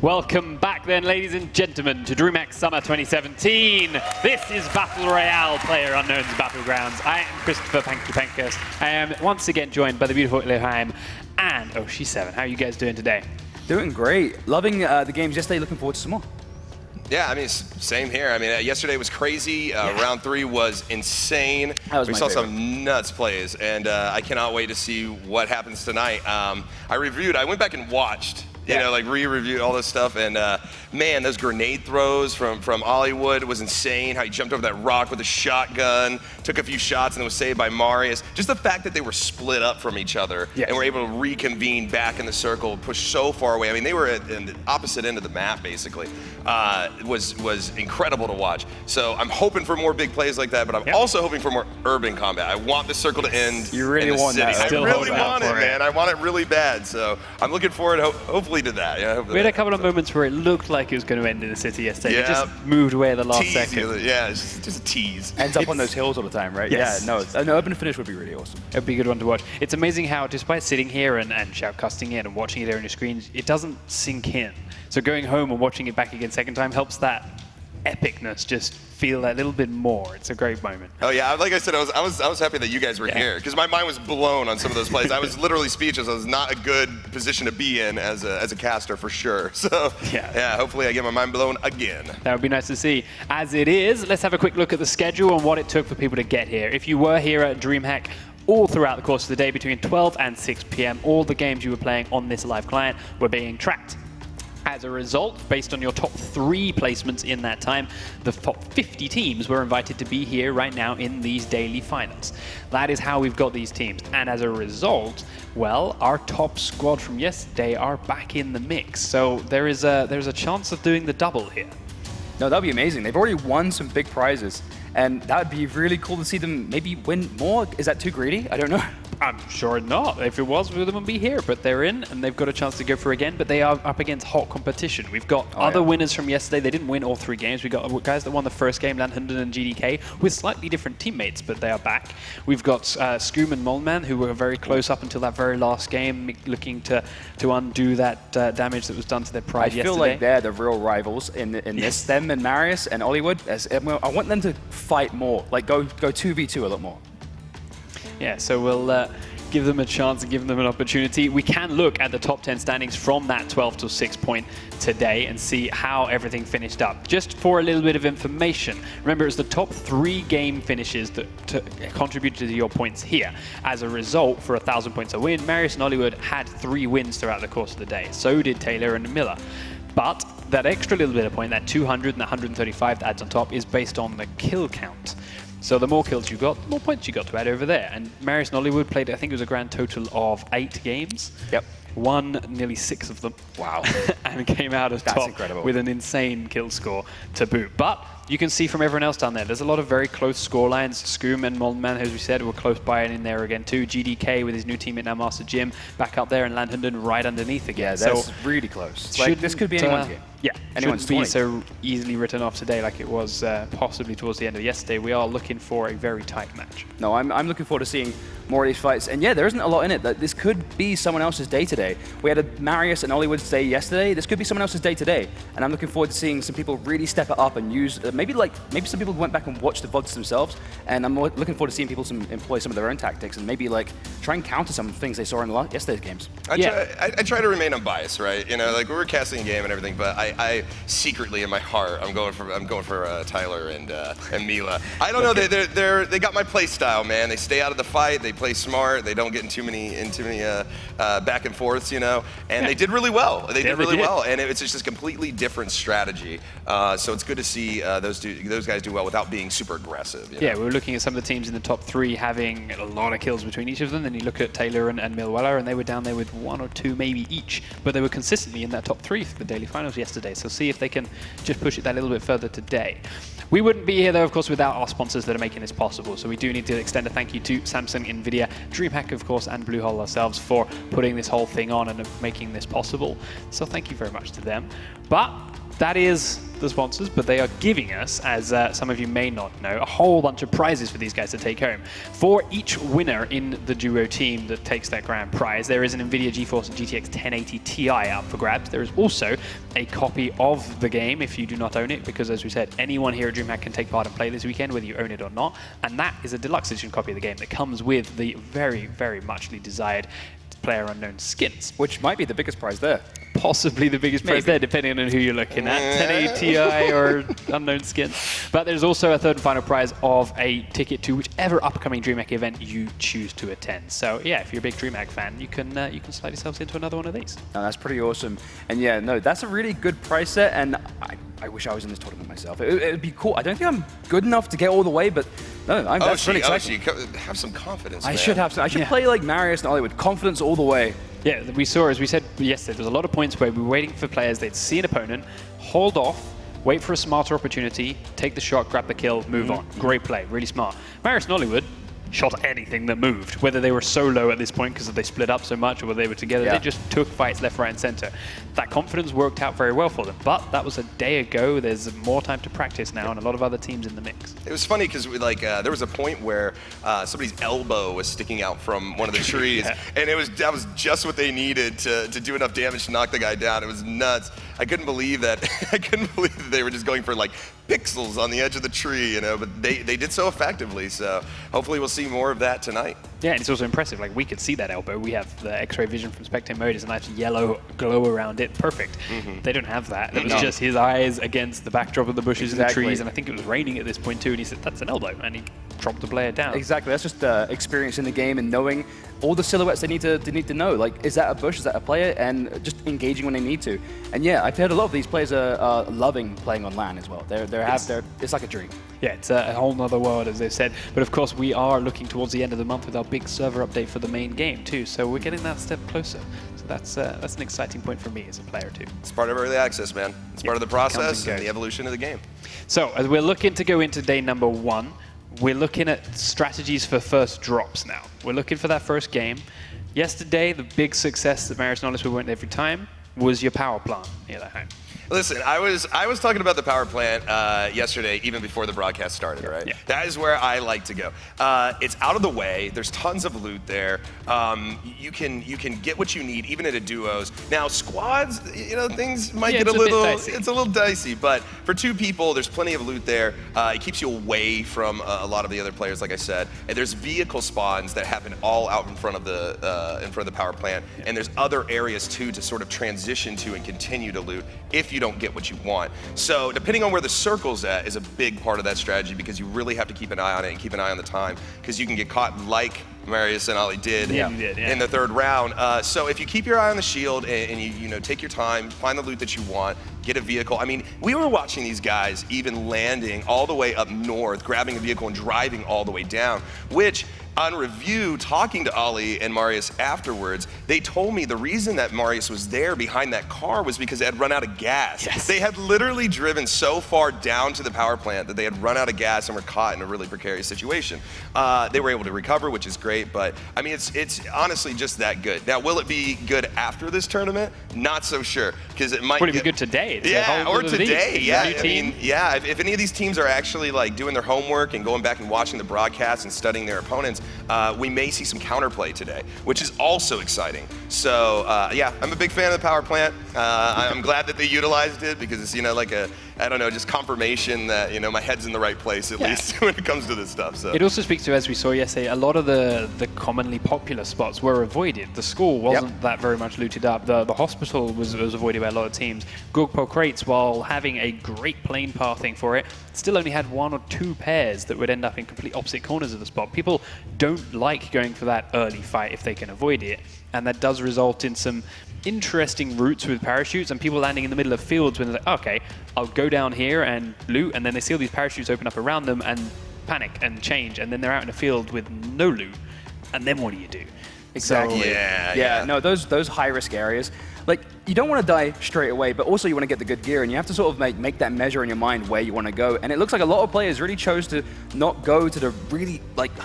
Welcome back then, ladies and gentlemen, to DreamHack Summer 2017. This is Battle Royale, Player Unknown's Battlegrounds. I am Christopher Panky Pankus. I am once again joined by the beautiful Ilheim and Oshi7. How are you guys doing today? Doing great. Loving the games yesterday, looking forward to some more. Yeah, I mean, same here. I mean, yesterday was crazy. Round 3 was insane. We saw some nuts plays, and I cannot wait to see what happens tonight. I went back and watched, you know, like re-reviewed all this stuff, and man, those grenade throws from Hollywood was insane. How he jumped over that rock with a shotgun, took a few shots, and then was saved by Marius. Just the fact that they were split up from each other and were able to reconvene back in the circle, push so far away. I mean, they were at the opposite end of the map, basically. Was incredible to watch. So I'm hoping for more big plays like that, but I'm also hoping for more urban combat. I want this circle to end. You really want city. that. I really want it, man. I want it really bad. So I'm looking forward, hopefully, to that. Yeah, we had a couple of moments where it looked like it was going to end in the city yesterday. It just moved away at the last second. Yeah, it's just a tease. Ends up on those hills all the time, right? Yes. Yeah, no, an urban finish would be really awesome. It would be a good one to watch. It's amazing how, despite sitting here and shoutcasting it and watching it there on your screens, it doesn't sink in. So going home and watching it back again second time helps that epicness just feel that little bit more. It's a great moment. Oh yeah, like I said, I was happy that you guys were here because my mind was blown on some of those plays. I was literally speechless. I was not a good position to be in as a caster for sure. So yeah, hopefully I get my mind blown again. That would be nice to see. As it is, let's have a quick look at the schedule and what it took for people to get here. If you were here at DreamHack all throughout the course of the day between 12 and 6 p.m., all the games you were playing on this live client were being tracked. As a result, based on your top 3 placements in that time, the top 50 teams were invited to be here right now in these daily finals. That is how we've got these teams. And as a result, well, our top squad from yesterday are back in the mix. So there's a chance of doing the double here. No, that'd be amazing. They've already won some big prizes, and that would be really cool to see them maybe win more. Is that too greedy? I don't know. I'm sure not. If it was, we wouldn't be here. But they're in, and they've got a chance to go for again. But they are up against hot competition. We've got other winners from yesterday. They didn't win all 3 games. We got guys that won the first game, Landhunden and GDK, with slightly different teammates, but they are back. We've got Skoom and Molman, who were very close up until that very last game, looking to undo that damage that was done to their pride yesterday. I feel like they're the real rivals in this. Them and Marius and Hollywood. I want them to fight more, like go 2v2 a lot more. Yeah, so we'll give them a chance and give them an opportunity. We can look at the top 10 standings from that 12 to 6 point today and see how everything finished up. Just for a little bit of information, remember it's the top 3 game finishes that contributed to your points here. As a result, for 1,000 points a win, Marius and Hollywood had 3 wins throughout the course of the day. So did Taylor and Miller. But that extra little bit of point, that 200 and 135 that adds on top, is based on the kill count. So the more kills you got, the more points you got to add over there. And Marius and Hollywood played, I think it was a grand total of 8 games. Yep. Won nearly 6 of them. Wow. And came out as top with an insane kill score to boot. But you can see from everyone else down there, there's a lot of very close score lines. Skoom and Molman, as we said, were close by and in there again too. GDK with his new teammate now, Master Jim, back up there, and Landhunden right underneath again. Yeah, that's really close. Like, this could be anyone's game. Yeah, anyone's shouldn't be so easily written off today like it was possibly towards the end of yesterday. We are looking for a very tight match. No, I'm looking forward to seeing more of these fights. And yeah, there isn't a lot in it. This could be someone else's day today. We had a Marius and Hollywood's day yesterday. This could be someone else's day today. And I'm looking forward to seeing some people really step it up and use, maybe some people went back and watched the VODs themselves. And I'm looking forward to seeing people employ some of their own tactics and maybe like try and counter some things they saw in yesterday's games. I try to remain unbiased, right? You know, like we were casting a game and everything, but I secretly in my heart, I'm going for Tyler and Mila. I don't know. They got my play style, man. They stay out of the fight. They play smart. They don't get in too many back and forths, you know. And they did really well. They did really well, and it's just a completely different strategy. So it's good to see those guys do well without being super aggressive. You know? Yeah, we were looking at some of the teams in the top 3 having a lot of kills between each of them. Then you look at Taylor and Millweller, and they were down there with 1 or 2 maybe each, but they were consistently in that top 3 for the daily finals yesterday. So see if they can just push it that little bit further today. We wouldn't be here though, of course, without our sponsors that are making this possible. So we do need to extend a thank you to Samsung, Nvidia, DreamHack, of course, and Bluehole ourselves for putting this whole thing on and making this possible. So thank you very much to them. But that is the sponsors, but they are giving us, as some of you may not know, a whole bunch of prizes for these guys to take home. For each winner in the duo team that takes that grand prize, there is an NVIDIA GeForce GTX 1080 Ti up for grabs. There is also a copy of the game if you do not own it, because as we said, anyone here at DreamHack can take part and play this weekend, whether you own it or not. And that is a deluxe edition copy of the game that comes with the very, very muchly desired PlayerUnknown skins. Which might be the biggest prize there. Possibly the biggest prize there, depending on who you're looking at, 1080 Ti or unknown skins. But there's also a third and final prize of a ticket to whichever upcoming DreamHack event you choose to attend. So yeah, if you're a big DreamHack fan, you can slide yourselves into another one of these. No, that's pretty awesome. And yeah, no, that's a really good prize set, and I wish I was in this tournament myself. It would be cool. I don't think I'm good enough to get all the way, but no, that's really exciting. Have some confidence, I should have some. I should play like Marius and Ollie with confidence all the way. Yeah, we saw, as we said yesterday, there was a lot of points where we were waiting for players, they'd see an opponent, hold off, wait for a smarter opportunity, take the shot, grab the kill, move on. Great play, really smart. Marius and Hollywood shot anything that moved, whether they were solo at this point because they split up so much or whether they were together. They just took fights left, right, and center. That confidence worked out very well for them, but that was a day ago. There's more time to practice now and a lot of other teams in the mix. It was funny because there was a point where somebody's elbow was sticking out from one of the trees, and that was just what they needed to do enough damage to knock the guy down. It was nuts. I couldn't believe that. I couldn't believe that they were just going for like pixels on the edge of the tree, but they did so effectively. So hopefully we'll see more of that tonight. Yeah, and it's also impressive. Like, we could see that elbow. We have the X-ray vision from Spectate mode. It's a nice yellow glow around it. Perfect. They don't have that. It was just his eyes against the backdrop of the bushes and the trees, and I think it was raining at this point too, and he said, that's an elbow, and he dropped the player down. Exactly. That's just experience in the game and knowing all the silhouettes they need to know. Like, is that a bush? Is that a player? And just engaging when they need to. And yeah, I've heard a lot of these players are loving playing on LAN as well. It's like a dream. Yeah, it's a whole nother world, as they've said. But of course, we are looking towards the end of the month with our big server update for the main game too. So we're getting that step closer. So that's an exciting point for me as a player too. It's part of early access, man. It's part of the process and the evolution of the game. So as we're looking to go into day number 1, we're looking at strategies for first drops now. We're looking for that first game. Yesterday, the big success that Marius and Ollis went every time was your power plant here at home. Listen, I was talking about the power plant yesterday, even before the broadcast started, right? Yeah. That is where I like to go. It's out of the way. There's tons of loot there. You can get what you need, even at a duos. Now, squads, things might get a little dicey, but for 2 people, there's plenty of loot there. It keeps you away from a lot of the other players, like I said. And there's vehicle spawns that happen all out in front of the power plant, and there's other areas too to sort of transition to and continue to loot if you don't get what you want. So depending on where the circle's at is a big part of that strategy, because you really have to keep an eye on it and keep an eye on the time, because you can get caught like Marius and Ollie did in the 3rd round. So if you keep your eye on the shield and you take your time, find the loot that you want, get a vehicle. I mean, we were watching these guys even landing all the way up north, grabbing a vehicle and driving all the way down, which on review, talking to Ollie and Marius afterwards, they told me the reason that Marius was there behind that car was because they had run out of gas. Yes. They had literally driven so far down to the power plant that they had run out of gas and were caught in a really precarious situation. They were able to recover, which is great, but I mean, it's honestly just that good. Now, will it be good after this tournament? Not so sure, because it might be good today. Or today, I mean, if any of these teams are actually like doing their homework and going back and watching the broadcasts and studying their opponents, we may see some counterplay today, which is also exciting. So yeah, I'm a big fan of the power plant. I'm glad that they utilized it, because it's like a, I don't know, just confirmation that my head's in the right place at least when it comes to this stuff. So it also speaks to, as we saw yesterday, a lot of the commonly popular spots were avoided. The school wasn't that very much looted up. The hospital was avoided by a lot of teams. Gugpo crates, while having a great plane pathing for it, still only had 1 or 2 pairs that would end up in complete opposite corners of the spot. People don't like going for that early fight if they can avoid it, and that does result in some interesting routes with parachutes and people landing in the middle of fields when they're like, okay, I'll go down here and loot, and then they see all these parachutes open up around them and panic and change, and then they're out in a field with no loot, and then what do you do? Exactly. So, yeah. No, those high risk areas, like, you don't want to die straight away, but also you want to get the good gear, and you have to sort of make that measure in your mind where you want to go. And it looks like a lot of players really chose to not go to the really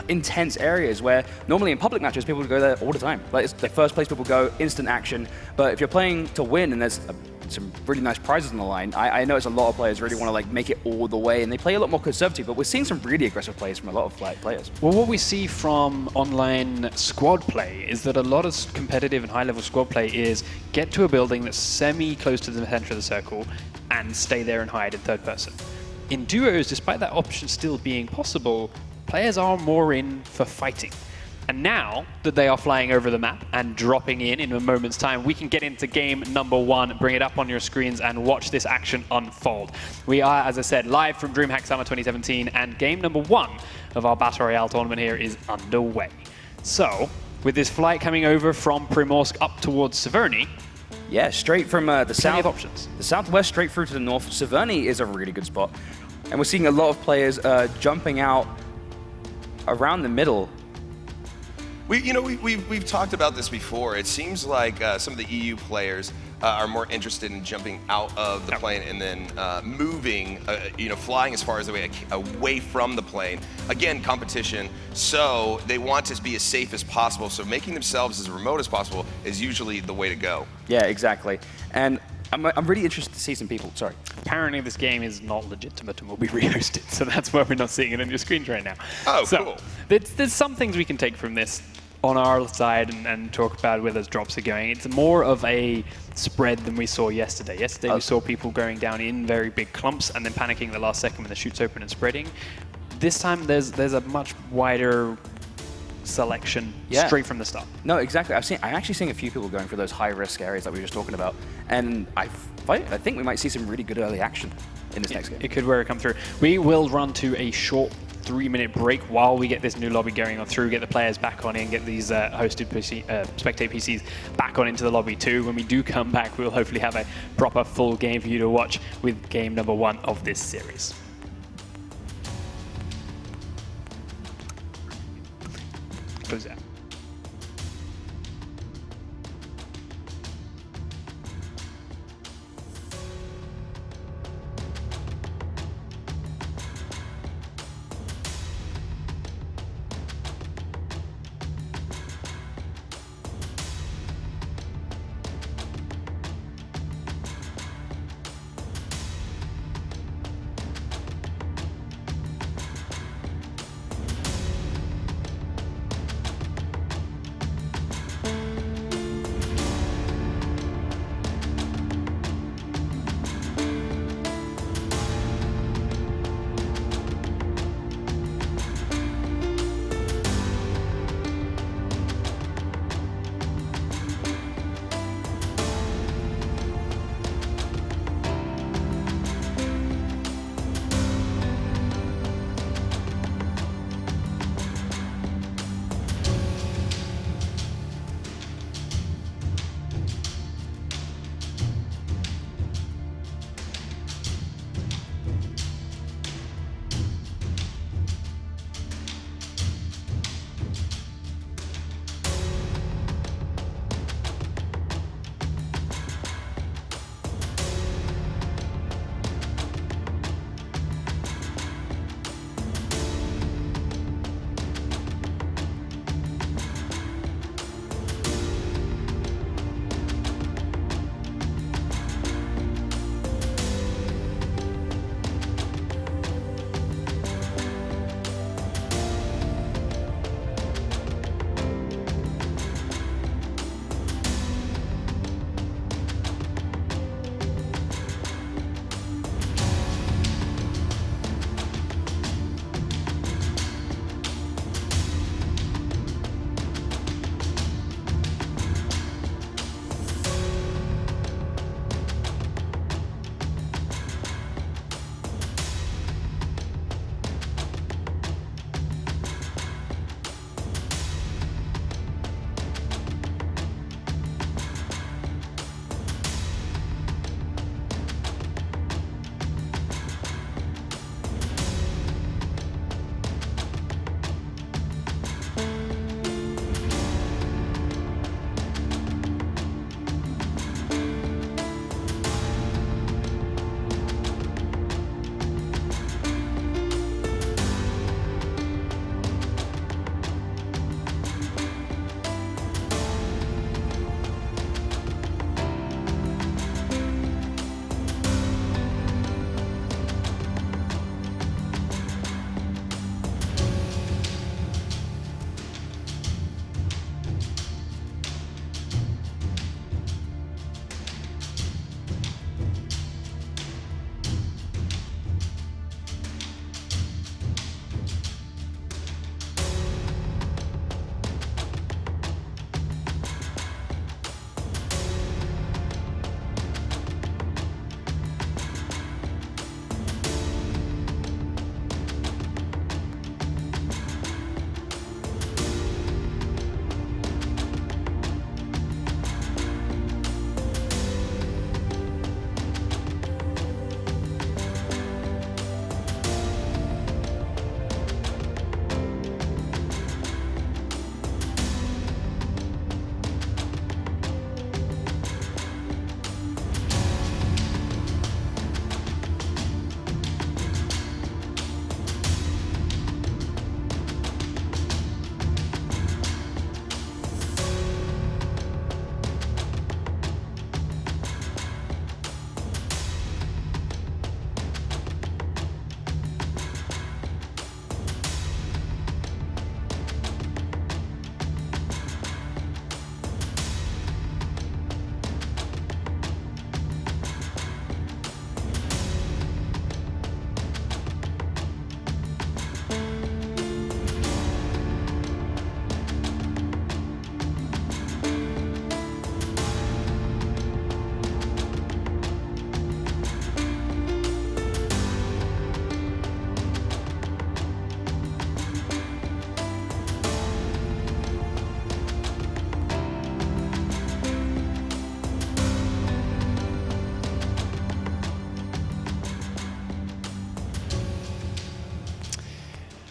intense areas where normally in public matches people would go there all the time. Like, it's the first place people go, instant action. But if you're playing to win and there's a some really nice prizes on the line. I notice a lot of players really want to like make it all the way, and they play a lot more conservative, but we're seeing some really aggressive plays from a lot of players. Well, what we see from online squad play is that a lot of competitive and high-level squad play is get to a building that's semi-close to the center of the circle and stay there and hide in third person. In duos, despite that option still being possible, players are more in for fighting. And now that they are flying over the map and dropping in a moment's time, we can get into game number 1, bring it up on your screens and watch this action unfold. We are, as I said, live from DreamHack Summer 2017, and game number 1 of our Battle Royale tournament here is underway. So, with this flight coming over from Primorsk up towards Severny, yeah, straight from the south, options. The southwest straight through to the north. Severny is a really good spot. And we're seeing a lot of players jumping out around the middle. We've talked about this before. It seems like some of the EU players are more interested in jumping out of the plane and then moving, flying as far as away from the plane. Again, competition. So they want to be as safe as possible. So making themselves as remote as possible is usually the way to go. Yeah, exactly. And I'm really interested to see some people. Sorry. Apparently this game is not legitimate and will be rehosted, so that's why we're not seeing it on your screens right now. Oh, so, cool. There's some things we can take from this on our side and talk about where those drops are going. It's more of a spread than we saw yesterday. Yesterday we saw people going down in very big clumps and then panicking the last second when the chute's open and spreading. This time there's a much wider selection straight from the start. No, exactly. I'm actually seeing a few people going for those high-risk areas that we were just talking about, and I think we might see some really good early action in this next game. It could come through. We will run to a short 3-minute break while we get this new lobby going on through, get the players back on in, get these hosted spectate PCs back on into the lobby too. When we do come back, we'll hopefully have a proper full game for you to watch with game number 1 of this series. Close out.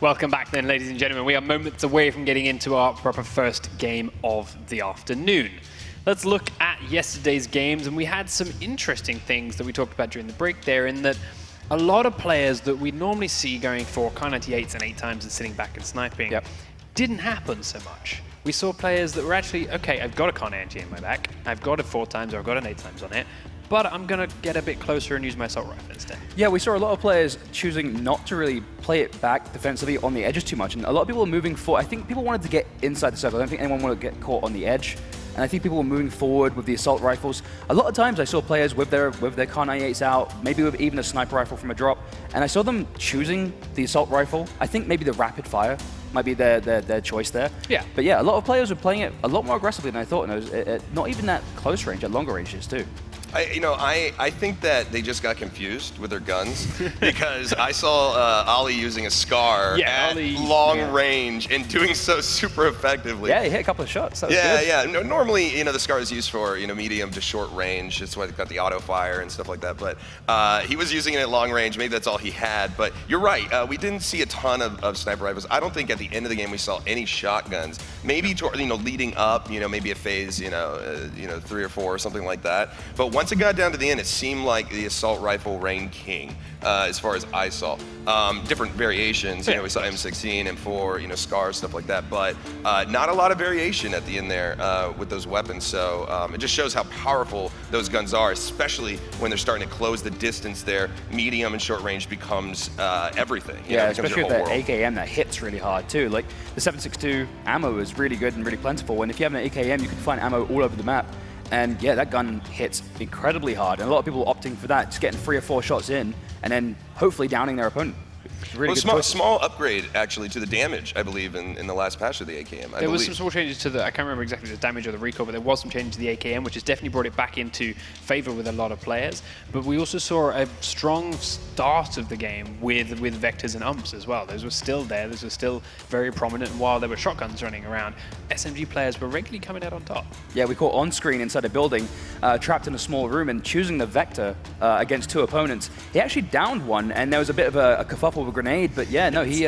Welcome back then, ladies and gentlemen. We are moments away from getting into our proper first game of the afternoon. Let's look at yesterday's games, and we had some interesting things that we talked about during the break there, in that a lot of players that we normally see going for Kar 98s and 8 times and sitting back and sniping didn't happen so much. We saw players that were actually, okay, I've got a Kar 90 in my back, I've got it 4 times or I've got an 8 times on it, but I'm going to get a bit closer and use my assault rifle instead. Yeah, we saw a lot of players choosing not to really play it back defensively on the edges too much, and a lot of people were moving forward. I think people wanted to get inside the circle. I don't think anyone wanted to get caught on the edge, and I think people were moving forward with the assault rifles. A lot of times I saw players with their Kar 98s out, maybe with even a sniper rifle from a drop, and I saw them choosing the assault rifle. I think maybe the rapid fire might be their choice there. Yeah. But yeah, a lot of players were playing it a lot more aggressively than I thought, and it was not even that close range, at longer ranges too. I think that they just got confused with their guns because I saw Ollie using a SCAR at long range and doing so super effectively. Yeah, he hit a couple of shots. That was good. Yeah. No, normally, the SCAR is used for, medium to short range. That's why they've got the auto fire and stuff like that. But he was using it at long range. Maybe that's all he had. But you're right. We didn't see a ton of sniper rifles. I don't think at the end of the game we saw any shotguns. Maybe leading up, maybe a phase, 3 or 4 or something like that. But once it got down to the end, it seemed like the assault rifle reigned king, as far as I saw. Different variations, we saw M16, M4, SCAR, stuff like that, but not a lot of variation at the end there with those weapons. So it just shows how powerful those guns are, especially when they're starting to close the distance there. Medium and short range becomes everything. Especially with the AKM that hits really hard too. Like the 7.62 ammo is really good and really plentiful, and if you have an AKM, you can find ammo all over the map. And yeah, that gun hits incredibly hard, and a lot of people opting for that, just getting 3 or 4 shots in, and then hopefully downing their opponent. Really small upgrade actually to the damage, I believe, in the last patch of the AKM. There was some small changes to the, I can't remember exactly the damage or the recoil, but there was some change to the AKM, which has definitely brought it back into favor with a lot of players. But we also saw a strong start of the game with vectors and umps as well. Those were still there. Those were still very prominent. And while there were shotguns running around, SMG players were regularly coming out on top. Yeah, we caught on screen inside a building, trapped in a small room, and choosing the vector against 2 opponents. He actually downed one, and there was a bit of a kerfuffle with a grenade, but yeah, no, he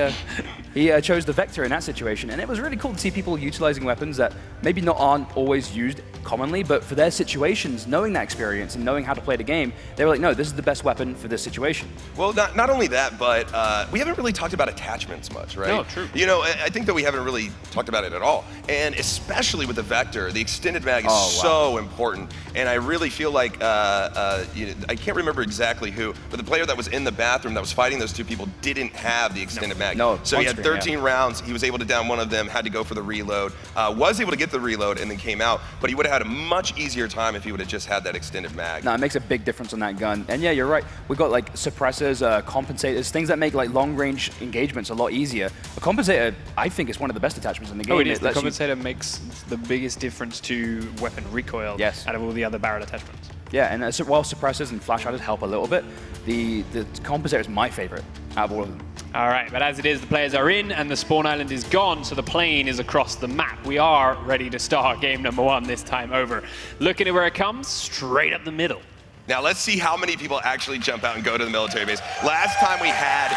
chose the vector in that situation, and it was really cool to see people utilizing weapons that maybe aren't always used commonly, but for their situations, knowing that experience and knowing how to play the game, they were like, no, this is the best weapon for this situation. Well, not only that, but we haven't really talked about attachments much, right? No, true. I think that we haven't really talked about it at all, and especially with the vector, the extended mag is so important, and I really feel like, I can't remember exactly who, but the player that was in the bathroom that was fighting those 2 people didn't have the extended mag. No, so he had 13 rounds, he was able to down one of them, had to go for the reload, was able to get the reload and then came out, but he would have had a much easier time if he would have just had that extended mag. No, it makes a big difference on that gun. And yeah, you're right. We got like suppressors, compensators, things that make like long range engagements a lot easier. A compensator, I think, is one of the best attachments in the game. Oh, it is. The compensator makes the biggest difference to weapon recoil out of all the other barrel attachments. Yeah, and while suppressors and flash riders help a little bit, the compensator is my favorite out of all of them. All right, but as it is, the players are in and the spawn island is gone, so the plane is across the map. We are ready to start game number 1 this time over. Looking at where it comes, straight up the middle. Now let's see how many people actually jump out and go to the military base. Last time we had,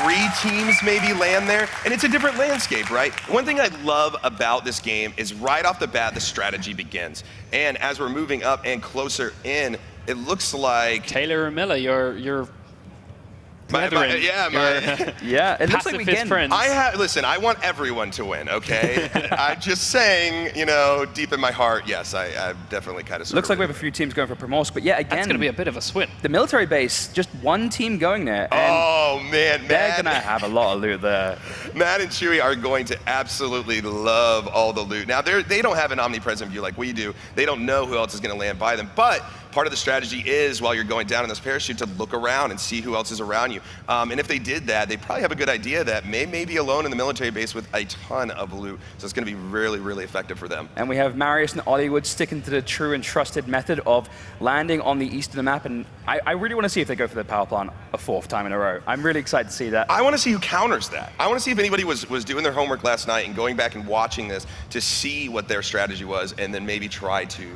3 teams maybe land there? And it's a different landscape, right? One thing I love about this game is right off the bat, the strategy begins. And as we're moving up and closer in, it looks like... Taylor and Miller, you're yeah, it looks like we can. Friends. Listen, I want everyone to win, okay? I'm just saying, deep in my heart, yes, I'm definitely kind of looks like we have a few teams going for Primorsk, but yeah, again, that's going to be a bit of a swim. The military base, just 1 team going there. And man, they're going to have a lot of loot there. Matt and Chewy are going to absolutely love all the loot. Now, they don't have an omnipresent view like we do. They don't know who else is going to land by them, but part of the strategy is, while you're going down in this parachute, to look around and see who else is around you. And if they did that, they probably have a good idea that may be alone in the military base with a ton of loot. So it's going to be really, really effective for them. And we have Marius and Hollywood sticking to the true and trusted method of landing on the east of the map. And I really want to see if they go for the power plant a 4th time in a row. I'm really excited to see that. I want to see who counters that. I want to see if anybody was doing their homework last night and going back and watching this to see what their strategy was, and then maybe try to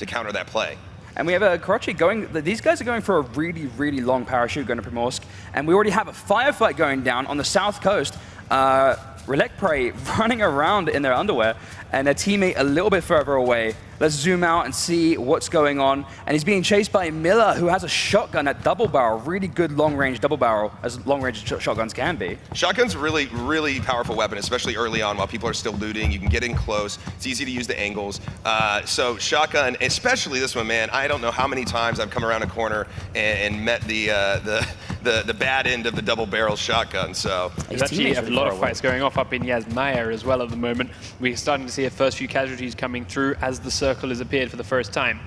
counter that play. And we have a Karachi going, these guys are going for a really, really long parachute going to Primorsk. And we already have a firefight going down on the south coast. Relec Prey running around in their underwear, and their teammate a little bit further away. Let's zoom out and see what's going on. And he's being chased by Miller, who has a shotgun at double barrel, really good long-range double barrel, as long-range shotguns can be. Shotgun's a really, really powerful weapon, especially early on while people are still looting. You can get in close. It's easy to use the angles. So shotgun, especially this one, man, I don't know how many times I've come around a corner and met the bad end of the double barrel shotgun. So there's actually a lot of fights going off up in Yazmaya as well at the moment. We're starting to see a first few casualties coming through as the circle has appeared for the first time.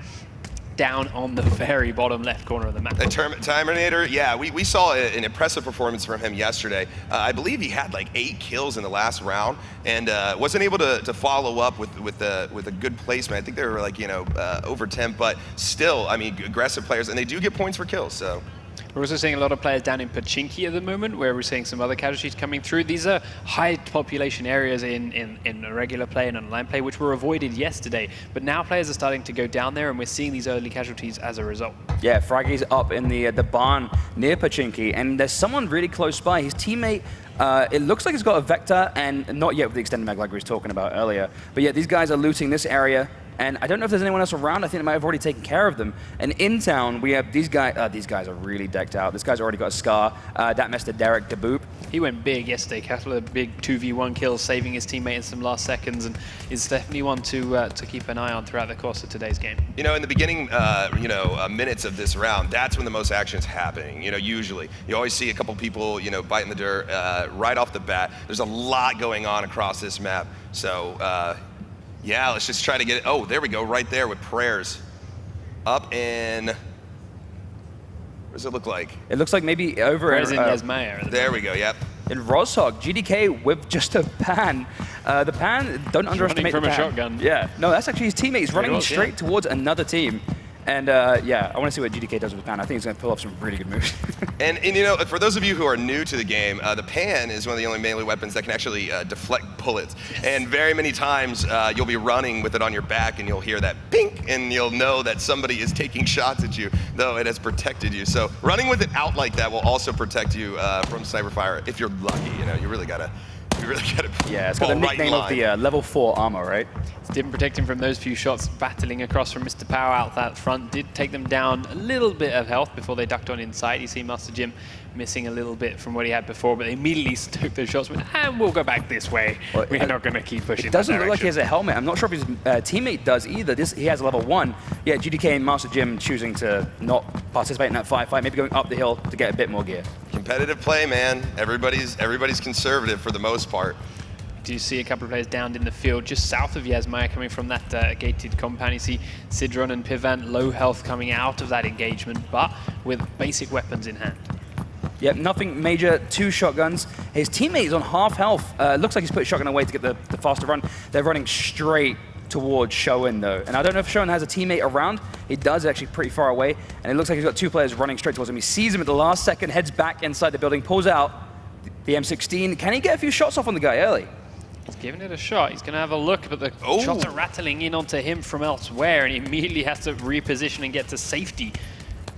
Down on the very bottom left corner of the map. Terminator, yeah, we saw an impressive performance from him yesterday. I believe he had like 8 kills in the last round and wasn't able to follow up with a good placement. I think they were like, over 10, but still, I mean, aggressive players, and they do get points for kills, so. We're also seeing a lot of players down in Pachinki at the moment, where we're seeing some other casualties coming through. These are high population areas in regular play and online play, which were avoided yesterday. But now players are starting to go down there, and we're seeing these early casualties as a result. Yeah, Fraggy's up in the barn near Pachinki, and there's someone really close by. His teammate, it looks like he's got a Vector, and not yet with the extended mag like we were talking about earlier. But yeah, these guys are looting this area. And I don't know if there's anyone else around. I think they might have already taken care of them. And in town, we have these guys. These guys are really decked out. This guy's already got a scar. That Mr. Derek DeBoop. He went big yesterday. Cattle, a big 2v1 kill, saving his teammate in some last seconds, and is definitely one to keep an eye on throughout the course of today's game. In the beginning, minutes of this round, that's when the most action's happening. Usually, you always see a couple people, biting the dirt right off the bat. There's a lot going on across this map. So. Yeah, let's just try to get it. Oh, there we go, right there with prayers. Up in, what does it look like? It looks like maybe over in Yazmaya. There we go, yep. In Rozhog, GDK with just a pan. The pan, don't underestimate the pan. Running from a shotgun. Yeah, no, that's actually his teammate. He's running straight towards another team. And yeah, I want to see what GDK does with the pan. I think he's going to pull off some really good moves. and for those of you who are new to the game, the pan is one of the only melee weapons that can actually deflect bullets. Yes. And very many times you'll be running with it on your back and you'll hear that pink, and you'll know that somebody is taking shots at you, though it has protected you. So running with it out like that will also protect you from sniper fire if you're lucky. You really gotta. Yeah, it's got the nickname of the level 4 armor, right? It didn't protect him from those few shots. Battling across from Mr. Power out that front did take them down a little bit of health before they ducked on inside. You see Master Jim missing a little bit from what he had before, but they immediately took those shots and we'll go back this way. Well, we're not going to keep pushing. It doesn't look like he has a helmet. I'm not sure if his teammate does either. He has a level 1. Yeah, GDK and Master Jim choosing to not participate in that firefight, maybe going up the hill to get a bit more gear. Competitive play, man. Everybody's conservative for the most part. Do you see a couple of players downed in the field just south of Yazmaya coming from that gated compound? You see Sidron and Pivan low health coming out of that engagement, but with basic weapons in hand. Yep, nothing major, 2 shotguns. His teammate is on half health. Looks like he's put a shotgun away to get the faster run. They're running straight towards Showen though. And I don't know if Showen has a teammate around. He does, actually pretty far away. And it looks like he's got 2 players running straight towards him. He sees him at the last second, heads back inside the building, pulls out the M16. Can he get a few shots off on the guy early? He's giving it a shot. He's going to have a look, but the shots are rattling in onto him from elsewhere, and he immediately has to reposition and get to safety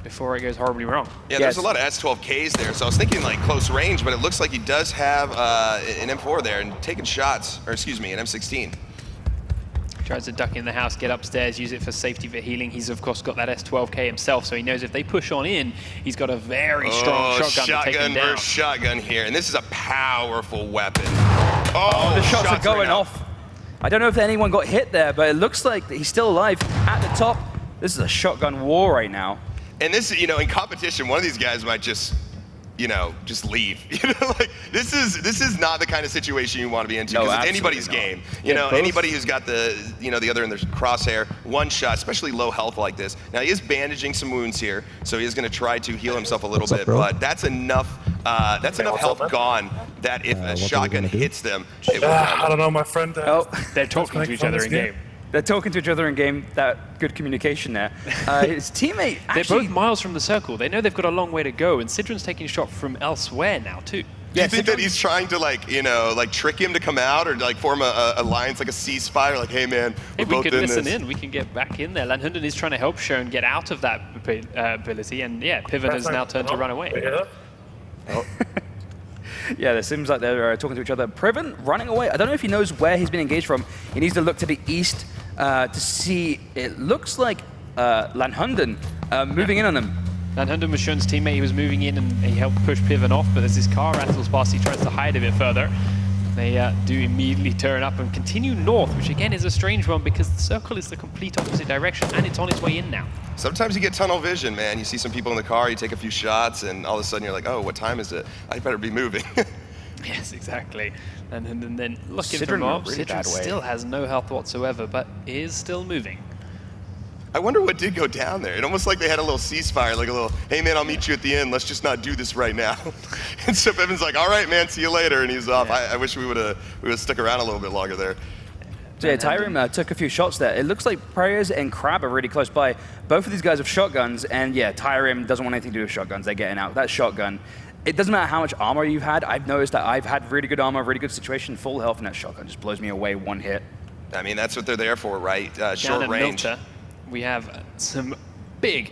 before it goes horribly wrong. Yeah, there's a lot of S12Ks there, so I was thinking like close range, but it looks like he does have an M4 there and taking shots, or excuse me, an M16. Tries to duck in the house, get upstairs, use it for safety, for healing. He's, of course, got that S12K himself, so he knows if they push on in, he's got a very strong shotgun to take him down. Versus shotgun here, and this is a powerful weapon. Oh, the shots are going off. I don't know if anyone got hit there, but it looks like he's still alive at the top. This is a shotgun war right now. And this, in competition, one of these guys might just leave. Like this is not the kind of situation you want to be into, because it's anybody's game. Anybody who's got the other in their crosshair, one shot, especially low health like this. Now he is bandaging some wounds here, so he is going to try to heal himself a little bit, but that's enough. That's enough health gone that if a shotgun hits them, it will I don't know, my friend. They're talking to each other in game. They're talking to each other in game. That good communication there. His teammate They're both miles from the circle. They know they've got a long way to go, and Sidron's taking a shot from elsewhere now too. Do you think that he's trying to like trick him to come out, or like form a alliance, like a ceasefire, like, hey man, If we both could in listen this. in, we can get back in there. Lanhunden is trying to help Schoen get out of that ability, and yeah, Pivot has now turned to run away. Oh. Yeah, it seems like they're talking to each other. Priven running away. I don't know if he knows where he's been engaged from. He needs to look to the east to see. It looks like Lanhunden moving in on them. Lanhunden was Schoen's teammate. He was moving in and he helped push Piven off, but as his car rattles past, he tries to hide a bit further. They do immediately turn up and continue north, which again is a strange one because the circle is the complete opposite direction and it's on its way in now. Sometimes you get tunnel vision, man. You see some people in the car, you take a few shots, and all of a sudden you're like, oh, what time is it? I better be moving. Yes, exactly. And then looking Sidran for mobs. in a really bad way. Still has no health whatsoever, but is still moving. I wonder what did go down there. It almost like they had a little ceasefire, like a little, hey man, I'll meet you at the end. Let's just not do this right now. And so Piven's like, all right, man, see you later, and he's off. Yeah. I wish we would have stuck around a little bit longer there. So yeah, Tyrim took a few shots there. It looks like Prayers and Crab are really close by. Both of these guys have shotguns, and yeah, Tyrim doesn't want anything to do with shotguns. They're getting out. That shotgun, it doesn't matter how much armor you've had. I've noticed that I've had really good armor, really good situation, full health, and that shotgun just blows me away one hit. I mean, that's what they're there for, right? Down Short at range. Milta, we have some big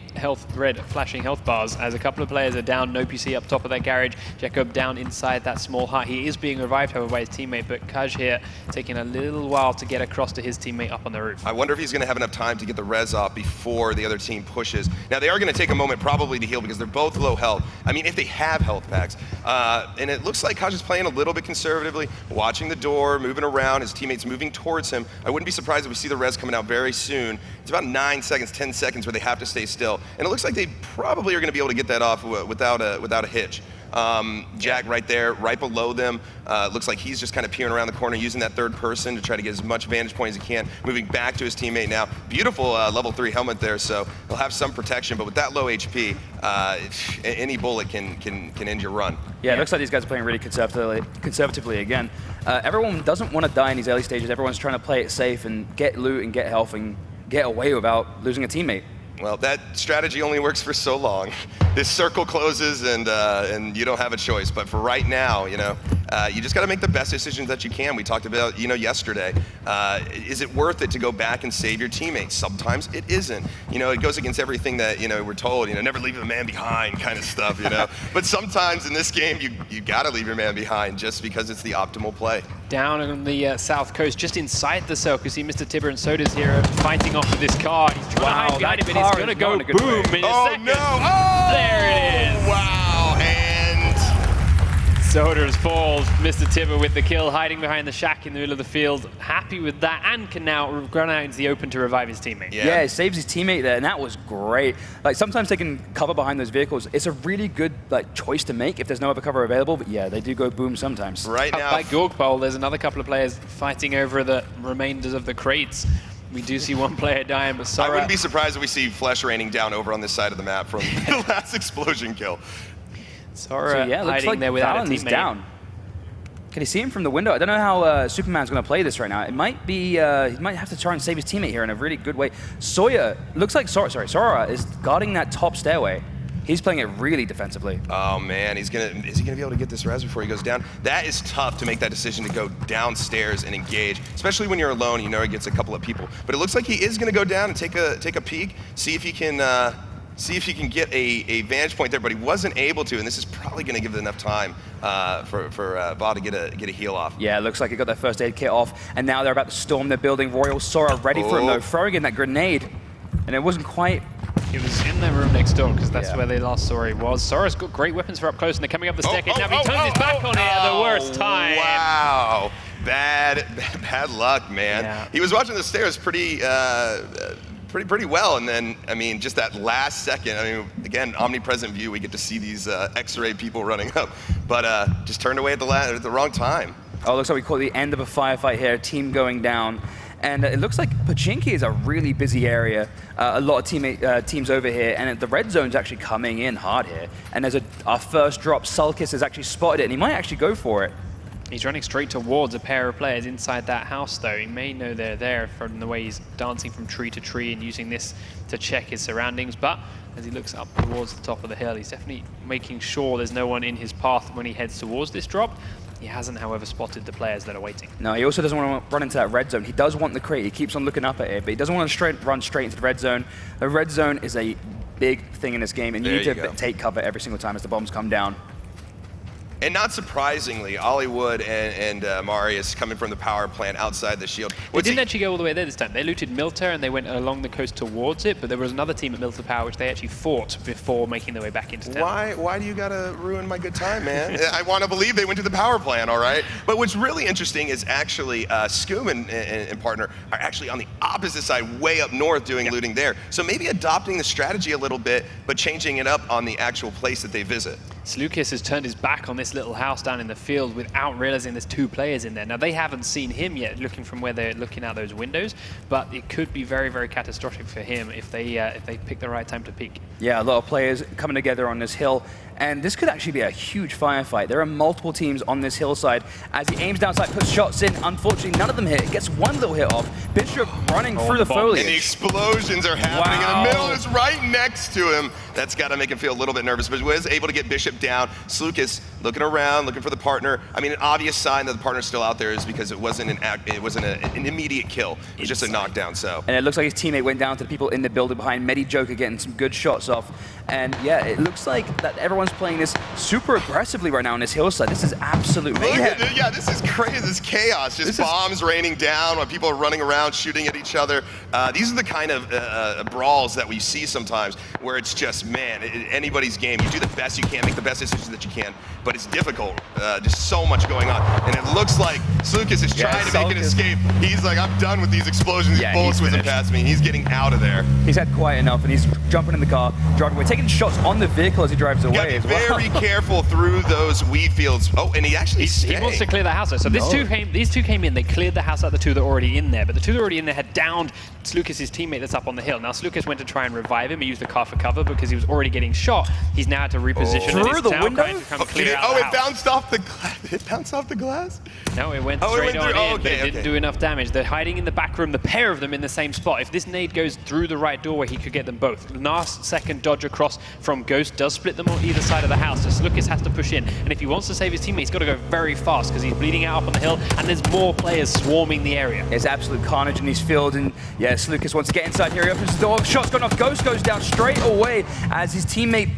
red flashing health bars as a couple of players are down. No PC up top of that garage. Jacob down inside that small hut. He is being revived, however, by his teammate, but Kaj here taking a little while to get across to his teammate up on the roof. I wonder if he's going to have enough time to get the res off before the other team pushes. Now, they are going to take a moment probably to heal because they're both low health. I mean, if they have health packs. And it looks like Kaj is playing a little bit conservatively, watching the door, moving around, his teammates moving towards him. I wouldn't be surprised if we see the res coming out very soon. It's about 9 seconds, 10 seconds where they have to stay still. And it looks like they probably are going to be able to get that off without a hitch. Jack right there, right below them. Looks like he's just kind of peering around the corner, using that third person to try to get as much vantage point as he can. Moving back to his teammate now. Beautiful level 3 helmet there, so he'll have some protection. But with that low HP, any bullet can end your run. Yeah, it looks like these guys are playing really conservatively again. Everyone doesn't want to die in these early stages. Everyone's trying to play it safe and get loot and get health and get away without losing a teammate. Well, that strategy only works for so long. This circle closes and you don't have a choice. But for right now, you just got to make the best decisions that you can. We talked about, yesterday. Is it worth it to go back and save your teammates? Sometimes it isn't. It goes against everything that, we're told, never leave a man behind kind of stuff, But sometimes in this game, you got to leave your man behind just because it's the optimal play. Down on the south coast, just inside the circle, you see Mr. Tibber and Sodas here fighting off with this car. He's trying to hide behind it, but it's going to go boom in a second. No! Oh! There it is! Wow, and Sodas falls. Mr. Tibber with the kill, hiding behind the shack in the middle of the field. Happy with that, and can now run out into the open to revive his teammate. Yeah, it saves his teammate there, and that was great. Like, sometimes they can cover behind those vehicles. It's a really good choice to make if there's no other cover available, but yeah, they do go boom sometimes. Right now, By Gorgpole, there's another couple of players fighting over the remainders of the crates. We do see one player dying, but Sora... I wouldn't be surprised if we see flesh raining down over on this side of the map from the last explosion kill. Sora looks hiding like there without a Valen's teammate. down. Can you see him from the window? I don't know how Superman's going to play this right now. It might be, he might have to try and save his teammate here in a really good way. Sora is guarding that top stairway. He's playing it really defensively. Oh man, is he gonna be able to get this res before he goes down? That is tough to make that decision to go downstairs and engage, especially when you're alone. He gets a couple of people. But it looks like he is gonna go down and take a peek, see if he can get a vantage point there. But he wasn't able to, and this is probably gonna give it enough time for Ba to get a heal off. Yeah, it looks like he got their first aid kit off, and now they're about to storm their building. Royal Sora ready for him though, throwing in that grenade, and it wasn't quite. It was in their room next door because that's where they last saw he was. Sora's got great weapons for up close, and they're coming up the staircase now. He turns his back on it at the worst time. Wow, bad luck, man. Yeah. He was watching the stairs pretty well, and then just that last second. Again, omnipresent view. We get to see these X-ray people running up, but just turned away at the wrong time. Oh, looks like we caught the end of a firefight here. Team going down. And it looks like Pachinki is a really busy area. A lot of teams over here, and the red zone's actually coming in hard here. And there's our first drop. Sulkis has actually spotted it, and he might actually go for it. He's running straight towards a pair of players inside that house, though. He may know they're there from the way he's dancing from tree to tree and using this to check his surroundings. But as he looks up towards the top of the hill, he's definitely making sure there's no one in his path when he heads towards this drop. He hasn't, however, spotted the players that are waiting. No, he also doesn't want to run into that red zone. He does want the crate. He keeps on looking up at it, but he doesn't want to run straight into the red zone. The red zone is a big thing in this game, and you need to take cover every single time as the bombs come down. And not surprisingly, Hollywood and Marius coming from the power plant outside the shield. They didn't actually go all the way there this time. They looted Milter and they went along the coast towards it, but there was another team at Milter Power which they actually fought before making their way back into town. Why do you gotta ruin my good time, man? I want to believe they went to the power plant, all right? But what's really interesting is actually Scoom and partner are actually on the opposite side, way up north doing looting there. So maybe adopting the strategy a little bit, but changing it up on the actual place that they visit. Slukis has turned his back on this little house down in the field without realizing there's two players in there. Now, they haven't seen him yet, looking from where they're looking out those windows, but it could be very, very catastrophic for him if they pick the right time to peek. Yeah, a lot of players coming together on this hill, and this could actually be a huge firefight. There are multiple teams on this hillside. As he aims down sight, puts shots in, unfortunately, none of them hit. Gets one little hit off. Bishop running through the foliage. And the explosions are happening in the middle. It's right next to him. That's got to make him feel a little bit nervous, but he was able to get Bishop down. Slukis looking around, looking for the partner. I mean, an obvious sign that the partner's still out there is because it wasn't an immediate kill. It was just a knockdown, so. And it looks like his teammate went down to the people in the building behind. Medi Joker getting some good shots off. And yeah, it looks like that everyone's playing this super aggressively right now on this hillside. This is absolute mayhem. Yeah, this is crazy. This is chaos. Just bombs raining down while people are running around shooting at each other. These are the kind of brawls that we see sometimes where it's just, man, anybody's game. You do the best you can, make the best decisions that you can, but it's difficult. Just so much going on. And it looks like Slukis is trying to make an escape. He's like, I'm done with these explosions. These bullets whizzing past me. He's getting out of there. He's had quiet enough, and he's jumping in the car, driving away, taking shots on the vehicle as he drives away. Be very careful through those wheat fields. Oh, and he actually he wants to clear the house out. So these two came in. They cleared the house out, the two that were already in there. But the two that were already in there had downed Slukis' teammate that's up on the hill. Now, Slukis went to try and revive him. He used the car for cover because he was already getting shot. He's now had to reposition. Through the window? It bounced off the glass. It bounced off the glass? No, it went straight on in, but it didn't do enough damage. They're hiding in the back room, the pair of them in the same spot. If this nade goes through the right doorway, he could get them both. Last second dodge across from Ghost does split them on either side of the house, so Slukis has to push in. And if he wants to save his teammate, he's got to go very fast because he's bleeding out up on the hill, and there's more players swarming the area. There's absolute carnage in these fields, and yeah, Slukis wants to get inside here. He opens the door, shot's gone off. Ghost goes down straight away as his teammate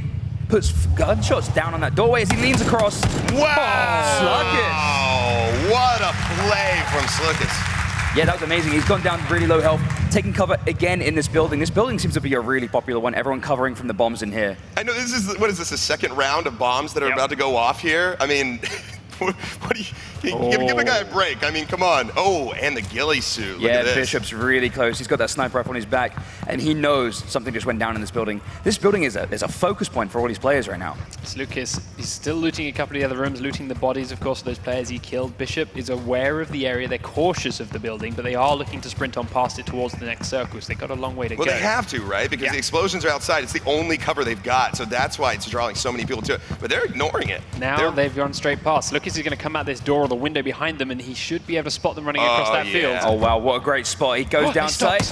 puts gunshots down on that doorway as he leans across. Wow! Slukis. What a play from Slukis. Yeah, that was amazing. He's gone down really low health, taking cover again in this building. This building seems to be a really popular one. Everyone covering from the bombs in here. I know this is, what is this, a second round of bombs that are about to go off here? I mean, what do you, give the guy a break. I mean, come on. Oh, and the ghillie suit. Look at this. Bishop's really close. He's got that sniper rifle on his back, and he knows something just went down in this building. This building is a focus point for all these players right now. Slukis, he's still looting a couple of the other rooms, looting the bodies, of course, of those players he killed. Bishop is aware of the area. They're cautious of the building, but they are looking to sprint on past it towards the next circle, so they've got a long way to go. Well, they have to, right? Because the explosions are outside. It's the only cover they've got, so that's why it's drawing so many people to it. But they're ignoring it. Now they've gone straight past. Slukis is going to come out this door or the window behind them, and he should be able to spot them running across that field. Oh, wow, what a great spot. He goes down sight.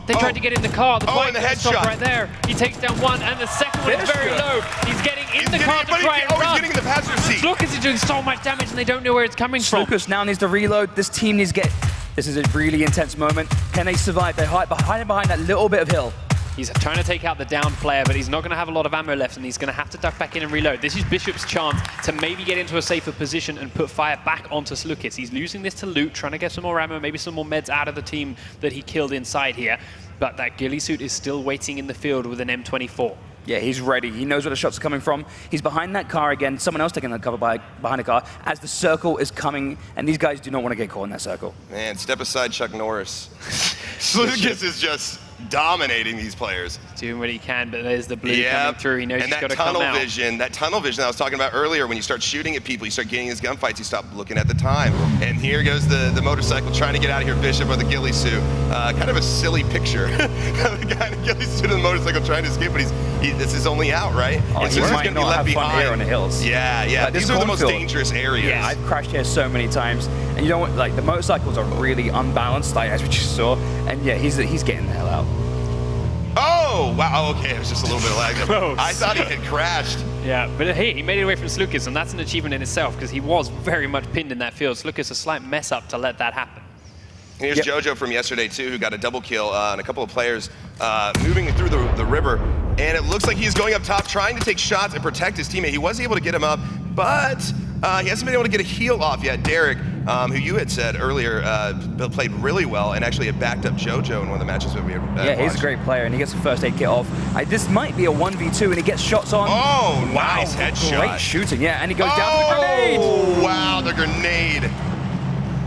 They tried to get in the car. The bike and the headshot right there. He takes down one, and the second one is very low. He's getting in the car to try and run. He's getting in the passenger seat. Slukis is doing so much damage, and they don't know where it's coming from. Slukis now needs to reload. This team needs to get... This is a really intense moment. Can they survive? They hide behind that little bit of hill. He's trying to take out the downed player, but he's not going to have a lot of ammo left, and he's going to have to duck back in and reload. This is Bishop's chance to maybe get into a safer position and put fire back onto Slukis. He's using this to loot, trying to get some more ammo, maybe some more meds out of the team that he killed inside here. But that ghillie suit is still waiting in the field with an M24. Yeah, he's ready. He knows where the shots are coming from. He's behind that car again. Someone else taking the cover behind the car as the circle is coming, and these guys do not want to get caught in that circle. Man, step aside, Chuck Norris. Slukis is just dominating these players. doing what he can, but there's the blue coming through. He knows he's got to come out. That tunnel vision I was talking about earlier, when you start shooting at people, you start getting these gunfights, you stop looking at the time. And here goes the motorcycle trying to get out of here, Bishop with the ghillie suit. Kind of a silly picture. The guy in the ghillie suit and the motorcycle trying to escape, but this is only out, right? Oh, and so he's going to be left behind. Here on the hills. Yeah. These are the most dangerous areas. Yeah, I've crashed here so many times. And you know what, like the motorcycles are really unbalanced, like as we just saw. And yeah, he's getting the hell out. Oh, wow, okay, it was just a little bit of lag. Close. I thought he had crashed. Yeah, but hey, he made it away from Slucas, and that's an achievement in itself, because he was very much pinned in that field. Slucas, a slight mess up to let that happen. And here's JoJo from yesterday, too, who got a double kill and a couple of players moving through the river. And it looks like he's going up top, trying to take shots and protect his teammate. He was able to get him up, but he hasn't been able to get a heal off yet. Derek, who you had said earlier, played really well and actually had backed up JoJo in one of the matches that we had Yeah, he's a great player, and he gets a first aid kit off. This might be a 1v2, and he gets shots on. Oh, nice headshot. Great shooting, yeah, and he goes down to the grenade. Oh, wow, the grenade.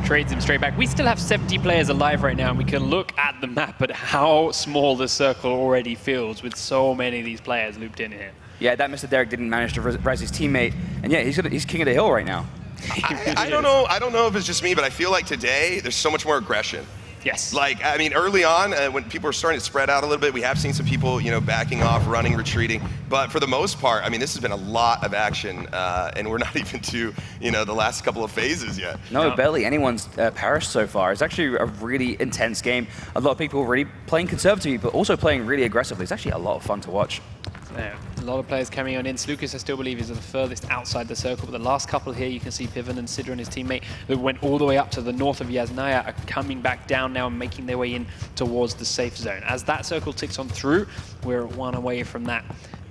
Trades him straight back. We still have 70 players alive right now, and we can look at the map at how small the circle already feels with so many of these players looped in here. Yeah, that Mr. Derek didn't manage to res his teammate, and yeah, he's king of the hill right now. I don't know. I don't know if it's just me, but I feel like today there's so much more aggression. Yes. Like, I mean, early on, when people are starting to spread out a little bit, we have seen some people, backing off, running, retreating. But for the most part, I mean, this has been a lot of action, and we're not even to, the last couple of phases yet. No, barely anyone's perished so far. It's actually a really intense game. A lot of people really playing conservatively, but also playing really aggressively. It's actually a lot of fun to watch. Yeah, a lot of players coming on in. Slucas, I still believe, is the furthest outside the circle, but the last couple here, you can see Piven and Sidra and his teammate that went all the way up to the north of Yasnaya are coming back down now and making their way in towards the safe zone. As that circle ticks on through, we're one away from that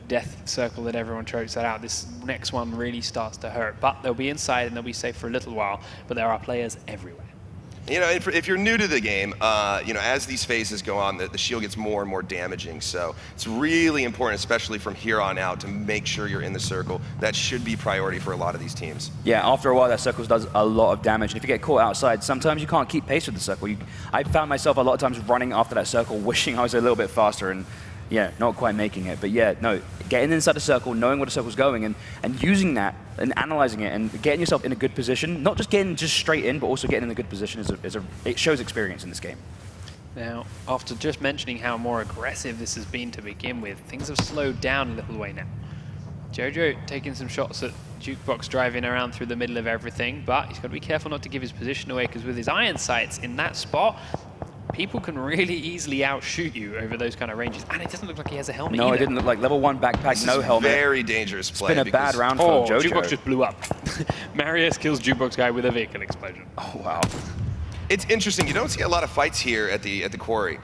death circle that everyone chokes that out. This next one really starts to hurt, but they'll be inside and they'll be safe for a little while, but there are players everywhere. If you're new to the game, as these phases go on, the shield gets more and more damaging. So it's really important, especially from here on out, to make sure you're in the circle. That should be priority for a lot of these teams. Yeah, after a while, that circle does a lot of damage. And if you get caught outside, sometimes you can't keep pace with the circle. I found myself a lot of times running after that circle, wishing I was a little bit faster and, yeah, not quite making it. But yeah, no, getting inside the circle, knowing where the circle's going, and using that and analyzing it and getting yourself in a good position, not just getting just straight in, but also getting in a good position it shows experience in this game. Now, after just mentioning how more aggressive this has been to begin with, things have slowed down a little way now. JoJo taking some shots at Jukebox, driving around through the middle of everything, but he's got to be careful not to give his position away, because with his iron sights in that spot, people can really easily outshoot you over those kind of ranges. And it doesn't look like he has a helmet either. It didn't look like level 1 backpack, no helmet. Very dangerous play. It's been a bad round for JoJo. Jukebox just blew up. Marius kills Jukebox guy with a vehicle explosion. Oh, wow. It's interesting. You don't see a lot of fights here at the quarry.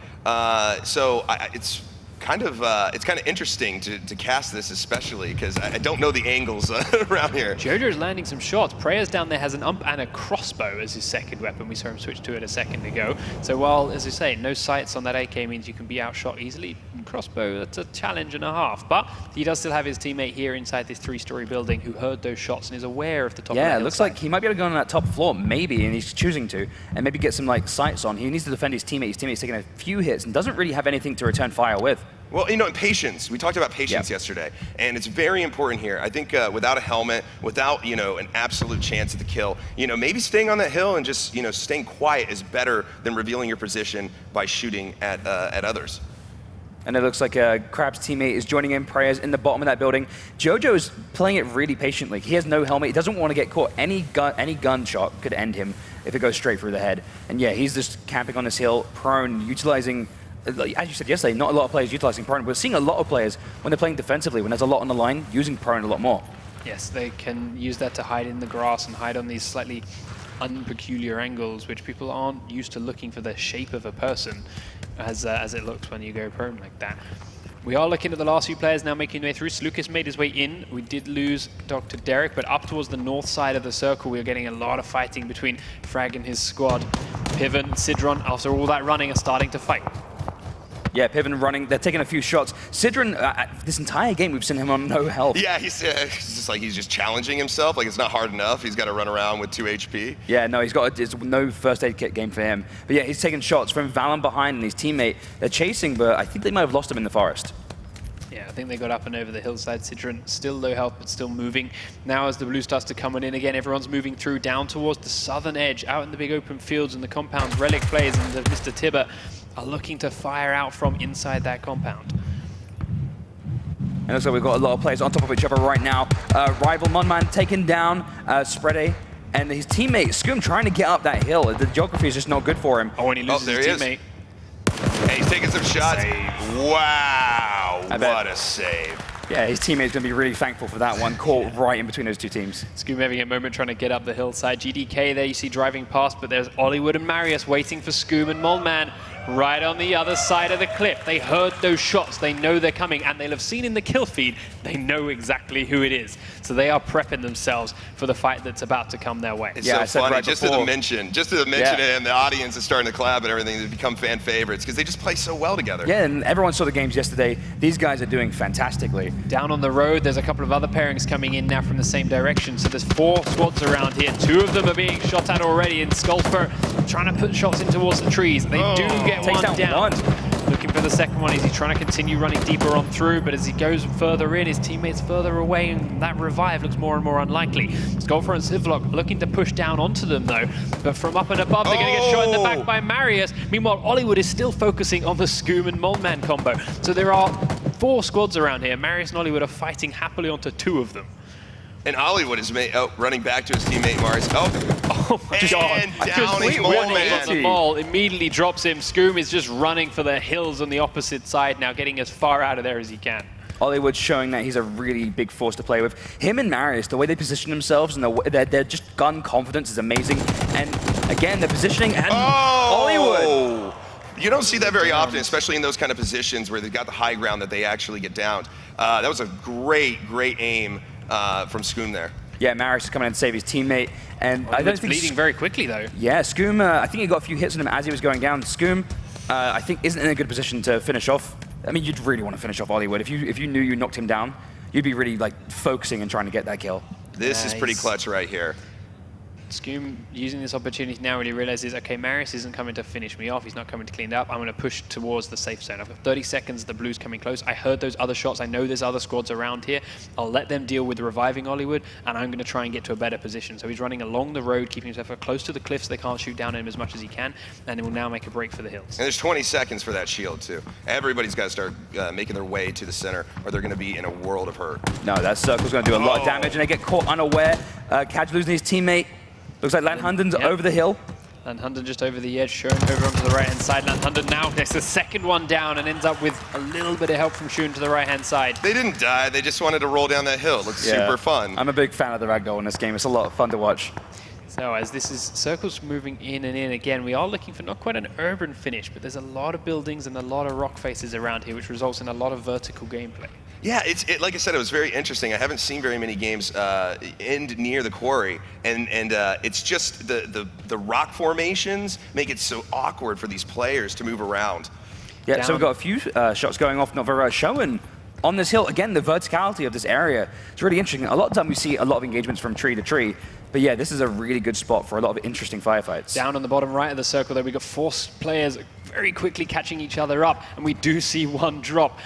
It's kind of interesting to cast this, especially because I don't know the angles around here. JoJo's landing some shots. Preyers down there has an ump and a crossbow as his second weapon. We saw him switch to it a second ago. So while, as I say, no sights on that AK means you can be outshot easily, crossbow, that's a challenge and a half. But he does still have his teammate here inside this 3-story building who heard those shots and is aware of the top of the Yeah, it looks like he might be able to go on that top floor, maybe, and he's choosing to, and maybe get some sights on. He needs to defend his teammate. His teammate's taking a few hits and doesn't really have anything to return fire with. Well, patience. We talked about patience yesterday, and it's very important here. I think without a helmet, without an absolute chance at the kill, maybe staying on that hill and just staying quiet is better than revealing your position by shooting at others. And it looks like Crab's teammate is joining in. Preyers in the bottom of that building. JoJo is playing it really patiently. He has no helmet. He doesn't want to get caught. Any gunshot could end him if it goes straight through the head. And yeah, he's just camping on this hill, prone, utilizing. As you said yesterday, not a lot of players utilizing prone. We're seeing a lot of players, when they're playing defensively, when there's a lot on the line, using prone a lot more. Yes, they can use that to hide in the grass and hide on these slightly unpeculiar angles, which people aren't used to looking for the shape of a person as it looks when you go prone like that. We are looking at the last few players now making their way through. Slucas made his way in. We did lose Dr. Derek, but up towards the north side of the circle, we are getting a lot of fighting between Frag and his squad. Piven, Sidron, after all that running, are starting to fight. Yeah, Piven running. They're taking a few shots. Sidron, this entire game, we've seen him on no health. Yeah, he's just challenging himself. Like, it's not hard enough. He's got to run around with 2 HP. Yeah, no, it's no first aid kit game for him. But yeah, he's taking shots from Valen behind and his teammate. They're chasing, but I think they might have lost him in the forest. Yeah, I think they got up and over the hillside. Citron still low health, but still moving. Now as the blue starts to come on in again, everyone's moving through down towards the southern edge, out in the big open fields and the compounds. Relic plays and Mr. Tibber are looking to fire out from inside that compound. And looks like we've got a lot of players on top of each other right now. Rival Munman taken down, Spreade, and his teammate, Scoom, trying to get up that hill. The geography is just not good for him. Oh, and he loses his teammate. Hey, he's taking some shots. Wow, what a save. Yeah, his teammate's going to be really thankful for that one. Caught right in between those two teams. Scoom having a moment trying to get up the hillside. GDK there you see driving past, but there's Hollywood and Marius waiting for Scoom and Molman right on the other side of the cliff. They heard those shots. They know they're coming, and they'll have seen in the kill feed, they know exactly who it is. So they are prepping themselves for the fight that's about to come their way. It's so funny, right just to the mention and the audience is starting to clap and everything, they become fan favorites because they just play so well together. Yeah, and everyone saw the games yesterday. These guys are doing fantastically. Down on the road, there's a couple of other pairings coming in now from the same direction. So there's 4 squads around here. 2 of them are being shot at already, and Skullfur trying to put shots in towards the trees. They do get one down. Looking for the second one. Is he trying to continue running deeper on through? But as he goes further in, his teammates further away, and that revive looks more and more unlikely. Skullfur and Sivlock looking to push down onto them though. But from up and above, they're going to get shot in the back by Marius. Meanwhile, Hollywood is still focusing on the Scoom and Molman combo. So there are 4 squads around here. Marius and Hollywood are fighting happily onto 2 of them. And Hollywood is running back to his teammate Marius. Oh my God. And down his Molman. The ball immediately drops him. Scoom is just running for the hills on the opposite side now, getting as far out of there as he can. Hollywood showing that he's a really big force to play with. Him and Marius, the way they position themselves and their just gun confidence is amazing. And again, the positioning and Hollywood. You don't see that very often, especially in those kind of positions where they've got the high ground that they actually get downed. That was a great aim from Scoom there. Yeah, Marius is coming in to save his teammate. And I don't think bleeding very quickly though. Yeah, Scoom, I think he got a few hits on him as he was going down. Scoom, I think, isn't in a good position to finish off. I mean, you'd really want to finish off Hollywood. If you knew you knocked him down, you'd be really like focusing and trying to get that kill. This is pretty clutch right here. Scoom using this opportunity now when he realizes, okay, Marius isn't coming to finish me off. He's not coming to clean it up. I'm going to push towards the safe zone. I've got 30 seconds. The blue's coming close. I heard those other shots. I know there's other squads around here. I'll let them deal with reviving Hollywood, and I'm going to try and get to a better position. So he's running along the road, keeping himself close to the cliffs. They can't shoot down at him as much as he can, and he will now make a break for the hills. And there's 20 seconds for that shield, too. Everybody's got to start making their way to the center, or they're going to be in a world of hurt. No, that circle's going to do a lot of damage, and they get caught unaware. Kaj losing his teammate. Looks like Lanhunden's over the hill. Lanhunden just over the edge, showing over onto the right-hand side. Lanhunden now gets the second one down and ends up with a little bit of help from Shun to the right-hand side. They didn't die. They just wanted to roll down that hill. It looks super fun. I'm a big fan of the ragdoll in this game. It's a lot of fun to watch. So as this is circles moving in and in again, we are looking for not quite an urban finish, but there's a lot of buildings and a lot of rock faces around here, which results in a lot of vertical gameplay. Yeah, like I said, it was very interesting. I haven't seen very many games end near the quarry, and it's just the rock formations make it so awkward for these players to move around. Yeah, so we've got a few shots going off Novara showing on this hill. Again, the verticality of this area is really interesting. A lot of time we see a lot of engagements from tree to tree, but yeah, this is a really good spot for a lot of interesting firefights. Down on the bottom right of the circle there, we've got 4 players very quickly catching each other up, and we do see one drop.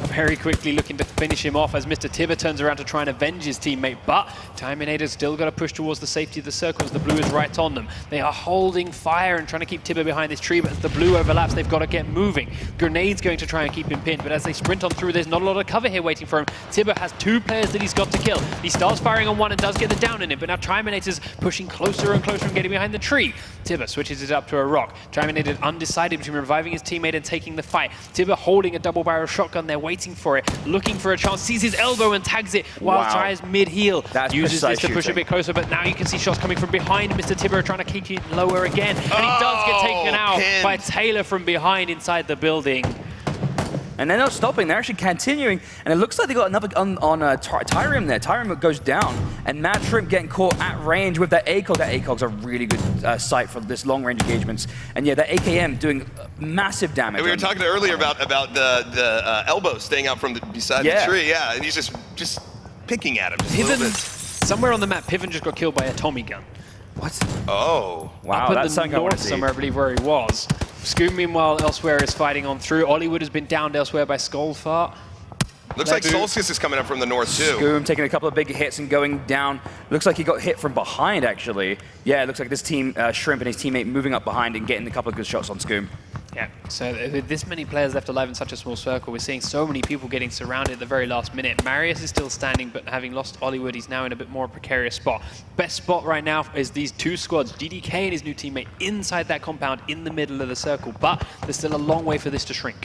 Very quickly looking to finish him off as Mr. Tibber turns around to try and avenge his teammate, but Timinator's still got to push towards the safety of the circles. The blue is right on them. They are holding fire and trying to keep Tibber behind this tree, but as the blue overlaps, they've got to get moving. Grenade's going to try and keep him pinned, but as they sprint on through, there's not a lot of cover here waiting for him. Tibber has 2 players that he's got to kill. He starts firing on one and does get the down in it, but now Timinator's pushing closer and closer and getting behind the tree. Tibber switches it up to a rock. Timinator undecided between reviving his teammate and taking the fight. Tibber holding a double barrel shotgun there, waiting for it, looking for a chance, sees his elbow and tags it while tries mid-heal. Uses this to push a bit closer, but now you can see shots coming from behind Mr. Tibber trying to keep it lower again. And he does get taken out by Taylor from behind inside the building. And they're not stopping, they're actually continuing. And it looks like they got another on Tyrium there. Tyrium goes down, and Mad Shrimp getting caught at range with that ACOG. That ACOG's a really good sight for this long-range engagements. And yeah, that AKM doing massive damage. And we were talking earlier about the elbow staying out from beside the tree, and he's just picking at him just a little bit. Somewhere on the map, Piven just got killed by a Tommy gun. What? Oh. Wow, that's something I want to see. Somewhere, I believe, where he was. Scoom, meanwhile, elsewhere is fighting on through. Hollywood has been downed elsewhere by Skullfart. Looks like Solstice is coming up from the north, too. Scoom taking a couple of big hits and going down. Looks like he got hit from behind, actually. Yeah, it looks like this team, Shrimp and his teammate moving up behind and getting a couple of good shots on Scoom. Yeah, so with this many players left alive in such a small circle, we're seeing so many people getting surrounded at the very last minute. Marius is still standing, but having lost Hollywood, he's now in a bit more precarious spot. Best spot right now is these two squads, GDK and his new teammate, inside that compound in the middle of the circle, but there's still a long way for this to shrink.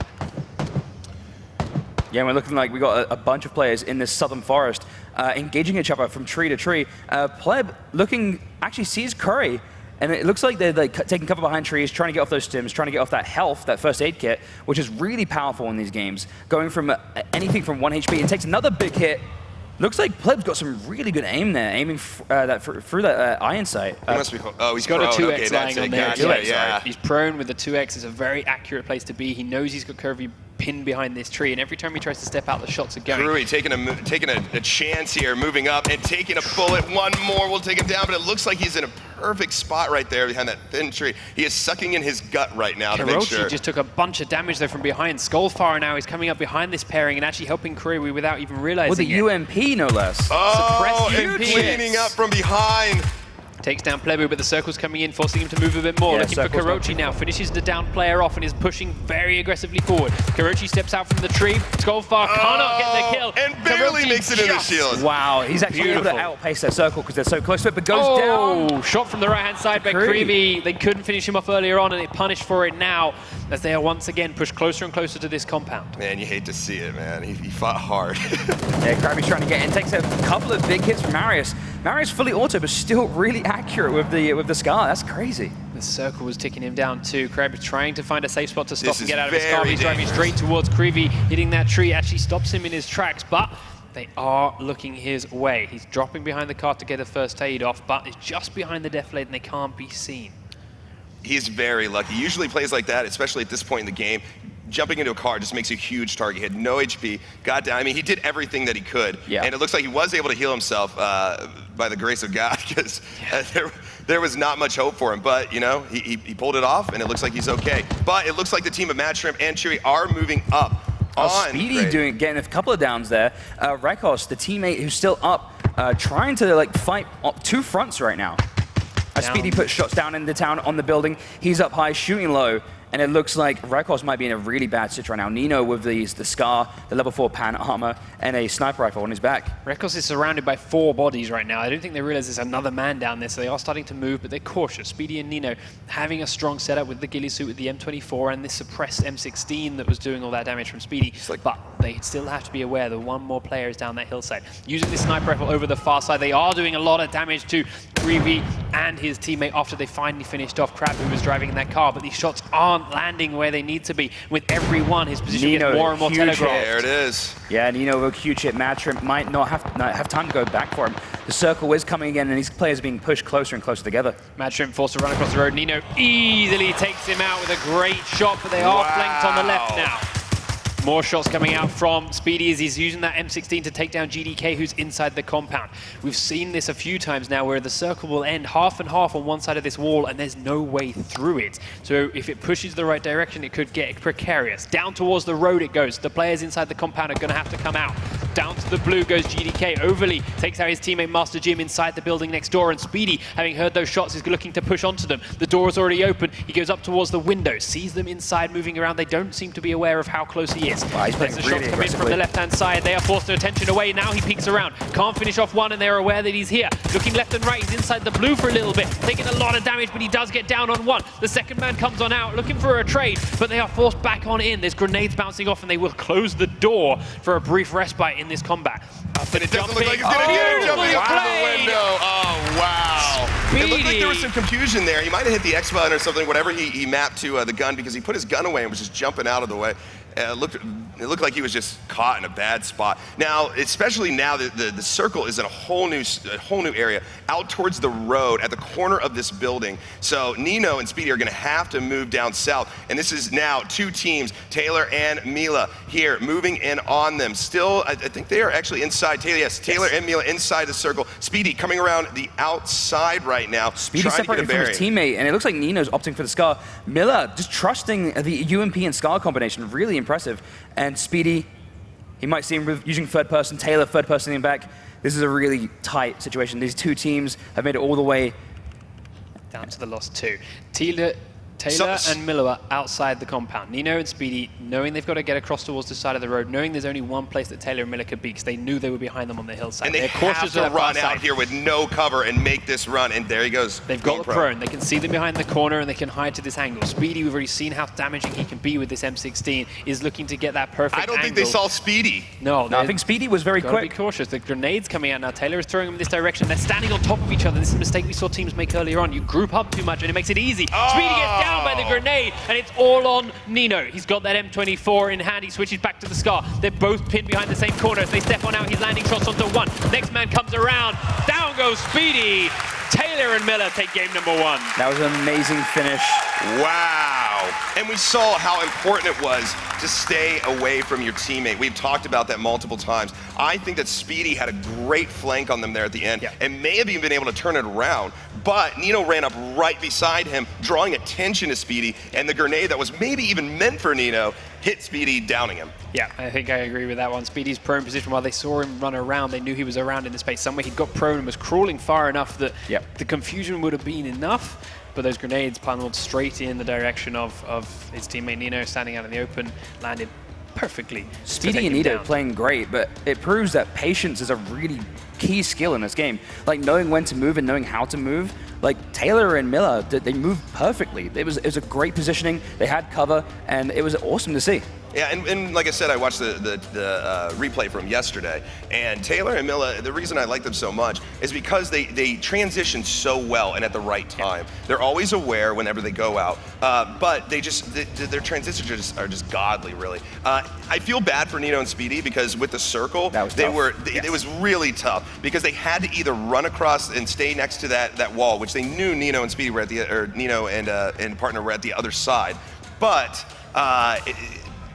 Yeah, we're looking like we got a bunch of players in this southern forest engaging each other from tree to tree. Pleb looking, actually sees Curry, and it looks like they're like taking cover behind trees, trying to get off those stims, trying to get off that health, that first aid kit, which is really powerful in these games. Going from anything from 1 HP and takes another big hit. Looks like Pleb's got some really good aim there, aiming through that iron sight. He must be. Oh, he's got prone. a 2x lying on there. Gotcha, yeah. He's prone with the 2x. It's a very accurate place to be. He knows he's got Curvy pinned behind this tree, and every time he tries to step out, the shots are going. Curry taking a chance here, moving up and taking a bullet. One more will take him down, but it looks like he's in a perfect spot right there behind that thin tree. He is sucking in his gut right now to make sure. just took a bunch of damage though from behind. Skullfire now is coming up behind this pairing and actually helping Curry without even realizing with a UMP, no less. Oh, Suppressed and UMP. cleaning up from behind. Takes down Plebu, but the circle's coming in, forcing him to move a bit more. Yeah, Looking for Karochi now. Finishes the down player off and is pushing very aggressively forward. Karochi steps out from the tree. Skullfire cannot get the kill. And barely Karochi makes it in the shield. Wow, he's actually able to outpace their circle because they're so close to it, but goes down. Shot from the right-hand side by Creevy. They couldn't finish him off earlier on, and they punished for it now as they are once again pushed closer and closer to this compound. Man, you hate to see it, man. He fought hard. Yeah, Krabby's trying to get in. Takes a couple of big hits from Marius. Marius fully auto, but still really accurate with the Scar. That's crazy. The circle was ticking him down too. Krabby trying to find a safe spot to stop and get out of his very car. He's driving straight towards Creevy. Hitting that tree actually stops him in his tracks, but they are looking his way. He's dropping behind the car to get a first aid off, but it's just behind the deflate and they can't be seen. He's very lucky. He usually plays like that, especially at this point in the game. Jumping into a car just makes a huge target. He had no HP, got down. I mean, he did everything that he could. Yeah. And it looks like he was able to heal himself by the grace of God, because there was not much hope for him. But, you know, he pulled it off, and it looks like he's okay. But it looks like the team of Mad Shrimp and Chewy are moving up on Speedy getting a couple of downs there. Rekos, the teammate who's still up, trying to like fight two fronts right now. Speedy puts shots down in the town on the building. He's up high, shooting low. And it looks like Rekos might be in a really bad situation right now. Nino with the Scar, the level 4 pan armor, and a sniper rifle on his back. Rekos is surrounded by 4 bodies right now. I don't think they realize there's another man down there, so they are starting to move, but they're cautious. Speedy and Nino having a strong setup with the ghillie suit with the M24 and this suppressed M16 that was doing all that damage from Speedy. But they still have to be aware that one more player is down that hillside. Using this sniper rifle over the far side, they are doing a lot of damage to Greavy and his teammate after they finally finished off Crab, who was driving in that car, but these shots aren't landing where they need to be. With every one, his position gets more and more telegraphed. There it is. Yeah, Nino with a huge hit. Mad Shrimp might not have time to go back for him. The circle is coming again, and these players are being pushed closer and closer together. Mad Shrimp forced to run across the road. Nino easily takes him out with a great shot, but they are flanked on the left now. More shots coming out from Speedy as he's using that M16 to take down GDK, who's inside the compound. We've seen this a few times now where the circle will end half and half on one side of this wall and there's no way through it. So if it pushes the right direction, it could get precarious. Down towards the road it goes. The players inside the compound are going to have to come out. Down to the blue goes GDK. Overly takes out his teammate Master Jim inside the building next door, and Speedy, having heard those shots, is looking to push onto them. The door is already open. He goes up towards the window, sees them inside moving around. They don't seem to be aware of how close he is. Wow, he's There's the really shots come in from the left-hand side. They are forced their attention away. Now he peeks around. Can't finish off one, and they're aware that he's here. Looking left and right. He's inside the blue for a little bit. Taking a lot of damage, but he does get down on one. The second man comes on out, looking for a trade, but they are forced back on in. There's grenades bouncing off, and they will close the door for a brief respite in this combat. And it doesn't look like he's going to get it. Jumping up through the window. Oh, wow. Speedy. It looked like there was some confusion there. He might have hit the X button or something, whatever he mapped to the gun, because he put his gun away and was just jumping out of the way. It looked like he was just caught in a bad spot. Now, especially now that the circle is in a whole new area, out towards the road at the corner of this building. So Nino and Speedy are going to have to move down south. And this is now two teams, Taylor and Mila, here moving in on them. Still, I think they are actually inside. Taylor and Mila inside the circle. Speedy coming around the outside right now. Speedy separated from his teammate, and it looks like Nino's opting for the Scar. Mila just trusting the UMP and Scar combination, really impressive. And Speedy, He might see him using third person, Taylor third person in back. This is a really tight situation. These two teams have made it all the way down to the lost 2. Taylor and Miller are outside the compound. Nino and Speedy, knowing they've got to get across towards the side of the road, knowing there's only one place that Taylor and Miller could be, because they knew they were behind them on the hillside. And they have to run out here with no cover and make this run, and there he goes. They've got the prone. They can see them behind the corner, and they can hide to this angle. Speedy, we've already seen how damaging he can be with this M16, is looking to get that perfect angle. I don't think they saw Speedy. No, I think Speedy was very quick. Be cautious. The grenade's coming out now. Taylor is throwing them in this direction. They're standing on top of each other. This is a mistake we saw teams make earlier on. You group up too much, and it makes it easy. Speedy gets down by the grenade. And it's all on Nino. He's got that M24 in hand. He switches back to the Scar. They're both pinned behind the same corner. As they step on out, he's landing shots onto 1. Next man comes around. Down goes Speedy. Taylor and Miller take game number 1. That was an amazing finish. Wow. And we saw how important it was to stay away from your teammate. We've talked about that multiple times. I think that Speedy had a great flank on them there at the end and may have even been able to turn it around. But Nino ran up right beside him, drawing attention to Speedy, and the grenade that was maybe even meant for Nino hit Speedy, downing him. Yeah, I think I agree with that one. Speedy's prone position, while they saw him run around, they knew he was around in the space somewhere. He got prone and was crawling far enough that the confusion would have been enough, but those grenades panneled straight in the direction of his teammate Nino, standing out in the open, landed perfectly. Speedy and Nino playing great, but it proves that patience is a really key skill in this game. Like knowing when to move and knowing how to move. Like Taylor and Miller, they moved perfectly. It was a great positioning. They had cover, and it was awesome to see. Yeah, and like I said, I watched the replay from yesterday, and Taylor and Miller, the reason I like them so much is because they transition so well and at the right time. They're always aware whenever they go out, but their transitions are just godly, really. I feel bad for Nino and Speedy because with the circle, it was really tough because they had to either run across and stay next to that wall, which they knew Nino and Speedy were Nino and partner were at the other side, but.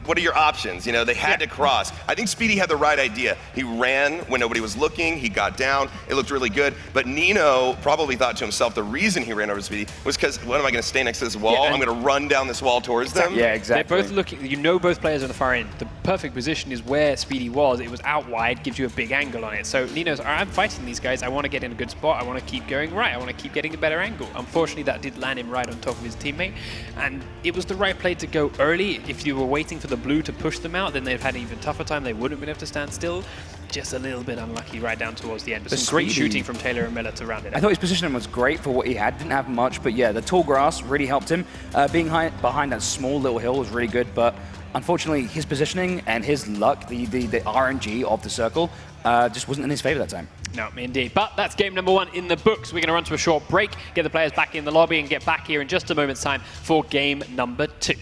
What are your options? You know, they had to cross. I think Speedy had the right idea. He ran when nobody was looking. He got down. It looked really good. But Nino probably thought to himself the reason he ran over Speedy was because, what am I going to stay next to this wall? I'm going to run down this wall towards them. Yeah, exactly. They're both looking. You know, both players on the far end. The perfect position is where Speedy was. It was out wide, gives you a big angle on it. So Nino's, I'm fighting these guys. I want to get in a good spot. I want to keep going right. I want to keep getting a better angle. Unfortunately, that did land him right on top of his teammate. And it was the right play to go early. If you were waiting for the blue to push them out, then they've had an even tougher time. They wouldn't have been able to stand still. Just a little bit unlucky right down towards the end. But some great shooting from Taylor and Miller to round it out. I thought his positioning was great for what he had. Didn't have much, but yeah, the tall grass really helped him. Being behind that small little hill was really good, but unfortunately, his positioning and his luck, the RNG of the circle, just wasn't in his favor that time. No, indeed. But that's game number 1 in the books. We're going to run to a short break, get the players back in the lobby, and get back here in just a moment's time for game number 2.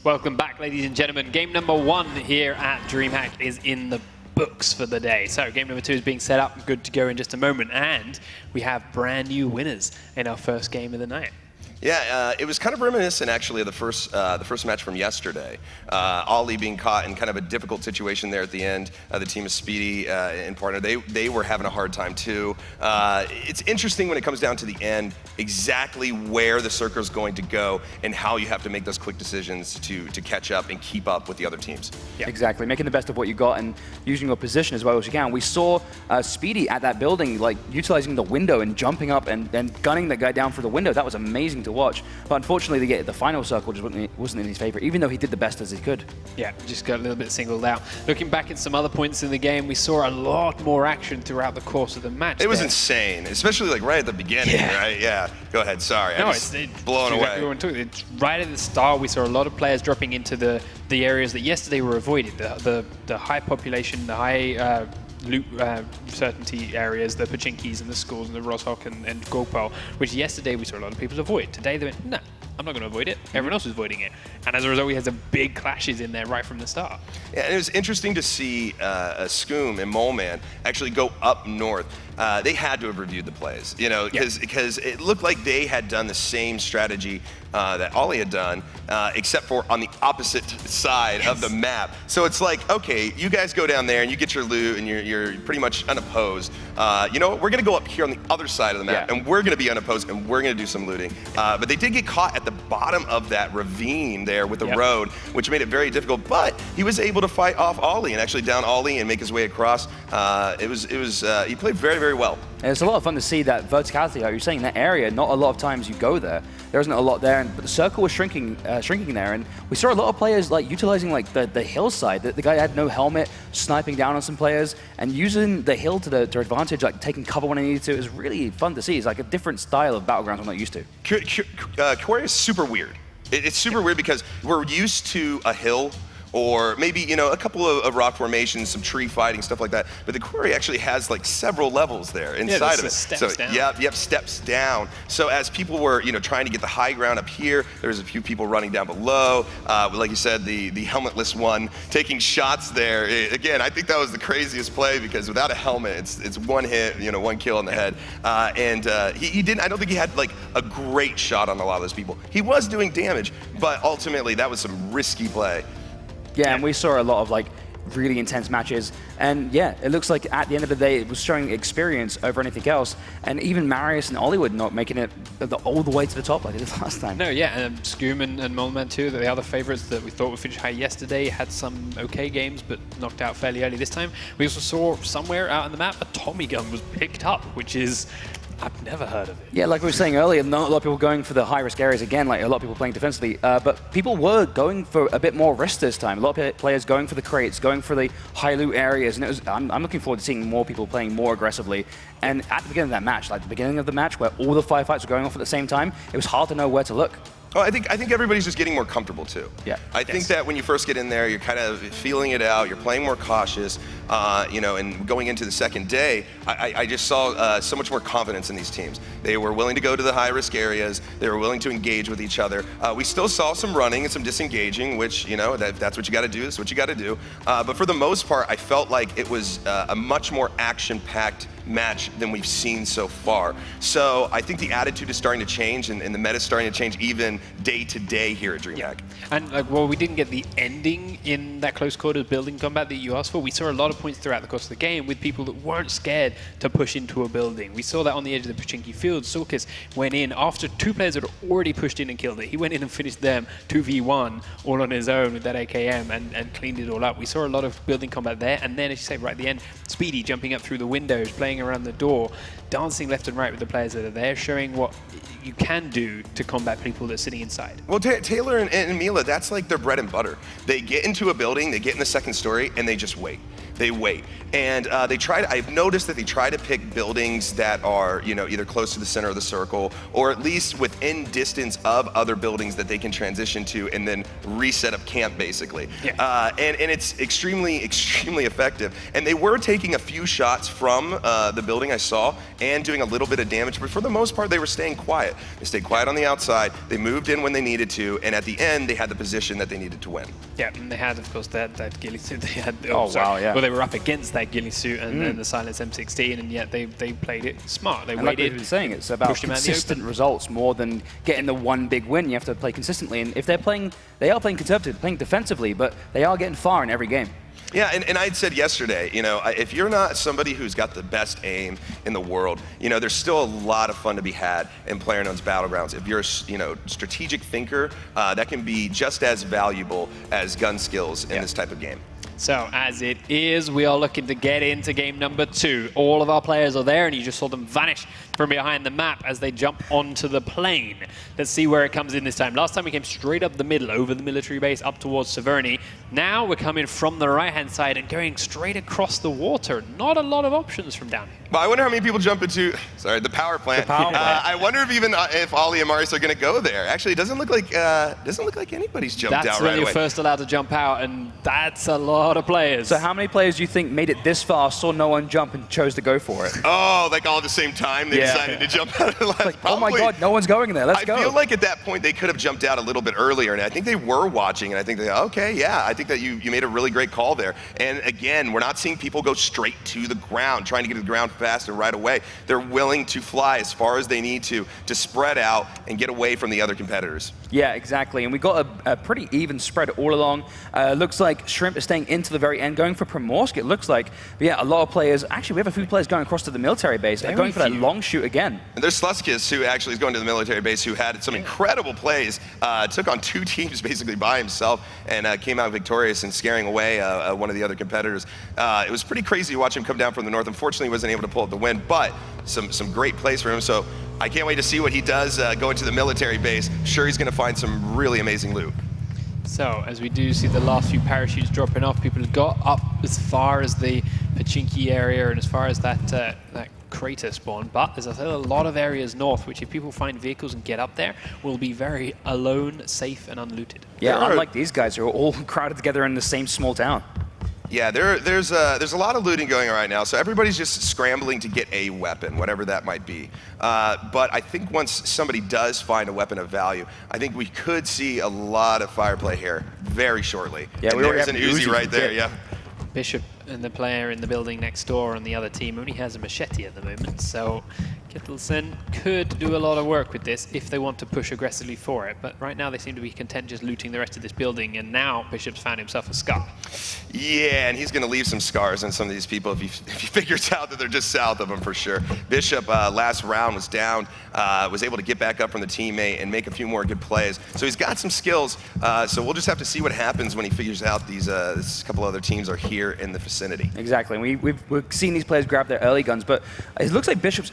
Welcome back, ladies and gentlemen. Game number 1 here at DreamHack is in the books for the day. So game number 2 is being set up, good to go in just a moment. And we have brand new winners in our first game of the night. Yeah, it was kind of reminiscent, actually, of the first match from yesterday. Ollie being caught in kind of a difficult situation there at the end. The team of Speedy and partner, they were having a hard time too. It's interesting when it comes down to the end, exactly where the circle is going to go and how you have to make those quick decisions to catch up and keep up with the other teams. Yeah. Exactly, making the best of what you got and using your position as well as you can. We saw Speedy at that building, like utilizing the window and jumping up and gunning that guy down through the window. That was amazing to watch. But unfortunately, the final circle just wasn't in his favor, even though he did the best as he could. Yeah, just got a little bit singled out. Looking back at some other points in the game, we saw a lot more action throughout the course of the match. It was insane, especially like right at the beginning, right? Yeah. Go ahead. Sorry. No, it's blown away. It's right at the start, we saw a lot of players dropping into the areas that yesterday were avoided. The high population, the high loot certainty areas, the Pachinkis and the schools and the Roshok and Gokpal, which yesterday we saw a lot of people avoid. Today they went, no, I'm not going to avoid it. Everyone else is avoiding it. And as a result, we had some big clashes in there right from the start. Yeah, and it was interesting to see Skoom and Moleman actually go up north. They had to have reviewed the plays, you know, because it looked like they had done the same strategy that Ollie had done, except for on the opposite side of the map. So it's like, okay, you guys go down there and you get your loot and you're pretty much unopposed. You know what, we're gonna go up here on the other side of the map and we're gonna be unopposed and we're gonna do some looting. But they did get caught at the bottom of that ravine there with the road, which made it very difficult, but he was able to fight off Ollie and actually down Ollie and make his way across. He played very, very well. And it's a lot of fun to see that verticality, like you're saying, that area. Not a lot of times you go there. There isn't a lot there, but the circle was shrinking there, and we saw a lot of players like utilizing like the hillside. The guy had no helmet, sniping down on some players, and using the hill to their advantage, like taking cover when he needed to. It was really fun to see. It's like a different style of Battlegrounds I'm not used to. Quarry is super weird. It's super weird because we're used to a hill, or maybe, you know, a couple of rock formations, some tree fighting, stuff like that. But the quarry actually has like several levels there inside of it. Steps down. Yep, steps down. So as people were, you know, trying to get the high ground up here, there was a few people running down below. Like you said, the helmetless one taking shots there. Again, I think that was the craziest play because without a helmet, it's one hit, you know, one kill on the head. He didn't. I don't think he had like a great shot on a lot of those people. He was doing damage, but ultimately that was some risky play. Yeah, and we saw a lot of like really intense matches, and yeah, it looks like at the end of the day it was showing experience over anything else, and even Marius and Hollywood not making it all the way to the top like they did last time. No, yeah, and Skoom and Moleman too, the other favorites that we thought would finish high yesterday, had some okay games but knocked out fairly early this time. We also saw somewhere out on the map a Tommy gun was picked up, which is, I've never heard of it. Yeah, like we were saying earlier, not a lot of people going for the high-risk areas again, like a lot of people playing defensively, but people were going for a bit more risk this time. A lot of players going for the crates, going for the high loot areas, and I'm looking forward to seeing more people playing more aggressively. And at the beginning of that match, like the beginning of the match where all the firefights were going off at the same time, it was hard to know where to look. Oh, I think everybody's just getting more comfortable too. Yeah. I think that when you first get in there, you're kind of feeling it out. You're playing more cautious, you know. And going into the second day, I just saw so much more confidence in these teams. They were willing to go to the high-risk areas. They were willing to engage with each other. We still saw some running and some disengaging, which, you know, that's what you got to do. That's what you got to do. But for the most part, I felt like it was a much more action-packed match than we've seen so far. So I think the attitude is starting to change, and the meta is starting to change even day to day here at DreamHack. Yeah. And like, well, we didn't get the ending in that close quarters building combat that you asked for. We saw a lot of points throughout the course of the game with people that weren't scared to push into a building. We saw that on the edge of the Pachinki field. Sulkis went in after two players had already pushed in and killed it. He went in and finished them 2v1 all on his own with that AKM and cleaned it all up. We saw a lot of building combat there, and then, as you say, right at the end, Speedy jumping up through the windows, playing around the door, dancing left and right with the players that are there, showing what you can do to combat people that are sitting inside. Well, Taylor and Mila, that's like their bread and butter. They get into a building, they get in the second story, and they just wait. they wait. And I've noticed that they try to pick buildings that are, either close to the center of the circle or at least within distance of other buildings that they can transition to and then reset up camp, basically. Yeah. And it's extremely, extremely effective. And they were taking a few shots from the building I saw and doing a little bit of damage, but for the most part, they were staying quiet. They stayed quiet on the outside, they moved in when they needed to, and at the end, they had the position that they needed to win. Yeah, and they had, of course, that ghillie suit. They had, wow, yeah. Well, they were up against that ghillie suit and then the Silence M16, and yet they played it smart. They and waited. like we were saying, it's about consistent results more than getting the one big win. You have to play consistently, and if they are playing conservative, playing defensively, but they are getting far in every game. Yeah, and I had said yesterday, if you're not somebody who's got the best aim in the world, there's still a lot of fun to be had in PlayerUnknown's Battlegrounds. If you're a, strategic thinker, that can be just as valuable as gun skills in this type of game. So, as it is, we are looking to get into game number 2. All of our players are there, and you just saw them vanish from behind the map as they jump onto the plane. Let's see where it comes in this time. Last time we came straight up the middle, over the military base, up towards Severny. Now we're coming from the right-hand side and going straight across the water. Not a lot of options from down here. Well, I wonder how many people jump into, the power plant. I wonder if Ollie and Marius are going to go there. Actually, it doesn't look like anybody's jumped out right away. That's when you're first allowed to jump out, and that's a lot of players. So how many players do you think made it this far, saw no one jump, and chose to go for it? Oh, like all at the same time they decided to jump out of the last. Oh my God, no one's going there. Let's go. I feel like at that point they could have jumped out a little bit earlier, and I think they were watching, and I think I think that you made a really great call there. And again, we're not seeing people go straight to the ground, trying to get to the ground fast and right away. They're willing to fly as far as they need to spread out and get away from the other competitors. Yeah, exactly. And we got a pretty even spread all along. Looks like Shrimp is staying into the very end, going for Primorsk, it looks like. But yeah, a lot of players. Actually, we have a few players going across to the military base, going for that long shoot again. And there's Sluskis, who actually is going to the military base, who had some incredible plays, took on 2 teams basically by himself, and came out victorious and scaring away one of the other competitors. It was pretty crazy to watch him come down from the north. Unfortunately, he wasn't able to pull up the win, but some great plays for him. So I can't wait to see what he does going to the military base. I'm sure he's going to find some really amazing loot. So, as we do see the last few parachutes dropping off, people have got up as far as the Pachinki area and as far as that crater spawn, but there's a lot of areas north, which if people find vehicles and get up there, will be very alone, safe, and unlooted. Yeah, unlike these guys who are all crowded together in the same small town. Yeah, there's a lot of looting going on right now, so everybody's just scrambling to get a weapon, whatever that might be. But I think once somebody does find a weapon of value, I think we could see a lot of fire play here very shortly. Yeah, and there's an Uzi right there, yeah. Bishop and the player in the building next door on the other team only has a machete at the moment, so Kittelsen could do a lot of work with this if they want to push aggressively for it, but right now they seem to be content just looting the rest of this building, and now Bishop's found himself a scar. Yeah, and he's going to leave some scars on some of these people if he figures out that they're just south of him for sure. Bishop, last round, was down, was able to get back up from the teammate and make a few more good plays. So he's got some skills, so we'll just have to see what happens when he figures out these couple other teams are here in the vicinity. Exactly. We've seen these players grab their early guns, but it looks like Bishop's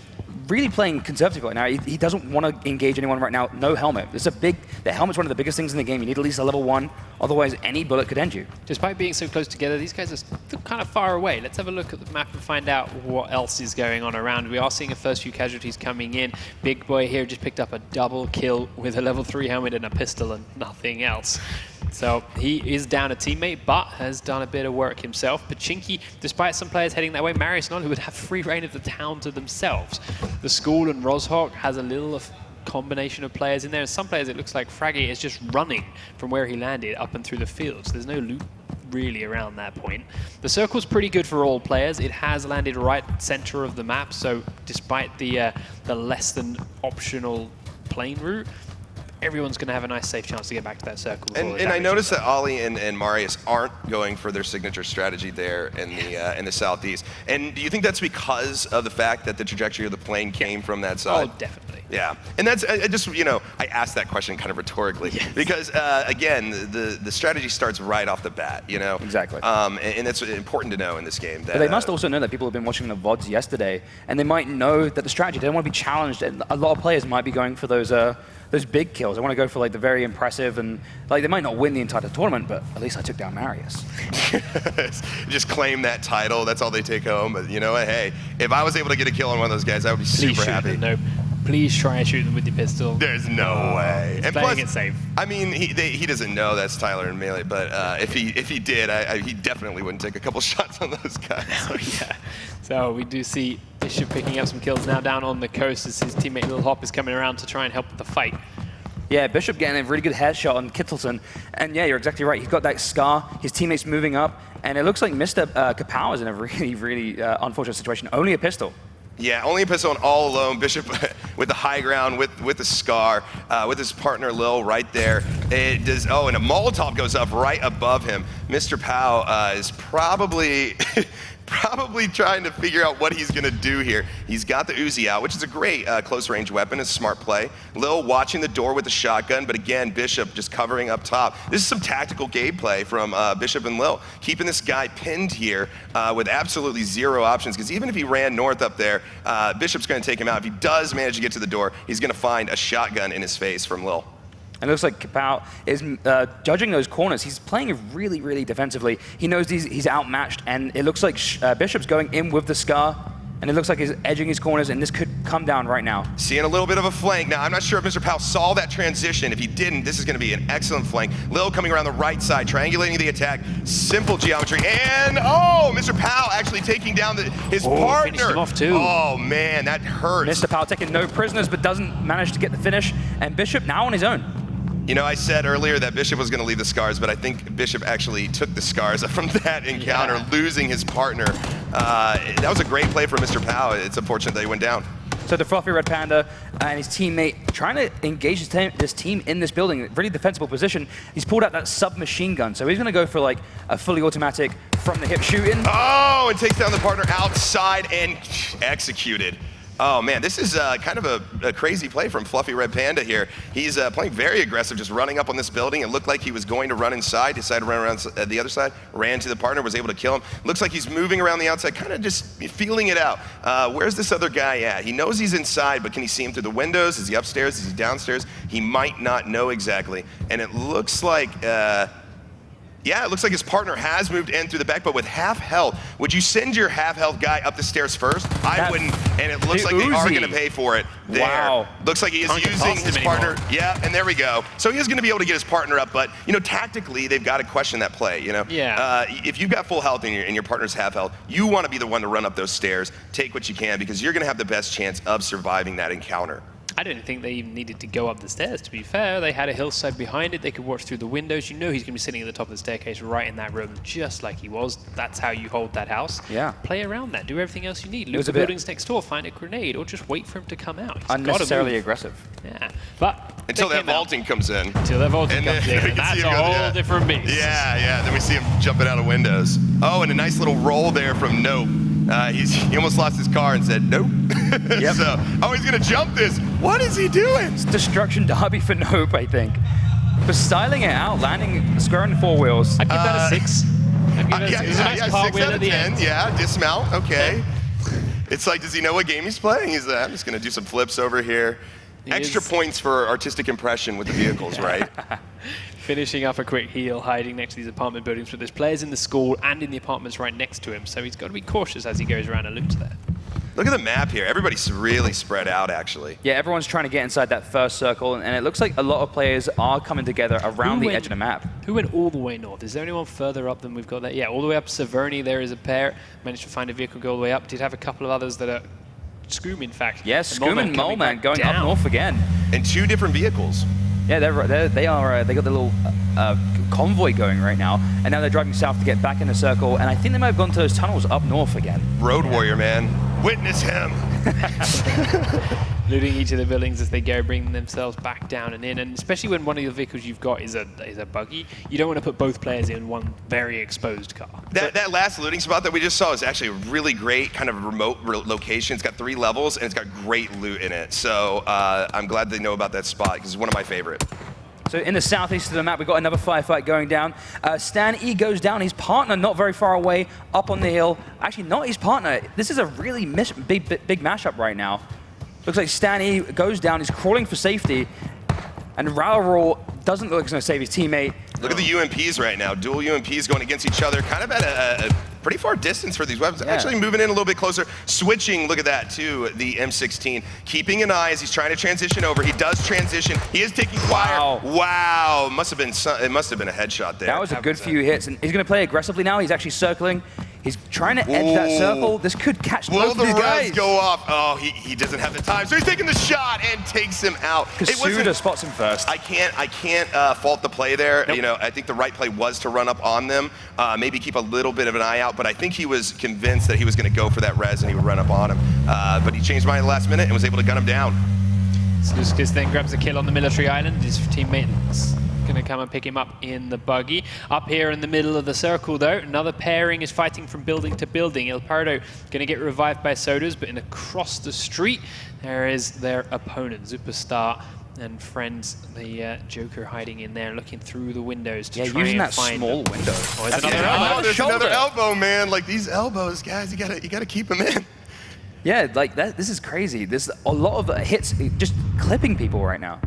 really playing conservative right now. He doesn't want to engage anyone right now. No helmet. The helmet's one of the biggest things in the game. You need at least a level 1, otherwise any bullet could end you. Despite being so close together, these guys are still kind of far away. Let's have a look at the map and find out what else is going on around. We are seeing a first few casualties coming in. Big Boy here just picked up a double kill with a level 3 helmet and a pistol and nothing else. So he is down a teammate, but has done a bit of work himself. Pachinki, despite some players heading that way, Marius and Ollie would have free reign of the town to themselves. The school and Roshawk has a little combination of players in there. And some players, it looks like Fraggy is just running from where he landed up and through the fields. There's no loot really around that point. The circle's pretty good for all players. It has landed right center of the map, so despite the less than optional plane route, everyone's going to have a nice safe chance to get back to that circle. And I noticed that Ollie and Marius aren't going for their signature strategy there in the southeast. And do you think that's because of the fact that the trajectory of the plane came from that side? Oh, definitely. Yeah, and that's I just, I asked that question kind of rhetorically because again, the strategy starts right off the bat, Exactly. And it's important to know in this game. That, But they must also know that people have been watching the VODs yesterday, and they might know that the strategy, they don't want to be challenged, and a lot of players might be going for those big kills. They want to go for like the very impressive, and like they might not win the entire tournament, but at least I took down Marius. Just claim that title. That's all they take home. But you know what? Hey, if I was able to get a kill on one of those guys, I would be super happy. No, please try and shoot them with your pistol. There's no way. It's And playing plus, it safe. I mean, he doesn't know that's Tyler and Melee, but if he did, he definitely wouldn't take a couple shots on those guys. Oh, yeah. So we do see Bishop picking up some kills now down on the coast as his teammate Lil Hop is coming around to try and help with the fight. Yeah, Bishop getting a really good headshot on Kittleson. And yeah, you're exactly right. He's got that scar. His teammate's moving up. And it looks like Mr. Kapow is in a really, really unfortunate situation. Only a pistol. Yeah, only a pistol and all alone. Bishop with the high ground, with the scar, with his partner Lil right there. It does. Oh, and a Molotov goes up right above him. Mr. Pow is probably trying to figure out what he's going to do here. He's got the Uzi out, which is a great close-range weapon, a smart play. Lil watching the door with the shotgun, but again, Bishop just covering up top. This is some tactical gameplay from Bishop and Lil, keeping this guy pinned here with absolutely zero options, because even if he ran north up there, Bishop's going to take him out. If he does manage to get to the door, he's going to find a shotgun in his face from Lil. And it looks like Kapow is judging those corners. He's playing really, really defensively. He knows he's outmatched, and it looks like Bishop's going in with the scar, and it looks like he's edging his corners, and this could come down right now. Seeing a little bit of a flank. Now, I'm not sure if Mr. Powell saw that transition. If he didn't, this is going to be an excellent flank. Lil coming around the right side, triangulating the attack. Simple geometry. And, Mr. Powell actually taking down his partner. Finished him off too. Oh, man, that hurts. Mr. Powell taking no prisoners, but doesn't manage to get the finish, and Bishop now on his own. I said earlier that Bishop was going to leave the scars, but I think Bishop actually took the scars from that encounter, losing his partner. That was a great play for Mr. Powell. It's unfortunate that he went down. So the Fluffy Red Panda and his teammate trying to engage this team in this building, really defensible position. He's pulled out that submachine gun, so he's going to go for like a fully automatic from the hip shooting. Oh, and takes down the partner outside and executed. Oh man, this is kind of a crazy play from Fluffy Red Panda here. He's playing very aggressive, just running up on this building. It looked like he was going to run inside, decided to run around the other side, ran to the partner, was able to kill him. Looks like he's moving around the outside, kind of just feeling it out. Where's this other guy at? He knows he's inside, but can he see him through the windows? Is he upstairs? Is he downstairs? He might not know exactly. And it looks like yeah, it looks like his partner has moved in through the back, but with half health. Would you send your half health guy up the stairs first? I wouldn't, and it looks like they are going to pay for it there. Wow. Looks like he is using his partner. Yeah, and there we go. So he is going to be able to get his partner up, but tactically they've got to question that play. Yeah. If you've got full health and your partner's half health, you want to be the one to run up those stairs, take what you can, because you're going to have the best chance of surviving that encounter. I don't think they even needed to go up the stairs, to be fair. They had a hillside behind it. They could watch through the windows. He's going to be sitting at the top of the staircase right in that room, just like he was. That's how you hold that house. Yeah. Play around that. Do everything else you need. Loot the buildings next door. Find a grenade. Or just wait for him to come out. He's unnecessarily aggressive. Yeah. But until that vaulting comes in. Until that vaulting comes in. And that's a whole different beast. Yeah. Then we see him jumping out of windows. Oh, and a nice little roll there from Nope. He almost lost his car and said, nope. Yep. So, he's going to jump this. What is he doing? It's destruction derby for Nope, I think. For styling it out, landing square on 4 wheels. I'd give that a 6. Yeah, 6 out of 10. Yeah, dismount. Okay. It's like, does he know what game he's playing? He's I'm just going to do some flips over here. Extra points for artistic impression with the vehicles, right? Finishing up a quick heal, hiding next to these apartment buildings, but there's players in the school and in the apartments right next to him, so he's got to be cautious as he goes around and loots there. Look at the map here. Everybody's really spread out, actually. Yeah, everyone's trying to get inside that first circle, and it looks like a lot of players are coming together around the edge of the map. Who went all the way north? Is there anyone further up than we've got there? Yeah, all the way up to Severny, there is a pair. Managed to find a vehicle go all the way up. Did have a couple of others that are Scoom, in fact. Yeah, Scoom and Moleman going up north again. And 2 different vehicles. Yeah, they got the little convoy going right now, and now they're driving south to get back in the circle, and I think they might have gone to those tunnels up north again. Road warrior, man. Witness him. looting each of the buildings as they go, bringing themselves back down and in. And especially when one of the vehicles you've got is a buggy, you don't want to put both players in one very exposed car. That last looting spot that we just saw is actually a really great kind of remote location. It's got 3 levels and it's got great loot in it. So I'm glad they know about that spot because it's one of my favorite. So in the southeast of the map, we've got another firefight going down. Stan E goes down. His partner not very far away, up on the hill. Actually, not his partner. This is a really big mashup right now. Looks like Stan E goes down. He's crawling for safety. And Royale doesn't look like he's going to save his teammate. Look at the UMPs right now. Dual UMPs going against each other, kind of at a pretty far distance for these weapons. Yeah. Actually moving in a little bit closer, switching, look at that, to the M16. Keeping an eye as he's trying to transition over. He does transition. He is taking fire. Wow. It must have been a headshot there. That was a good few hits. And he's going to play aggressively now. He's actually circling. He's trying to edge that circle. This could catch both of these guys. Will the res go off? Oh, he doesn't have the time. So he's taking the shot and takes him out. Kasuda spots him first. I can't fault the play there. Nope. You know, I think the right play was to run up on them, maybe keep a little bit of an eye out, but I think he was convinced that he was going to go for that res and he would run up on him. But he changed mind at the last minute and was able to gun him down. Sluskus then grabs a kill on the military island. His teammate's going to come and pick him up in the buggy. Up here in the middle of the circle, though, another pairing is fighting from building to building. Il Pardo going to get revived by Sodas, but across the street, there is their opponent, Superstar and friends, the Joker hiding in there, looking through the windows to try using and that find small them. window. Oh, there's another elbow. Oh, there's another elbow, man. Like these elbows, guys, you gotta keep them in. Yeah, like that. This is crazy. There's a lot of hits just clipping people right now.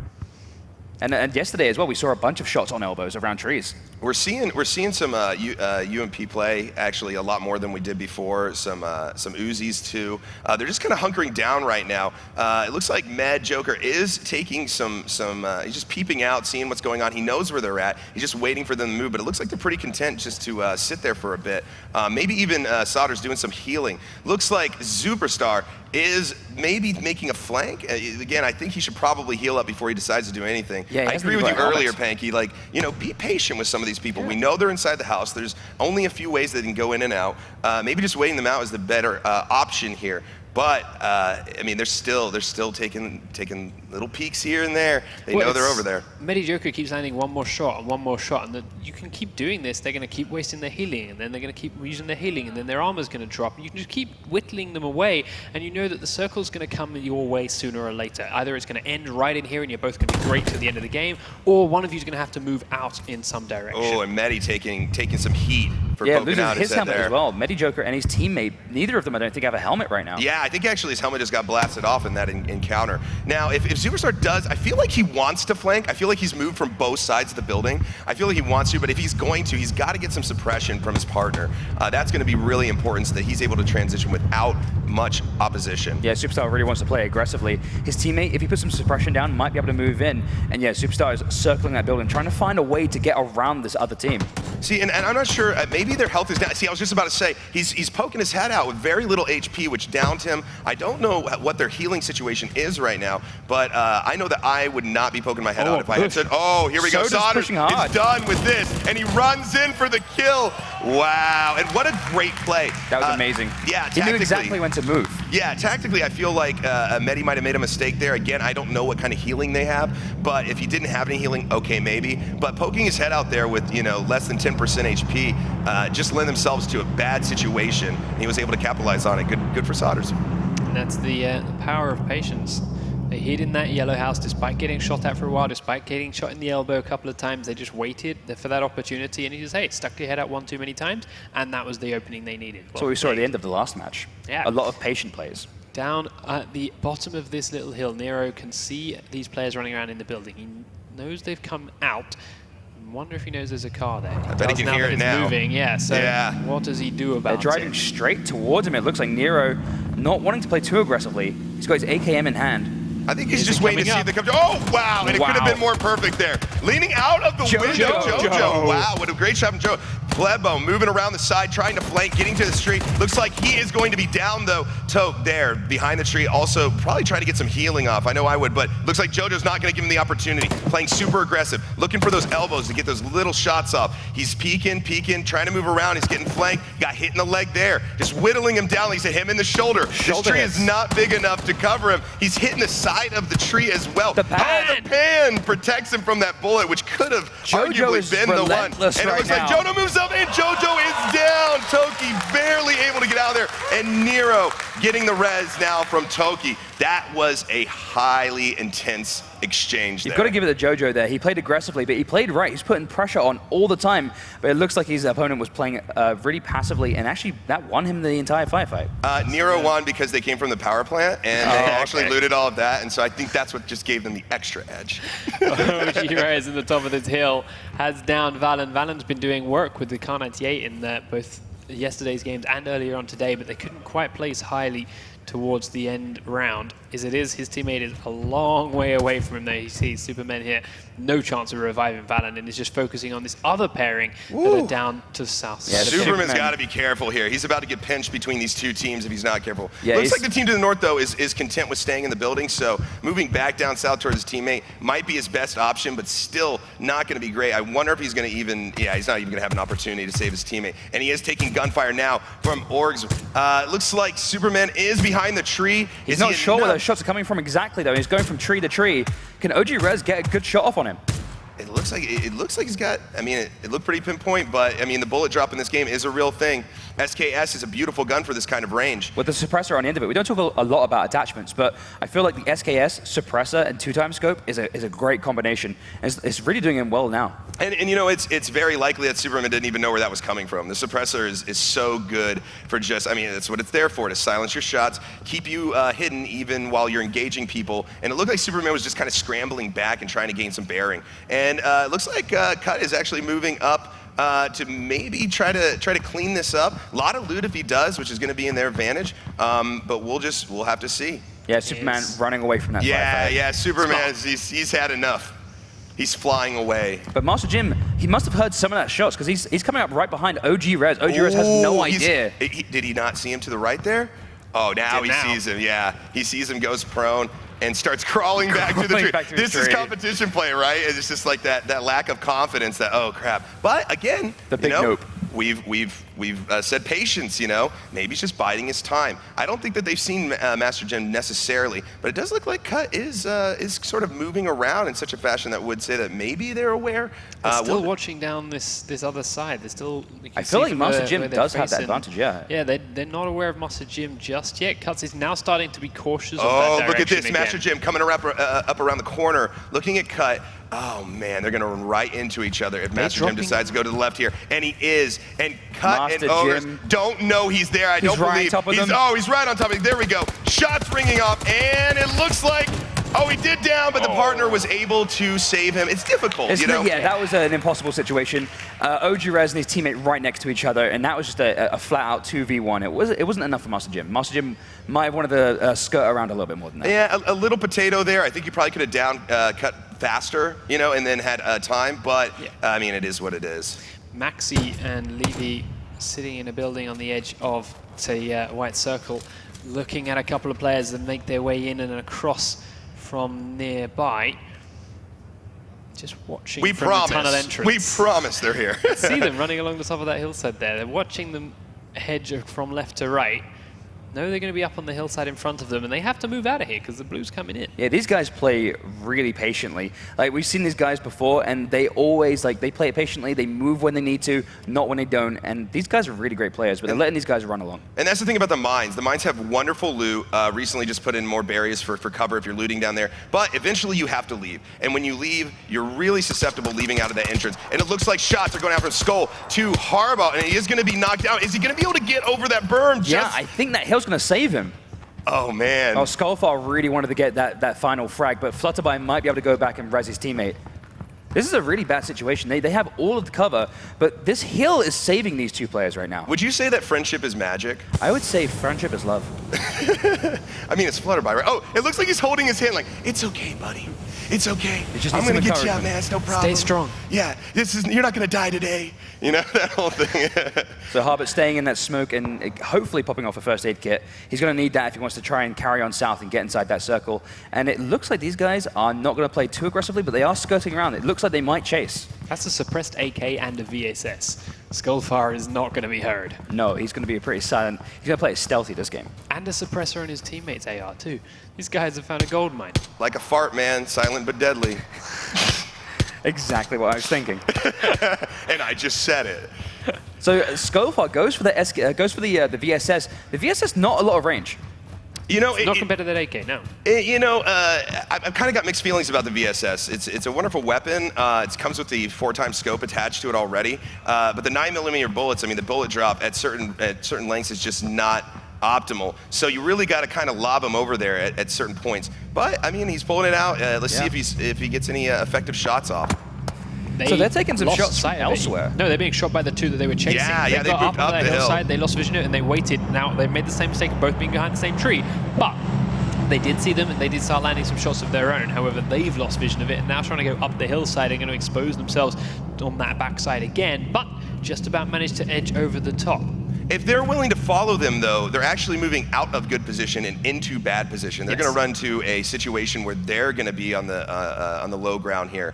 And yesterday as well, we saw a bunch of shots on elbows around trees. We're seeing some UMP play actually a lot more than we did before. Some Uzis too. They're just kind of hunkering down right now. It looks like Mad Joker is taking some. He's just peeping out, seeing what's going on. He knows where they're at. He's just waiting for them to move. But it looks like they're pretty content just to sit there for a bit. Maybe even Solder's doing some healing. Looks like Superstar is maybe making a flank. Again, I think he should probably heal up before he decides to do anything. Yeah, I agree with you earlier, Panky. Like, you know, be patient with some of these people. Yeah. We know they're inside the house. There's only a few ways they can go in and out. Maybe just waiting them out is the better option here. But I mean, they're still taking little peeks here and there. They know they're over there. Medi Joker keeps landing one more shot, and you can keep doing this. They're going to keep wasting their healing, and then they're going to keep using their healing, and then their armor's going to drop. And you can just keep whittling them away, and you know that the circle's going to come your way sooner or later. Either it's going to end right in here, and you're both going to be great to the end of the game, or one of you's going to have to move out in some direction. Oh, and Medi taking some heat for poking out his helmet as well. Medi Joker and his teammate, neither of them I don't think have a helmet right now. Yeah, I think actually his helmet just got blasted off in that encounter. Now, if Superstar does, I feel like he wants to flank. I feel like he's moved from both sides of the building. I feel like he wants to, but if he's going to, he's got to get some suppression from his partner. That's going to be really important so that he's able to transition without much opposition. Yeah, Superstar really wants to play aggressively. His teammate, if he puts some suppression down, might be able to move in. And yeah, Superstar is circling that building, trying to find a way to get around this other team. See, and I'm not sure, maybe their health is down. See, I was just about to say, he's poking his head out with very little HP, which downed him. I don't know what their healing situation is right now, but I know that I would not be poking my head out if I had said, oh, here we go. Solders is done with this, and he runs in for the kill. Wow, and what a great play. That was amazing. Yeah, he knew exactly when to move. Yeah, tactically, I feel like Medi might have made a mistake there. Again, I don't know what kind of healing they have, but if he didn't have any healing, okay, maybe. But poking his head out there with, you know, less than 10% HP just lend themselves to a bad situation. And he was able to capitalize on it. Good for Solders. And that's the power of patience. They hid in that yellow house despite getting shot at for a while, despite getting shot in the elbow a couple of times. They just waited for that opportunity, and he just, hey, stuck your head out one too many times, and that was the opening they needed. That's what we saw at the end of the last match. Yeah. A lot of patient plays. Down at the bottom of this little hill, Nero can see these players running around in the building. He knows they've come out. I wonder if he knows there's a car there. I bet he can hear it now. Moving, yeah. So what does he do about it? They're driving straight towards him. It looks like Nero not wanting to play too aggressively. He's got his AKM in hand. I think he's just waiting to see if they come. Oh, wow. And it could have been more perfect there. Leaning out of the window. Jojo. Wow, what a great shot from Joe. Plebo moving around the side, trying to flank, getting to the street. Looks like he is going to be down, though. Toke there behind the tree. Also, probably trying to get some healing off. I know I would, but looks like Jojo's not going to give him the opportunity. Playing super aggressive, looking for those elbows to get those little shots off. He's peeking, trying to move around. He's getting flanked. Got hit in the leg there. Just whittling him down. He's hit him in the shoulder. This tree is not big enough to cover him. He's hitting the side side of the tree as well. The pan. Oh, the pan protects him from that bullet, which could have arguably is been the one. And relentless it looks right like now. Jono moves up, and JoJo is down. Toki barely able to get out of there, and Nero getting the res now from Toki. That was a highly intense exchange there. You've got to give it to JoJo there. He played aggressively, but he played right. He's putting pressure on all the time, but it looks like his opponent was playing really passively, and actually that won him the entire firefight. Nero won because they came from the power plant, and they actually looted all of that, and so I think that's what just gave them the extra edge. OG Rez in the top of this hill has down Valen. Valen's been doing work with the Kar 98 in both yesterday's games and earlier on today, but they couldn't quite place highly towards the end round. As it is, his teammate is a long way away from him there. You see Superman here, no chance of reviving Valen, and is just focusing on this other pairing that are down to the south. Yeah, Superman's got to be careful here. He's about to get pinched between these two teams if he's not careful. Yeah, Looks like the team to the north, though, is content with staying in the building, so moving back down south towards his teammate might be his best option, but still not going to be great. I wonder if he's going to even, he's not even going to have an opportunity to save his teammate. And he is taking gunfire now from Orgs. Looks like Superman is behind the tree. He's not sure where those shots are coming from exactly, though. He's going from tree to tree. Can OG Rez get a good shot off on him? It looks like he's got, I mean, it looked pretty pinpoint, but I mean, the bullet drop in this game is a real thing. SKS is a beautiful gun for this kind of range. With the suppressor on the end of it, we don't talk a lot about attachments, but I feel like the SKS, suppressor, and 2-time scope is a great combination. And it's really doing him well now. And you know, it's very likely that Superman didn't even know where that was coming from. The suppressor is so good for just, I mean, that's what it's there for, to silence your shots, keep you hidden even while you're engaging people. And it looked like Superman was just kind of scrambling back and trying to gain some bearing. And it looks like Cut is actually moving up to maybe try to clean this up. A lot of loot if he does, which is going to be in their advantage. But we'll have to see. Yeah, Superman running away from that firefight. Yeah, Superman, he's had enough. He's flying away. But Master Jim, he must have heard some of that shots because he's coming up right behind OG Rez. OG Rez has no idea. Did he not see him to the right there? Oh, now he sees him, yeah. He sees him, goes prone, and starts crawling back to the tree. This is competition play, right? It's just like that lack of confidence that, oh, crap. But again, the big nope. We've said patience, you know. Maybe he's just biding his time. I don't think that they've seen Master Jim necessarily, but it does look like Cut is sort of moving around in such a fashion that would say that maybe they're aware. They're still watching down this other side. They're still. I feel like Master Jim does have that advantage, yeah. Yeah, they're not aware of Master Jim just yet. Cuts is now starting to be cautious of that Oh, direction look at this. again. Master Jim coming up around the corner, looking at Cut. Oh, man, they're going to run right into each other if Master Jim decides to go to the left here. And he is. And Cut and Ogres don't know he's there. I don't believe. He's right on top of him. There we go. Shots ringing off. And it looks like, he did down, but the partner was able to save him. It's difficult, you know? Yeah, that was an impossible situation. OG Rez and his teammate right next to each other, and that was just a flat-out 2v1. It wasn't enough for Master Jim. Master Jim might have wanted to skirt around a little bit more than that. Yeah, a little potato there. I think he probably could have down cut faster, you know, and then had time. But, I mean, it is what it is. Maxi and Levy sitting in a building on the edge of, say, White Circle, looking at a couple of players that make their way in and across from nearby. Just watching the tunnel entrance. We promise they're here. See them running along the top of that hillside there. They're watching them hedge from left to right. No, they're going to be up on the hillside in front of them, and they have to move out of here because the blue's coming in. Yeah, these guys play really patiently. Like, we've seen these guys before, and they always, they play it patiently. They move when they need to, not when they don't. And these guys are really great players, but they're letting these guys run along. And that's the thing about the mines. The mines have wonderful loot. Recently just put in more barriers for cover if you're looting down there. But eventually you have to leave. And when you leave, you're really susceptible leaving out of that entrance. And it looks like shots are going out from Skull to Harbaugh, and he is going to be knocked out. Is he going to be able to get over that berm? Yeah, I think that hill's going to save him. Oh, man. Skullfire really wanted to get that final frag, but Flutterby might be able to go back and res his teammate. This is a really bad situation. They have all of the cover, but this hill is saving these two players right now. Would you say that friendship is magic? I would say friendship is love. I mean, it's Flutterby, right? Oh, it looks like he's holding his hand like, it's okay, buddy. It's okay. I'm going to get you out, man. It's no problem. Stay strong. Yeah, you're not going to die today. You know, that whole thing. So Harbert staying in that smoke and hopefully popping off a first aid kit. He's going to need that if he wants to try and carry on south and get inside that circle. And it looks like these guys are not going to play too aggressively, but they are skirting around. It looks like they might chase. That's a suppressed AK and a VSS. Skullfire is not going to be heard. No, he's going to be pretty silent. He's going to play it stealthy this game. And a suppressor on his teammates' AR too. These guys have found a gold mine. Like a fart, man. Silent but deadly. Exactly what I was thinking. And I just said it. So Skullfire goes for the VSS. The VSS not a lot of range. You know, Not compared to that AK, no. I've kind of got mixed feelings about the VSS. It's a wonderful weapon. It comes with the 4x scope attached to it already. But the 9mm bullets, I mean, the bullet drop at certain lengths is just not optimal. So you really got to kind of lob him over there at certain points. But I mean, he's pulling it out. Let's see if he gets any effective shots off. So they're taking some shots from sight of it. elsewhere. No, they're being shot by the two that they were chasing. Yeah, they got moved up on up the the hill. hillside, they lost vision of it, and they waited. Now, they've made the same mistake of both being behind the same tree, but they did see them, and they did start landing some shots of their own. However, they've lost vision of it, and now trying to go up the hillside and going to expose themselves on that backside again, but just about managed to edge over the top. If they're willing to follow them, though, they're actually moving out of good position and into bad position. They're going to run to a situation where they're going to be on the low ground here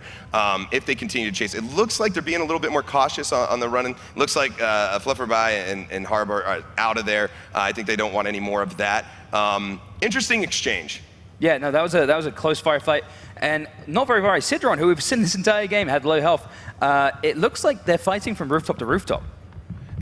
if they continue to chase. It looks like they're being a little bit more cautious on the running. Looks like Flufferby and Harbor are out of there. I think they don't want any more of that. Interesting exchange. Yeah, no, that was a close firefight. And not very far. Sidron, who we've seen this entire game, had low health. It looks like they're fighting from rooftop to rooftop.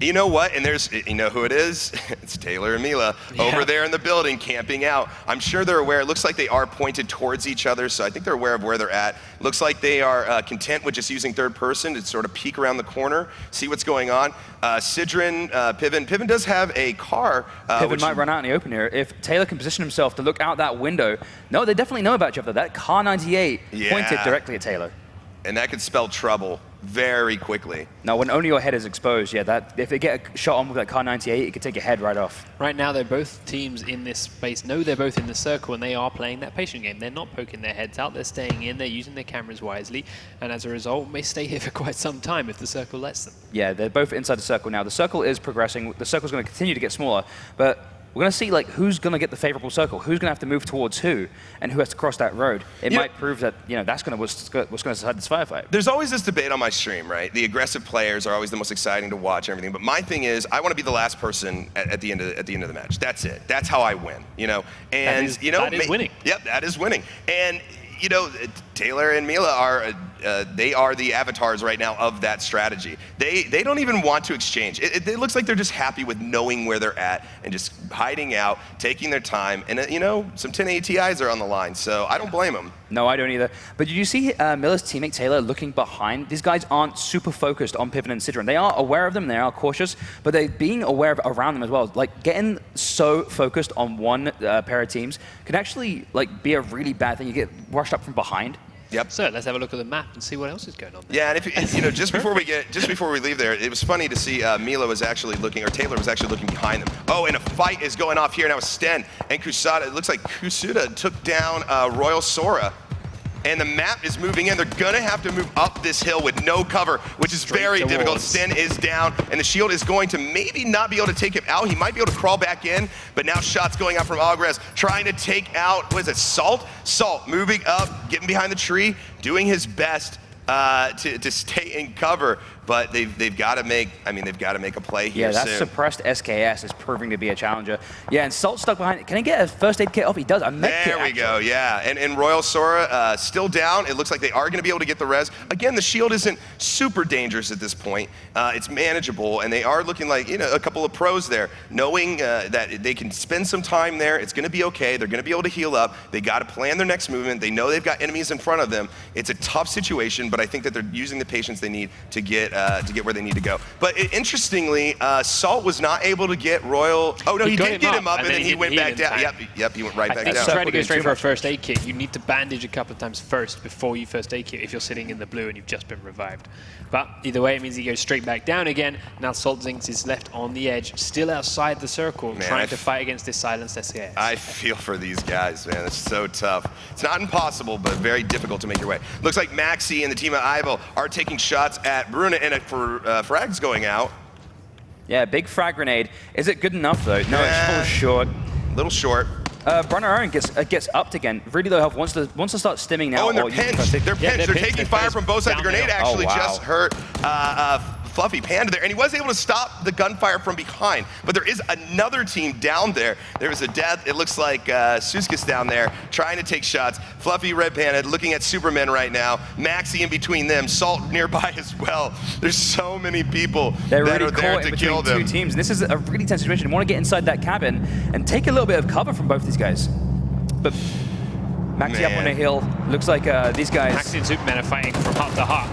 You know what? And you know who it is? It's Taylor and Mila over there in the building camping out. I'm sure they're aware. It looks like they are pointed towards each other, so I think they're aware of where they're at. Looks like they are content with just using third person to sort of peek around the corner, see what's going on. Sidron, Piven does have a car. Piven might run out in the open here. If Taylor can position himself to look out that window, no, they definitely know about each other. That Car 98 pointed directly at Taylor. And that could spell trouble very quickly. Now, when only your head is exposed, that if they get a shot on with that Car 98, it could take your head right off. Right now, they're both teams in this space know they're both in the circle, and they are playing that patient game. They're not poking their heads out. They're staying in. They're using their cameras wisely, and as a result, may stay here for quite some time if the circle lets them. Yeah, they're both inside the circle now. The circle is progressing. The circle's going to continue to get smaller, but we're going to see who's going to get the favorable circle, who's going to have to move towards who, and who has to cross that road. It might prove that that's what's going to decide this firefight. There's always this debate on my stream, right? The aggressive players are always the most exciting to watch and everything. But my thing is, I want to be the last person at the end of the match. That's it. That's how I win. And that is winning. Yep, that is winning. And Taylor and Mila are they are the avatars right now of that strategy. They don't even want to exchange. It looks like they're just happy with knowing where they're at and just hiding out, taking their time. And some 10 ATIs are on the line, so I don't blame them. No, I don't either. But did you see Miller's teammate Taylor looking behind? These guys aren't super focused on Piven and Sidron. They are aware of them, they are cautious, but they're being aware of around them as well. Getting so focused on one pair of teams can actually be a really bad thing. You get rushed up from behind. Yep. So let's have a look at the map and see what else is going on there. Yeah, and if just before we leave there, it was funny to see Mila was actually looking, or Taylor was actually looking behind them. Oh, and a fight is going off here now with Sten and Kusada. It looks like Kusuda took down Royal Sora. And the map is moving in. They're going to have to move up this hill with no cover, which is very difficult. Sten is down, and the shield is going to maybe not be able to take him out. He might be able to crawl back in, but now shots going out from Alvarez, trying to take out, what is it, Salt? Salt moving up, getting behind the tree, doing his best to stay in cover. But they've got to make a play here. Yeah, that soon. suppressed SKS is proving to be a challenger. Yeah, and Salt stuck behind it. Can he get a first aid kit off? He does. A med kit, there we go, yeah. And Royal Sora still down. It looks like they are going to be able to get the res. Again, the shield isn't super dangerous at this point. It's manageable, and they are looking like a couple of pros there, knowing that they can spend some time there. It's going to be okay. They're going to be able to heal up. They got to plan their next movement. They know they've got enemies in front of them. It's a tough situation, but I think that they're using the patience they need to get where they need to go. But interestingly, Salt was not able to get Royal. Oh no, he did get him up, and then he went back down. Yep, he went right back down. If you try to go straight for a first aid kit, you need to bandage a couple of times first before you first aid kit if you're sitting in the blue and you've just been revived. But either way, it means he goes straight back down again. Now Salt Zinx is left on the edge, still outside the circle, trying to fight against this silenced SKS. I feel for these guys, man. It's so tough. It's not impossible, but very difficult to make your way. Looks like Maxi and the team at Ivel are taking shots at Bruna, and for frags going out. Yeah, big frag grenade. Is it good enough though? No, it's full short. Little short. Brunner Aaron gets upped again. Really low health. Wants to start stimming now. Oh, and they're pinched. They're pinched. They're taking fire from both sides. The grenade actually just hurt Fluffy Panda there, and he was able to stop the gunfire from behind. But there is another team down there. There was a death. It looks like Suskis down there trying to take shots. Fluffy Red Panda looking at Superman right now. Maxi in between them. Salt nearby as well. There's so many people They're that really are there caught to in kill between them. two teams. And this is a really tense situation. You want to get inside that cabin and take a little bit of cover from both these guys. But Maxi up on the hill. Looks like these guys... Maxi and Superman are fighting from heart to heart.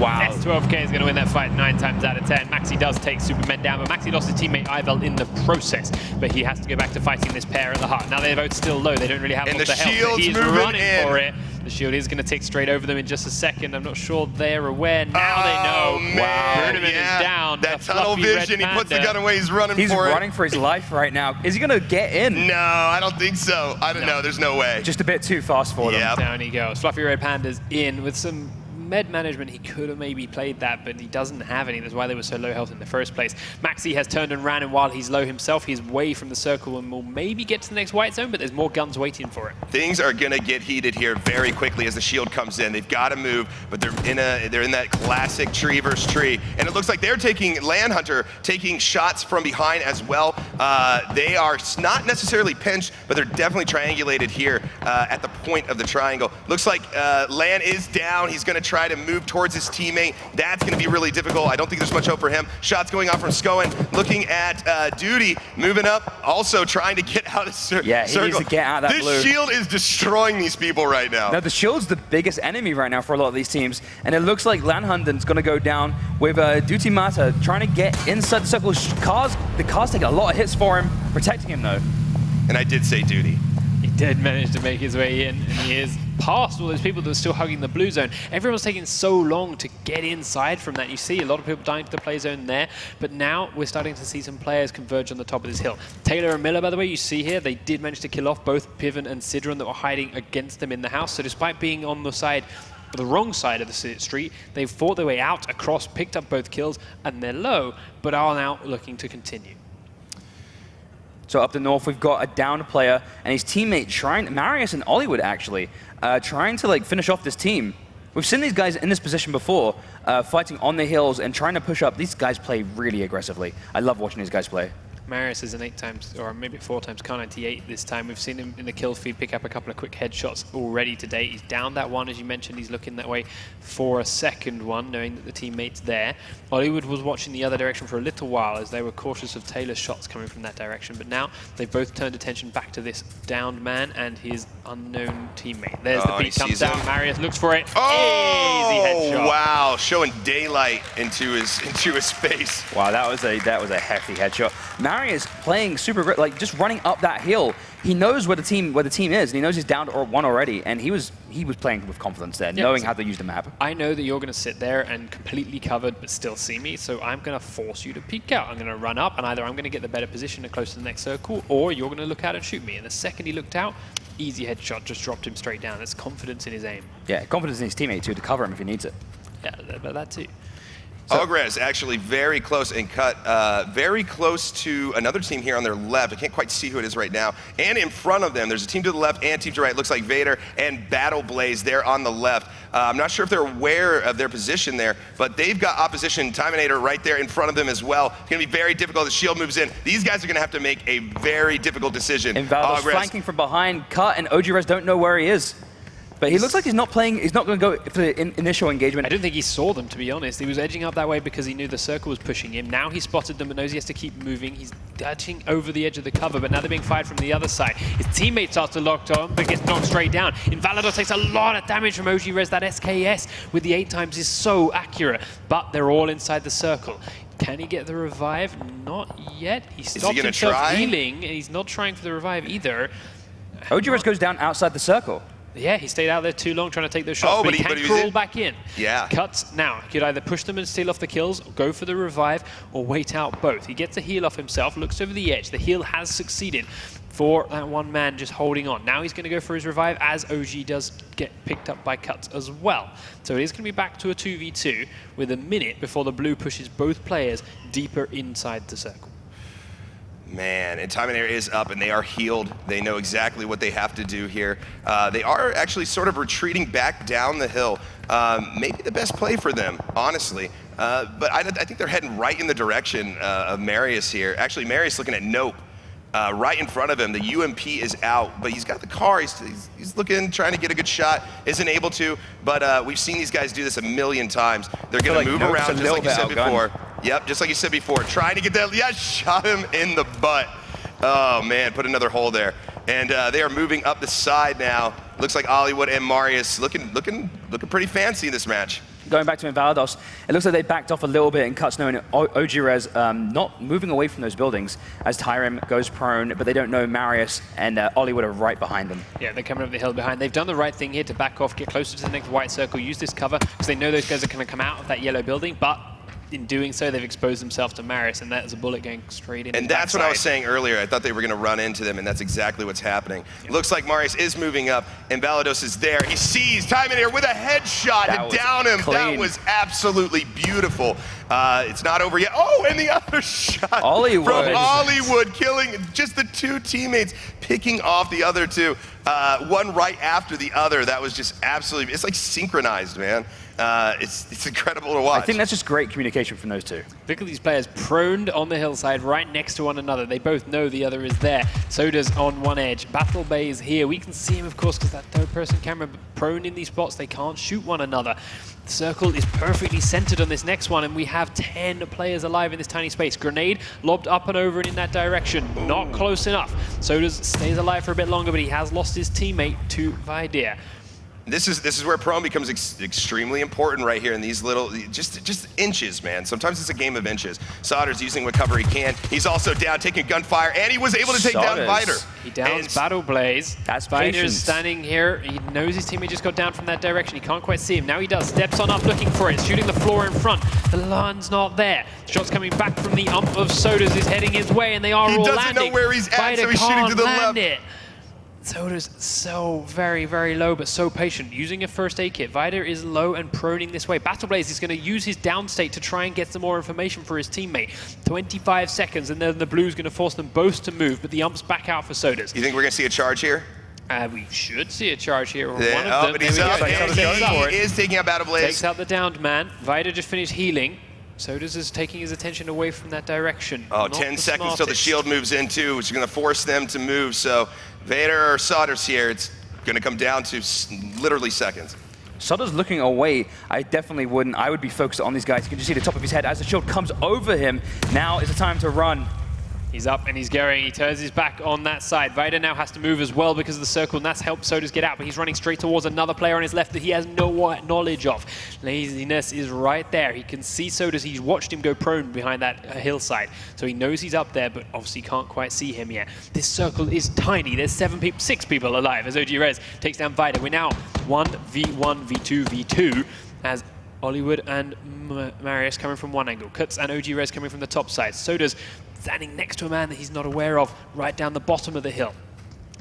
Wow. S12K is going to win that fight 9 times out of 10. Maxi does take Superman down, but Maxi lost his teammate Ivel in the process. But he has to go back to fighting this pair at the heart. Now their vote's still low. They don't really have a lot of health. shield's He's moving running in. for it. The shield is going to tick straight over them in just a second. I'm not sure they're aware. Now they know. Man, Bruneman is down. That The tunnel fluffy red vision, he puts the panda. gun away, he's running He's for it. running for his life right now. Is he going to get in? No, I don't think so. I don't know, there's no way. Just a bit too fast for them. Yep. Down he goes. Fluffy Red Panda's in with some med management. He could have maybe played that, but he doesn't have any. That's why they were so low health in the first place. Maxi has turned and ran, and while he's low himself, he's way from the circle and will maybe get to the next white zone, but there's more guns waiting for it. Things are gonna get heated here very quickly as the shield comes in. They've got to move, but they're in that classic tree versus tree, and it looks like they're taking Land Hunter taking shots from behind as well. They are not necessarily pinched, but they're definitely triangulated here at the point of the triangle. Looks like Lan is down. He's gonna try to move towards his teammate. That's gonna be really difficult. I don't think there's much hope for him. Shots going off from Skoen. Looking at Duty, moving up, also trying to get out of circle. Yeah, he needs to get out of that blue. This shield is destroying these people right now. Now, the shield's the biggest enemy right now for a lot of these teams, and it looks like Landhunden's going to go down with Duty Mata trying to get inside the circle. The car's taking a lot of hits for him, protecting him though. And I did say Duty. He did manage to make his way in, and he is past all those people that are still hugging the blue zone. Everyone's taking so long to get inside from that. You see a lot of people dying to the play zone there, but now we're starting to see some players converge on the top of this hill. Taylor and Miller, by the way, you see here, they did manage to kill off both Piven and Sidron that were hiding against them in the house. So despite being on the side, the wrong side of the street, they've fought their way out across, picked up both kills, and they're low, but are now looking to continue. So up the north, we've got a downed player and his teammate trying, Marius and Hollywood actually, trying to like finish off this team. We've seen these guys in this position before, fighting on the hills and trying to push up. These guys play really aggressively. I love watching these guys play. Marius is an 8 times, or maybe 4 times Kar 98 this time. We've seen him in the kill feed pick up a couple of quick headshots already today. He's down that one, as you mentioned. He's looking that way for a second one, knowing that the teammate's there. Hollywood was watching the other direction for a little while as they were cautious of Taylor's shots coming from that direction. But now they've both turned attention back to this downed man and his unknown teammate. There's the beat comes down. Marius looks for it. Oh, easy headshot. Wow, showing daylight into his face. Wow, that was a hefty headshot. Marius playing super great, like just running up that hill. He knows where the team is, and he knows he's down to one already, and he was playing with confidence there, knowing how to use the map. I know that you're going to sit there and completely covered but still see me, so I'm going to force you to peek out. I'm going to run up, and either I'm going to get the better position and close to the next circle, or you're going to look out and shoot me. And the second he looked out, easy headshot, just dropped him straight down. That's confidence in his aim. Yeah, confidence in his teammate too, to cover him if he needs it. Yeah, but that too. Ogrez actually very close and cut very close to another team here on their left. I can't quite see who it is right now. And in front of them, there's a team to the left and a team to the right. Looks like Vader and Battle Blaze there on the left. I'm not sure if they're aware of their position there, but they've got opposition Timinator right there in front of them as well. It's going to be very difficult as Shield moves in. These guys are going to have to make a very difficult decision. And Valdo's flanking from behind. Cut and OG-Rez don't know where he is. But he looks like he's not playing, he's not going to go for the initial engagement. I don't think he saw them, to be honest. He was edging up that way because he knew the circle was pushing him. Now he spotted them but knows he has to keep moving. He's dodging over the edge of the cover, but now they're being fired from the other side. His teammate starts to lock on, but gets knocked straight down. Invalidor takes a lot of damage from OG-Rez. That SKS with the 8 times is so accurate, but they're all inside the circle. Can he get the revive? Not yet. He stopped himself healing, and he's not trying for the revive either. OG-Rez goes down outside the circle. Yeah, he stayed out there too long trying to take those shots, but he can crawl back in. Yeah. Cuts now. He could either push them and steal off the kills, or go for the revive, or wait out both. He gets a heal off himself, looks over the edge. The heal has succeeded for that one man just holding on. Now he's going to go for his revive, as OG does get picked up by Cuts as well. So it is going to be back to a 2v2 with a minute before the blue pushes both players deeper inside the circle. Man, and Timinator is up and they are healed. They know exactly what they have to do here. They are actually sort of retreating back down the hill. Maybe the best play for them, honestly. But I think they're heading right in the direction of Marius here. Actually, Marius looking at Nope. Right in front of him, the UMP is out, but he's got the car. He's looking, trying to get a good shot. Isn't able to, but we've seen these guys do this a million times. They're going to move around just like you said before. Yep, just like you said before. Trying to get that. Yeah, shot him in the butt. Oh man, put another hole there. And they are moving up the side now. Looks like Hollywood and Marius looking pretty fancy in this match. Going back to Invalidos, it looks like they backed off a little bit, and Cut Snow and OG Rez not moving away from those buildings as Tyrem goes prone, but they don't know Marius and Hollywood are right behind them. Yeah, they're coming up the hill behind. They've done the right thing here to back off, get closer to the next white circle, use this cover, because they know those guys are going to come out of that yellow building, but in doing so, they've exposed themselves to Marius, and that is a bullet going straight in. And that's what I was saying earlier. I thought they were going to run into them, and that's exactly what's happening. Yep. Looks like Marius is moving up, and Valados is there. He sees Time in here with a headshot to down him. Clean. That was absolutely beautiful. It's not over yet. Oh, and the other shot Hollywood. from Hollywood, killing just the two teammates, picking off the other two. One right after the other. That was just absolutely, it's like synchronized, man. It's incredible to watch. I think that's just great communication from those two. Look at these players proned on the hillside right next to one another. They both know the other is there. Soda's on one edge. Battle Bay is here. We can see him, of course, because that third-person camera, prone in these spots. They can't shoot one another. The circle is perfectly centered on this next one, and we have 10 players alive in this tiny space. Grenade lobbed up and over and in that direction. Ooh. Not close enough. Soda's stays alive for a bit longer, but he has lost his teammate to Vidir. This is where prone becomes extremely important right here in these little, just inches, man. Sometimes it's a game of inches. Sauter's using what cover he can. He's also down, taking gunfire, and he was able to take down Vider. He downs Battle Blaze. That's Vider's standing here. He knows his teammate just got down from that direction. He can't quite see him. Now he does. Steps on up looking for it. Shooting the floor in front. The lawn's not there. Shots coming back from the ump of Sodas is heading his way, and they are all landing. He doesn't know where he's at, so he's shooting to the left. Soda's so very, very low, but so patient. Using a first aid kit. Vider is low and proning this way. Battle Blaze is going to use his downstate to try and get some more information for his teammate. 25 seconds, and then the blue's going to force them both to move, but the ump's back out for Sodas. You think we're going to see a charge here? We should see a charge here. Or Yeah, one of them. but he's up, and he is taking out Battle Blaze. Takes out the downed man. Vider just finished healing. Sodas is taking his attention away from that direction. Oh, 10 seconds till the shield moves in too, which is going to force them to move. So Vader or Sauter's here. It's going to come down to literally seconds. Sauter's looking away. I definitely wouldn't. I would be focused on these guys. You can just see the top of his head as the shield comes over him. Now is the time to run. He's up and he's going. He turns his back on that side. Vider now has to move as well because of the circle, and that's helped Sodas get out, but he's running straight towards another player on his left that he has no knowledge of. Laziness is right there. He can see Sodas. He's watched him go prone behind that hillside, so he knows he's up there, but obviously can't quite see him yet. This circle is tiny. There's 6 people alive as OG Rez takes down Vider. We're now 1v1, v2, v2 as Hollywood and Marius coming from one angle. Kuts and OG Rez coming from the top side. Soda's standing next to a man that he's not aware of, right down the bottom of the hill.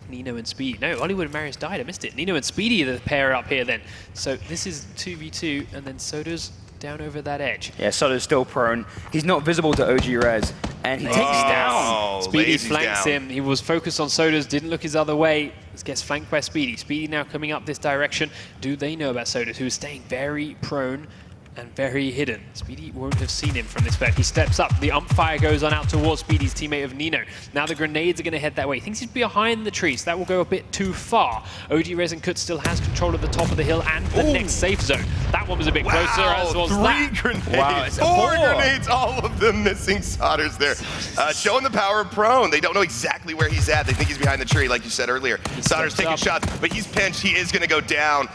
Nino and Speedy. No, Hollywood and Marius died. I missed it. Nino and Speedy are the pair up here then. So this is 2v2, and then Soda's down over that edge. Yeah, Soda's still prone. He's not visible to OG Rez, and he takes down. Speedy flanks him. He was focused on Sodas, didn't look his other way. Gets flanked by Speedy. Speedy now coming up this direction. Do they know about Sodas, who is staying very prone and very hidden? Speedy won't have seen him from this back. He steps up. The ump fire goes on out towards Speedy's teammate of Nino. Now the grenades are going to head that way. He thinks he's behind the trees. That will go a bit too far. OG Rez and Kut still has control of the top of the hill and the next safe zone. That one was a bit closer, as was that. 3 grenades. Wow, 4 grenades, all of them missing Sauter's there. Showing the power of prone. They don't know exactly where he's at. They think he's behind the tree, like you said earlier. Sauter's taking shots, but he's pinched. He is going to go down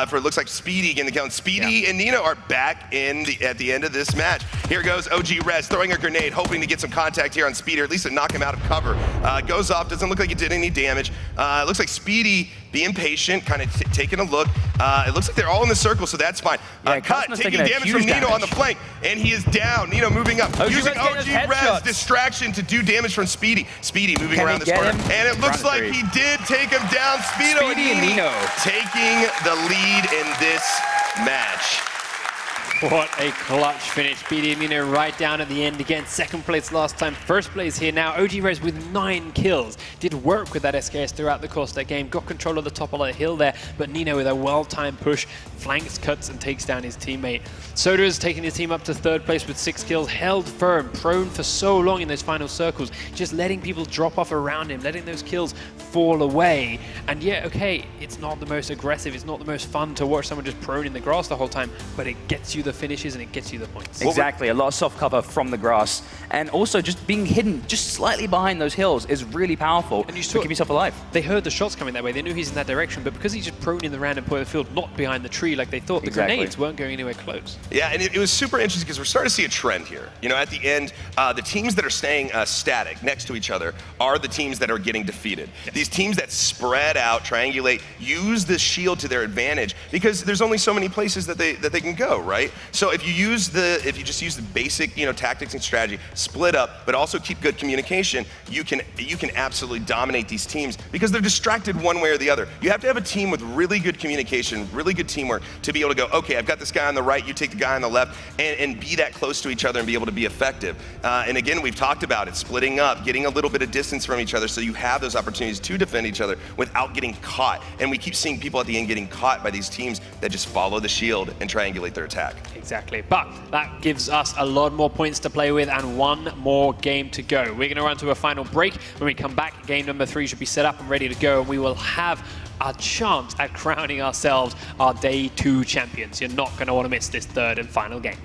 for it looks like Speedy getting the count. Speedy and Nino are back at the end of this match. Here goes OG Rez throwing a grenade, hoping to get some contact here on Speedy, or at least to knock him out of cover. Goes off, doesn't look like it did any damage. Looks like Speedy being patient, kind of taking a look. It looks like they're all in the circle, so that's fine. Cut, taking damage from Nino on the flank, and he is down. Nino moving up, using OG Rez distraction to do damage from Speedy. Speedy moving around this corner, and it looks like he did take him down. Speedy and Nino taking the lead in this match. What a clutch finish, beating Nino right down at the end again. Second place last time, first place here now. OG Rez with 9 kills. Did work with that SKS throughout the course of that game. Got control of the top of the hill there, but Nino with a well-timed push, flanks, cuts, and takes down his teammate. Soda is taking his team up to third place with 6 kills, held firm, prone for so long in those final circles, just letting people drop off around him, letting those kills fall away. And yeah, okay, it's not the most aggressive, it's not the most fun to watch someone just prone in the grass the whole time, but it gets you the finishes and it gets you the points. Exactly, a lot of soft cover from the grass. And also just being hidden just slightly behind those hills is really powerful and you to saw, keep yourself alive. They heard the shots coming that way, they knew he's in that direction, but because he's just prone in the random point of the field, not behind the tree like they thought, the grenades weren't going anywhere close. Yeah, and it was super interesting because we're starting to see a trend here. You know, at the end, the teams that are staying static next to each other are the teams that are getting defeated. Yes. These teams that spread out, triangulate, use the shield to their advantage because there's only so many places that they can go, right? So if you just use the basic, tactics and strategy, split up, but also keep good communication, you can absolutely dominate these teams because they're distracted one way or the other. You have to have a team with really good communication, really good teamwork to be able to go, okay, I've got this guy on the right, you take the guy on the left, and be that close to each other and be able to be effective. And again, we've talked about it, splitting up, getting a little bit of distance from each other so you have those opportunities to defend each other without getting caught. And we keep seeing people at the end getting caught by these teams that just follow the shield and triangulate their attack. Exactly, but that gives us a lot more points to play with and one more game to go. We're going to run to a final break. When we come back, game number 3 should be set up and ready to go, and we will have a chance at crowning ourselves our Day 2 champions. You're not going to want to miss this third and final game.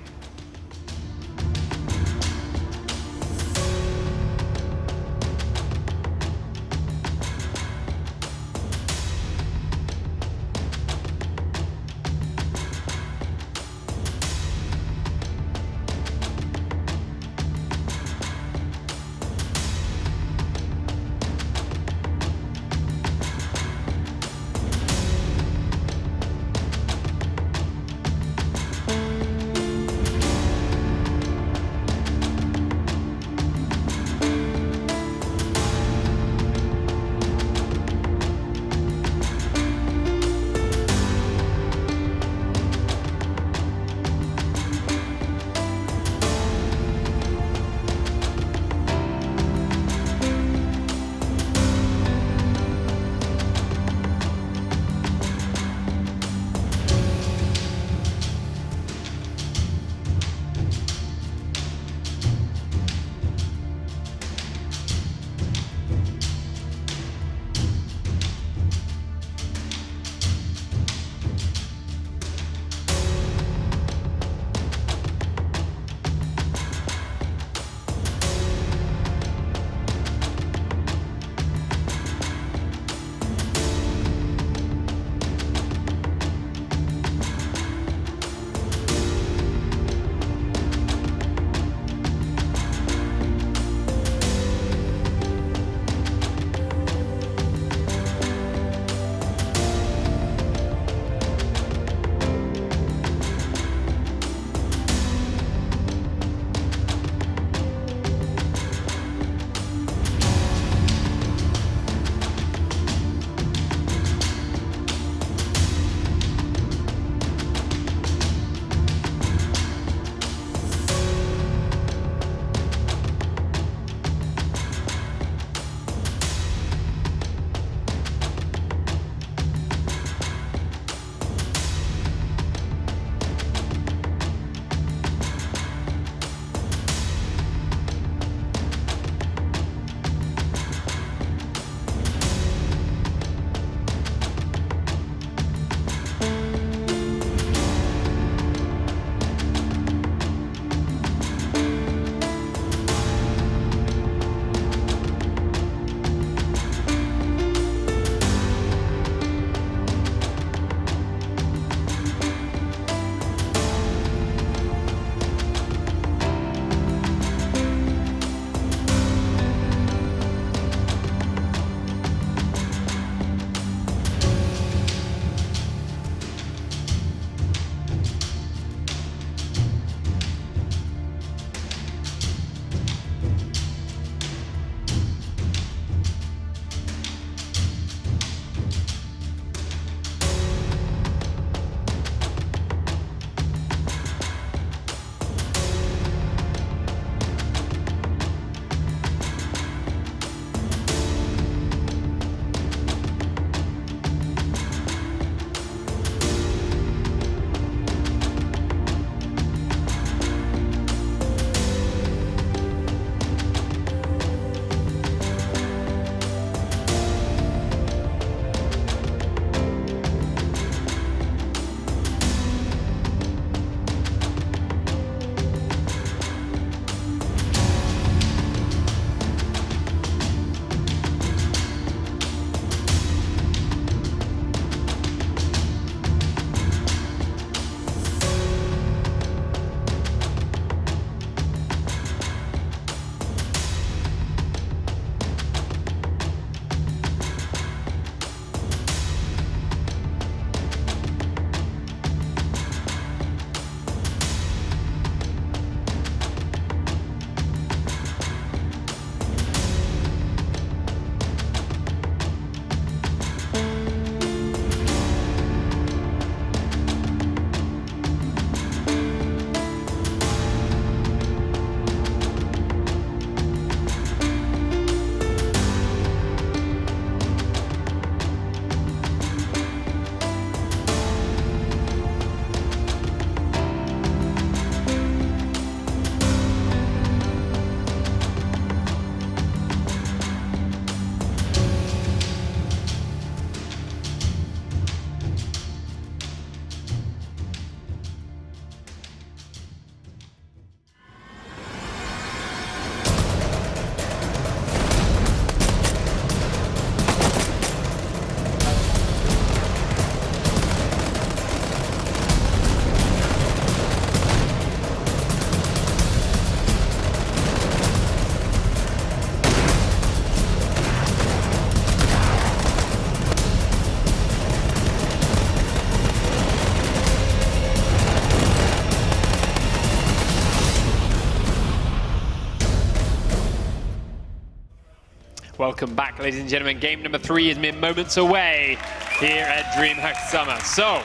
Welcome back, ladies and gentlemen. Game number 3 is mere moments away here at DreamHack Summer. So,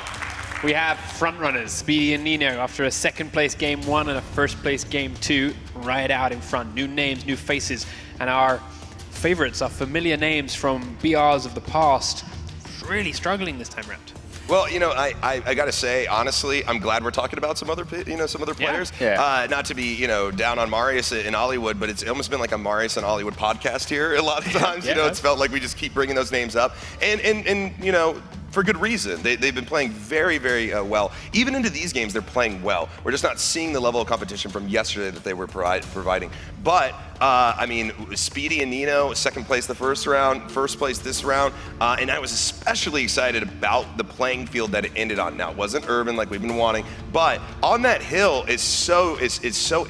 we have frontrunners, Speedy and Nino, after a second place game 1 and a first place game 2, right out in front. New names, new faces, and our favorites, our familiar names from BRs of the past, really struggling this time around. Well, I got to say, honestly, I'm glad we're talking about some other players. Yeah. Not to be, down on Marius in Hollywood, but it's almost been like a Marius and Hollywood podcast here a lot of times. It's felt like we just keep bringing those names up. And for good reason. They've been playing very, very well. Even into these games, they're playing well. We're just not seeing the level of competition from yesterday that they were providing. But, Speedy and Nino, second place the first round, first place this round, and I was especially excited about the playing field that it ended on. Now, it wasn't urban like we've been wanting, but on that hill is so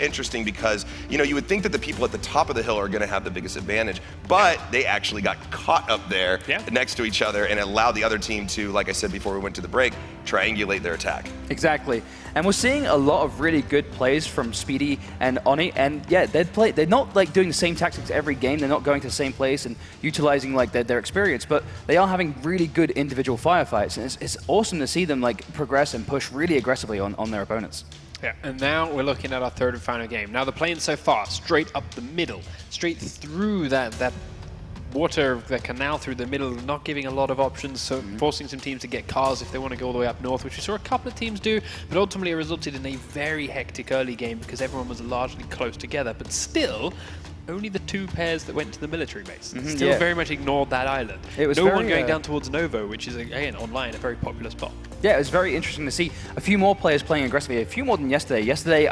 interesting because, you would think that the people at the top of the hill are going to have the biggest advantage, but they actually got caught up there next to each other and allowed the other team to, like I said before we went to the break, triangulate their attack. Exactly. And we're seeing a lot of really good plays from Speedy and Oni, and yeah, they're not like doing the same tactics every game, they're not going to the same place and utilizing like their experience, but they are having really good individual firefights, and it's awesome to see them like progress and push really aggressively on their opponents. Yeah, and now we're looking at our third and final game. Now the plane so far, straight up the middle, straight through that water, the canal through the middle, not giving a lot of options, so forcing some teams to get cars if they want to go all the way up north, which we saw a couple of teams do, but ultimately it resulted in a very hectic early game because everyone was largely close together, but still, only the 2 pairs that went to the military base. Still very much ignored that island. It was no one going down towards Novo, which is, again, online, a very popular spot. Yeah, it was very interesting to see a few more players playing aggressively, a few more than yesterday. Yesterday,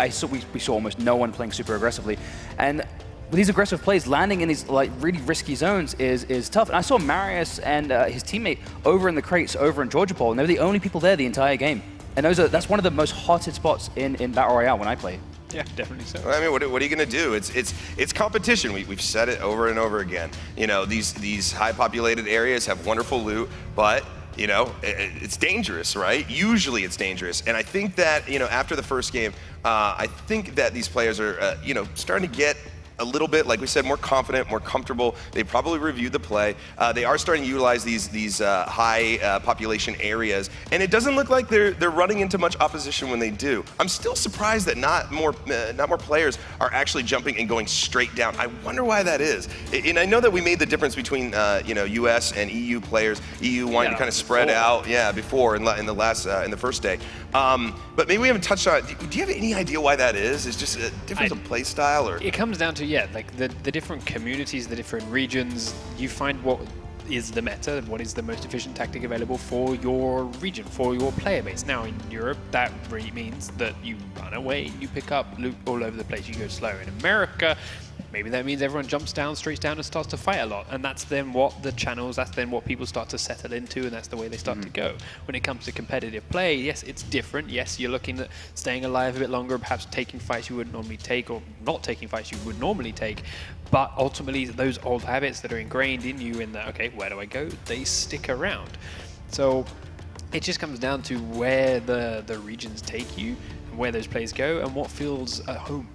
we saw almost no one playing super aggressively, and with these aggressive plays, landing in these like really risky zones is tough. And I saw Marius and his teammate over in the crates over in Georgia Bowl, and they were the only people there the entire game. And that's one of the most hottest spots in Battle Royale when I play. Yeah, definitely so. Well, I mean, what are you going to do? It's competition. We've said it over and over again. These high populated areas have wonderful loot, but it's dangerous, right? Usually it's dangerous. And I think that, after the first game, I think that these players are, starting to get a little bit, like we said, more confident, more comfortable. They probably reviewed the play. They are starting to utilize these high population areas, and it doesn't look like they're running into much opposition when they do. I'm still surprised that not more players are actually jumping and going straight down. I wonder why that is. And I know that we made the difference between US and EU players. EU wanting to kind of spread out, before in the first day. But maybe we haven't touched on it. Do you have any idea why that is? It's just a difference of play style, or it comes down to like the different communities, the different regions. You find what is the meta, what is the most efficient tactic available for your region, for your player base. Now in Europe, that really means that you run away, you pick up loot all over the place, you go slow. In America, maybe that means everyone jumps down, streets down, and starts to fight a lot. And that's then what the channels, that's then what people start to settle into, and that's the way they start to go. When it comes to competitive play, yes, it's different. Yes, you're looking at staying alive a bit longer, perhaps taking fights you wouldn't normally take, or not taking fights you would normally take. But ultimately, those old habits that are ingrained in you in that, okay, where do I go? They stick around. So it just comes down to where the regions take you, and where those plays go, and what feels at home.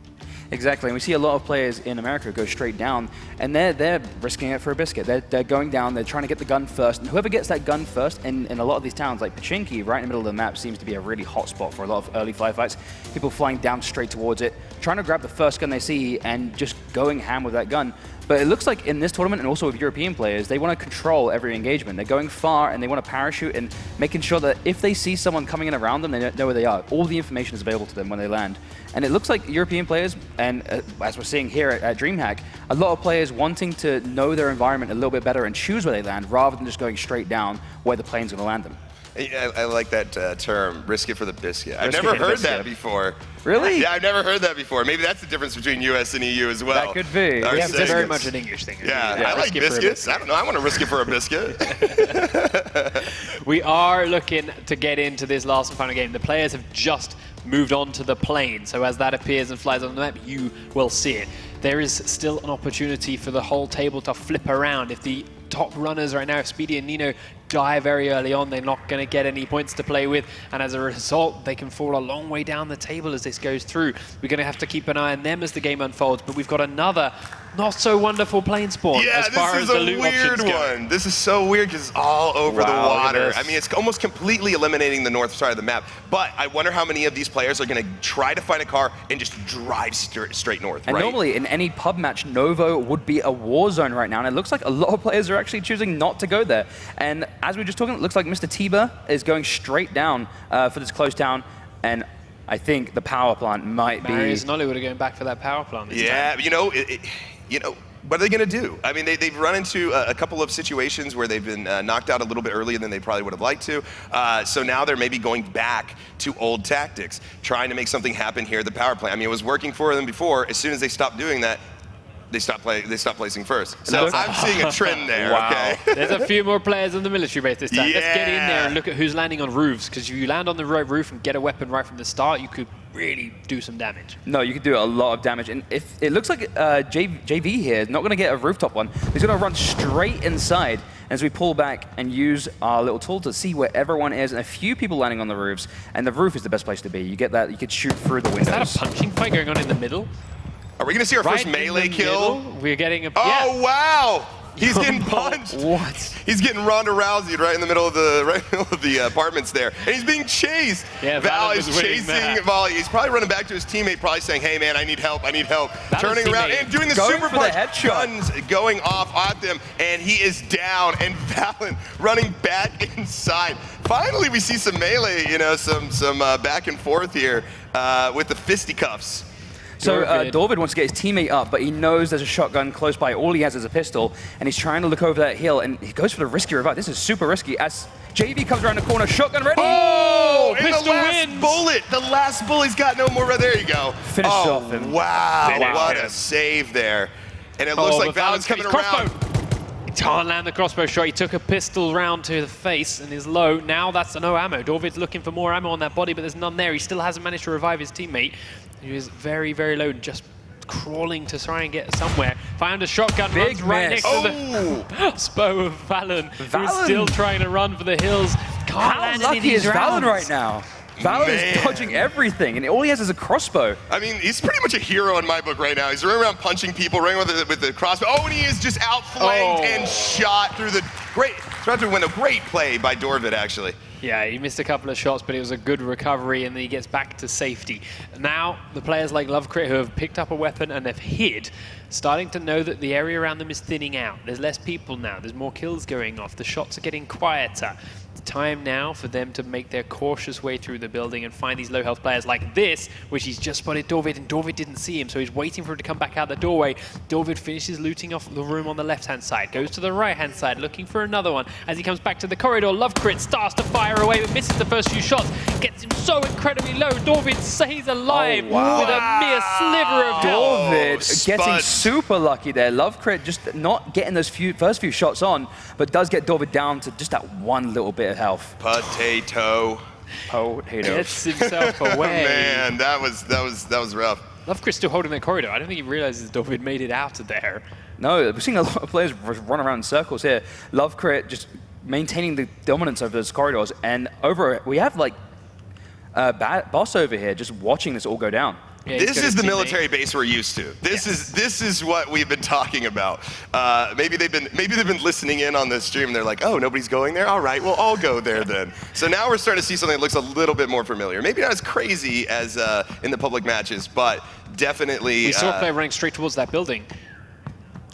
Exactly, and we see a lot of players in America go straight down, and they're risking it for a biscuit. They're going down, they're trying to get the gun first, and whoever gets that gun first in a lot of these towns, like Pachinki, right in the middle of the map, seems to be a really hot spot for a lot of early firefights. People flying down straight towards it, trying to grab the first gun they see, and just going ham with that gun. But it looks like in this tournament, and also with European players, they want to control every engagement. They're going far, and they want to parachute, and making sure that if they see someone coming in around them, they know where they are. All the information is available to them when they land. And it looks like European players, and as we're seeing here at DreamHack, a lot of players wanting to know their environment a little bit better and choose where they land, rather than just going straight down where the plane's going to land them. I like that term, risk it for the biscuit. I've never heard that before. Really? Yeah, I've never heard that before. Maybe that's the difference between US and EU as well. That could be. Yeah, it's very much an English thing. Yeah, I like biscuits. I don't know, I want to risk it for a biscuit. We are looking to get into this last and final game. The players have just moved on to the plane, so as that appears and flies on the map, you will see it. There is still an opportunity for the whole table to flip around. If the top runners right now, if Speedy and Nino die very early on, they're not going to get any points to play with, and as a result, they can fall a long way down the table as this goes through. We're going to have to keep an eye on them as the game unfolds, but we've got another not so wonderful plane spawn Yeah, as far this as is the a loot weird options go. one. This is so weird because it's all over the Wow, look at water. this. I mean, it's almost completely eliminating the north side of the map. But I wonder how many of these players are going to try to find a car and just drive straight north, And right? normally in any pub match, Novo would be a war zone right now, and it looks like a lot of players are actually choosing not to go there. And as we were just talking, it looks like Mr. Tiba is going straight down for this close down, and I think the power plant might Marius be... and Hollywood are going back for that power plant this time. Yeah, you know, what are they going to do? I mean, they've run into a couple of situations where they've been knocked out a little bit earlier than they probably would have liked to. So now they're maybe going back to old tactics, trying to make something happen here at the power plant. I mean, it was working for them before. As soon as they stopped doing that, they stopped placing first. So I'm seeing a trend there, Wow. okay? There's a few more players on the military base this time. Let's get in there Yeah. and look at who's landing on roofs, because if you land on the right roof and get a weapon right from the start, you could really do some damage. No, you could do a lot of damage. And if it looks like JV here is not going to get a rooftop one. He's going to run straight inside as we pull back and use our little tool to see where everyone is, and a few people landing on the roofs. And the roof is the best place to be. You get that, you could shoot through the windows. Is that a punching fight going on in the middle? Are we going to see our first Right in melee the kill? middle, we're getting a... Oh, yeah. wow! He's getting punched. What? He's getting Ronda Rousey'd right in the middle of the apartments there, and he's being chased. Yeah, Val Valen is was winning chasing that. Volley. He's probably running back to his teammate, probably saying, "Hey man, I need help. I need help." Valen's Turning around teammate and doing the going super for the punch. headshot. Guns going off at them, and he is down. And Valen running back inside. Finally, we see some melee. You know, some back and forth here with the fisticuffs. So Dorvid. Dorvid wants to get his teammate up, but he knows there's a shotgun close by. All he has is a pistol, and he's trying to look over that hill, and he goes for the risky revive. This is super risky as JV comes around the corner, shotgun ready. Oh, and the pistol last wins. bullet. The last bullet's got no more. There you go. Finished oh, off him. Wow, Finished what him. a save there. And it looks like but Valen's coming crossbow. around. He can't land the crossbow shot. He took a pistol round to the face and is low. Now that's no ammo. Dorvid's looking for more ammo on that body, but there's none there. He still hasn't managed to revive his teammate. He is very, very low, just crawling to try and get somewhere. Found a shotgun, Big runs right miss. next to the SPO of Valen, who's Valen. still trying to run for the hills. Can't How land any of lucky these is Valen rounds. right now? Valen Man. is dodging everything, and all he has is a crossbow. I mean, he's pretty much a hero in my book right now. He's running around punching people, running with the crossbow. Oh, and he is just outflanked and shot through the through the window. Great play by Dorvid, actually. Yeah, he missed a couple of shots, but it was a good recovery, and then he gets back to safety. Now, the players like Lovecrit, who have picked up a weapon and they've hid, starting to know that the area around them is thinning out. There's less people now. There's more kills going off. The shots are getting quieter. It's time now for them to make their cautious way through the building and find these low-health players like this, which he's just spotted Dorvid, and Dorvid didn't see him, so he's waiting for him to come back out the doorway. Dorvid finishes looting off the room on the left-hand side, goes to the right-hand side, looking for another one. As he comes back to the corridor, Lovecrit starts to fire away, but misses the first few shots, gets him so incredibly low. Dorvid stays alive with a mere sliver of health. Dorvid getting Spuds. super lucky there. Lovecrit just not getting those first few shots on, but does get Dorvid down to just that one little bit of health. Potato. Potato. Gets himself away. Man, that was rough. Lovecrit's still holding that corridor. I don't think he realizes Dorvid made it out of there. No, we're seeing a lot of players run around in circles here. Lovecrit just maintaining the dominance over those corridors, and we have like Boss over here just watching this all go down. Yeah, he's This got is his the teammate. military base we're used to. This is what we've been talking about. Maybe they've been listening in on this stream and they're like, oh, nobody's going there? All right, well, I'll go there then. So now we're starting to see something that looks a little bit more familiar. Maybe not as crazy as in the public matches, but definitely. We saw a player running straight towards that building.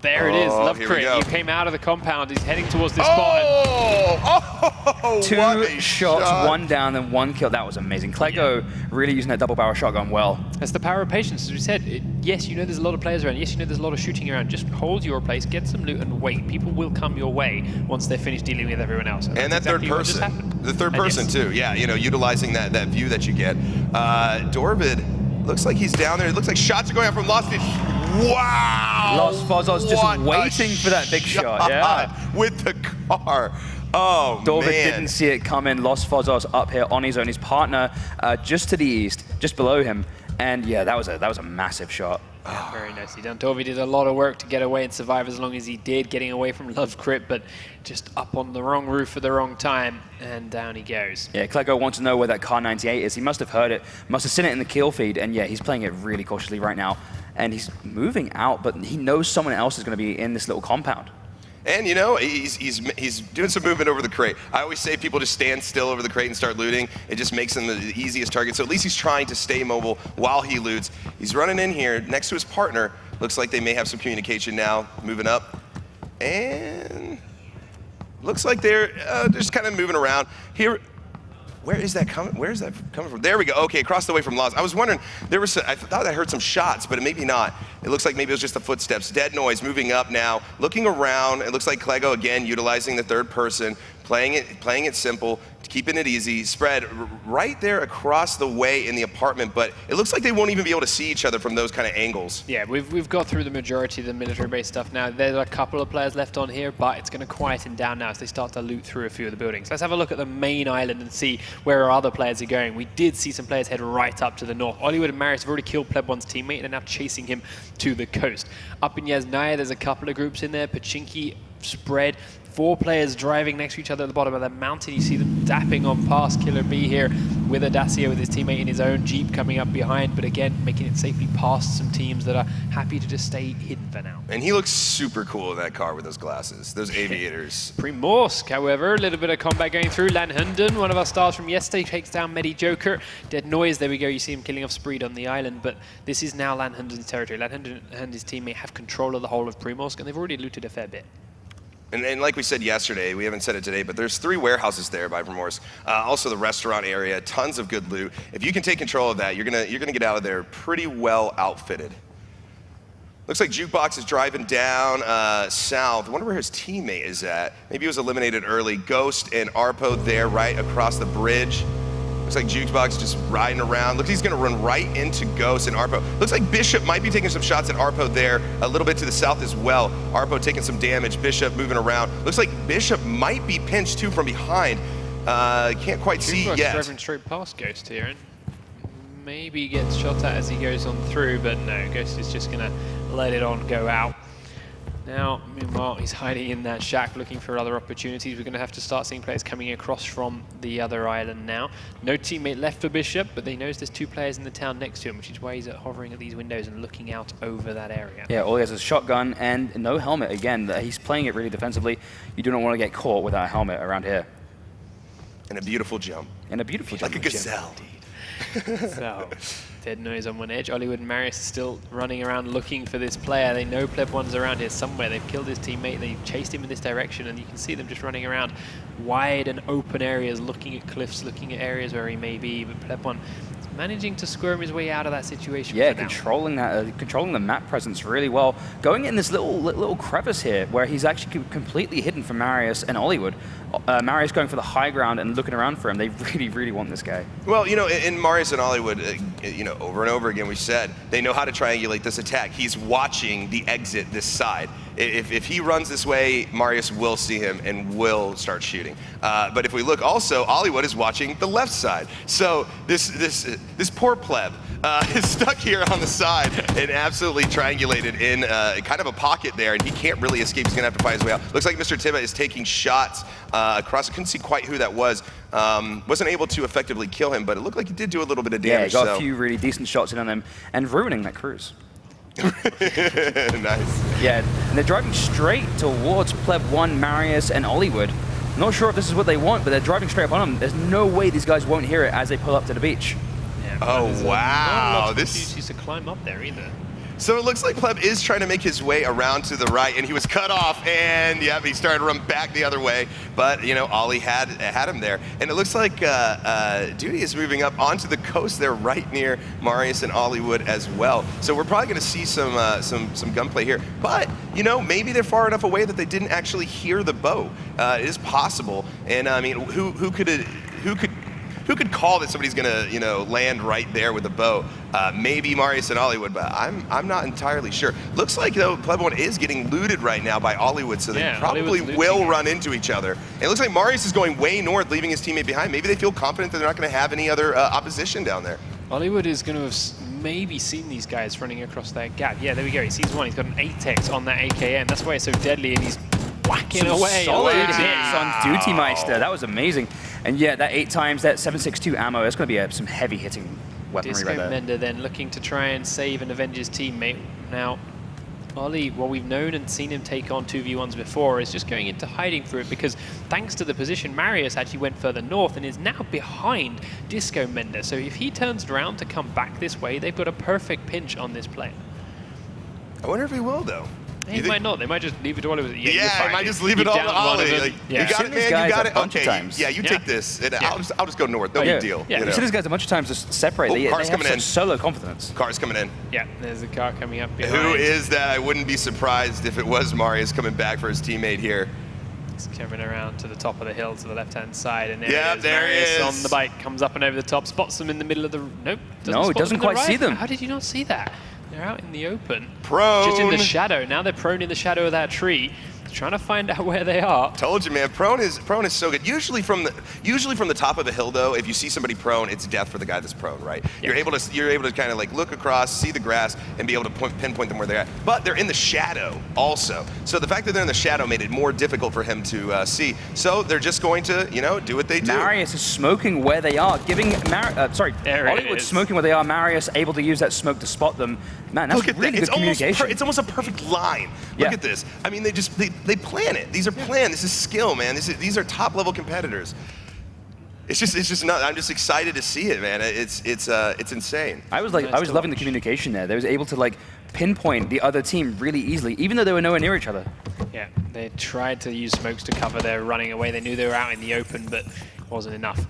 There it is, Oh, here we Lovecrit. go. He came out of the compound. He's heading towards this spot. Oh, Two what a shots, shot. one down, and one kill. That was amazing. Clego really using that double barrel shotgun well. That's the power of patience. As we said, yes, you know there's a lot of players around. Yes, you know there's a lot of shooting around. Just hold your place, get some loot, and wait. People will come your way once they're finished dealing with everyone else. And that's that exactly third what just person. happened. The third And person, yes. too. Yeah, utilizing that view that you get. Dorvid looks like he's down there. It looks like shots are going out from Lost. Wow! Los Fozos just What a waiting for that big shot, yeah. With the car. Oh, Dorvid man. didn't see it coming. Los Fozos up here on his own. His partner just to the east, just below him. And yeah, that was a massive shot. Yeah, very nicely done. Dorvid did a lot of work to get away and survive as long as he did, getting away from Lovecrit, but just up on the wrong roof at the wrong time, and down he goes. Yeah, Clego wants to know where that Car 98 is. He must have heard it, must have seen it in the kill feed, and yeah, he's playing it really cautiously right now. and he's moving out, but he knows someone else is going to be in this little compound. And you know, he's doing some movement over the crate. I always say people just stand still over the crate and start looting. It just makes him the easiest target. So at least he's trying to stay mobile while he loots. He's running in here next to his partner. Looks like they may have some communication now. Moving up, and looks like they're just kind of moving around here. Where is that coming? Where is that coming from? There we go. Okay, across the way from Laws. I was wondering, I thought I heard some shots, but maybe not. It looks like maybe it was just the footsteps. Dead Noise moving up now, looking around. It looks like Clego again utilizing the third person, playing it simple, keeping it easy. Spread right there across the way in the apartment, but it looks like they won't even be able to see each other from those kind of angles. Yeah, we've got through the majority of the military-based stuff now. There's a couple of players left on here, but it's going to quieten down now as they start to loot through a few of the buildings. Let's have a look at the main island and see where our other players are going. We did see some players head right up to the north. Hollywood and Marius have already killed Pleb 1's teammate and are now chasing him to the coast. Up in Yasnaya, there's a couple of groups in there. Pachinki, Spread, 4 players driving next to each other at the bottom of the mountain. You see them dapping on past Killer B here with Audacia with his teammate in his own Jeep coming up behind, but again, making it safely past some teams that are happy to just stay hidden for now. And he looks super cool in that car with those glasses, those aviators. Primorsk, however, a little bit of combat going through. Lanhunden, one of our stars from yesterday, takes down Medi Joker. Dead Noise, there we go. You see him killing off Spreed on the island, but this is now Lanhunden's territory. Lanhunden and his teammate have control of the whole of Primorsk, and they've already looted a fair bit. And like we said yesterday, we haven't said it today, but there's 3 warehouses there by Primorsk. Also the restaurant area, tons of good loot. If you can take control of that, you're gonna get out of there pretty well outfitted. Looks like Jukebox is driving down south. I wonder where his teammate is at. Maybe he was eliminated early. Ghost and Arpo there right across the bridge. Looks like Jukebox just riding around. Looks like he's gonna run right into Ghost and Arpo. Looks like Bishop might be taking some shots at Arpo there, a little bit to the south as well. Arpo taking some damage, Bishop moving around. Looks like Bishop might be pinched too from behind. Can't quite see yet. Driving straight past Ghost here, and maybe gets shot at as he goes on through, but no, Ghost is just gonna let it on go out. Now, meanwhile, he's hiding in that shack looking for other opportunities. We're going to have to start seeing players coming across from the other island now. No teammate left for Bishop, but he knows there's 2 players in the town next to him, which is why he's hovering at these windows and looking out over that area. Yeah, all he has is a shotgun and no helmet. Again, he's playing it really defensively. You do not want to get caught without a helmet around here. And a beautiful jump. And a beautiful jump. Like a gazelle. So, Dead Noise on one edge. Hollywood and Marius are still running around looking for this player. They know Pleb 1's around here somewhere. They've killed his teammate. They've chased him in this direction, and you can see them just running around wide and open areas, looking at cliffs, looking at areas where he may be. But Pleb 1 is managing to squirm his way out of that situation. Yeah, controlling that, controlling the map presence really well. Going in this little crevice here, where he's actually completely hidden from Marius and Hollywood. Marius going for the high ground and looking around for him. They really, really want this guy. Well, you know, in Marius and Hollywood, you know, over and over again, we said they know how to triangulate this attack. He's watching the exit this side. If he runs this way, Marius will see him and will start shooting. But if we look also, Hollywood is watching the left side. So this poor pleb is stuck here on the side and absolutely triangulated in kind of a pocket there, and he can't really escape. He's gonna have to find his way out. Looks like Mr. Tiba is taking shots across. I couldn't see quite who that was. Wasn't able to effectively kill him, but it looked like he did do a little bit of damage. Yeah, he got a few really decent shots in on him and ruining that cruise. Nice. Yeah, and they're driving straight towards Pleb 1, Marius, and Hollywood. Not sure if this is what they want, but they're driving straight up on them. There's no way these guys won't hear it as they pull up to the beach. Yeah, oh, wow. Not a lot of opportunities to climb up there either. So it looks like Pleb is trying to make his way around to the right, and he was cut off, and yeah, he started to run back the other way, but you know, Ollie had him there. And it looks like Duty is moving up onto the coast there right near Marius and Hollywood as well. So we're probably gonna see some gunplay here, but you know, maybe they're far enough away that they didn't actually hear the bow. It is possible, and I mean, who could call that somebody's gonna, you know, land right there with a bow? Maybe Marius and Hollywood, but I'm not entirely sure. Looks like though Pleb 1 is getting looted right now by Hollywood, so they probably will run into each other. And it looks like Marius is going way north, leaving his teammate behind. Maybe they feel confident that they're not going to have any other opposition down there. Hollywood is going to have maybe seen these guys running across that gap. Yeah, there we go. He sees one. He's got an 8x on that AKM. That's why it's so deadly, and he's whacking away. Solid hits on Duty Meister. That was amazing. And yeah, that 8 times, that 7.62 ammo, it's going to be some heavy hitting. weaponry Disco right there. Mender then looking to try and save and avenge his teammate. Now, Ollie, what we've known and seen him take on 2v1s before, is just going into hiding for it, because thanks to the position, Marius actually went further north and is now behind Disco Mender. So if he turns around to come back this way, they've got a perfect pinch on this player. I wonder if he will, though. He might not. They might just leave it to Ollie. Yeah, I might just leave it all to Ollie. Like, you got it, man. You got it. Okay, yeah, you take this. And I'll just go north. No big deal. Yeah. You see these guys a bunch of times just separate. They car's have coming in. such solo confidence. Car's coming in. Yeah, there's a car coming up behind. Who is that? I wouldn't be surprised if it was Marius coming back for his teammate here. He's coming around to the top of the hill to the left-hand side, and there he is. There he Marius is. on the bike, comes up and over the top, spots them in the middle of the... Nope. No, he doesn't quite see them. How did you not see that? They're out in the open. Prone. Just in the shadow. Now they're prone in the shadow of that tree. Trying to find out where they are. Told you, man. Prone is so good. Usually from the top of a hill, though, if you see somebody prone, it's death for the guy that's prone, right? Yeah. You're able to kind of like look across, see the grass, and be able to pinpoint them where they're at. But they're in the shadow also. So the fact that they're in the shadow made it more difficult for him to see. So they're just going to, do what they do. Marius is smoking where they are, giving Hollywood smoking where they are. Marius able to use that smoke to spot them. Man, that's really good communication. It's almost a perfect line. Look at this. I mean, they plan it. These are planned. This is skill, man. These are top level competitors. It's just not. I'm just excited to see it, man. It's insane. I was loving the communication there. They was able to like pinpoint the other team really easily, even though they were nowhere near each other. Yeah, they tried to use smokes to cover their running away. They knew they were out in the open, but it wasn't enough.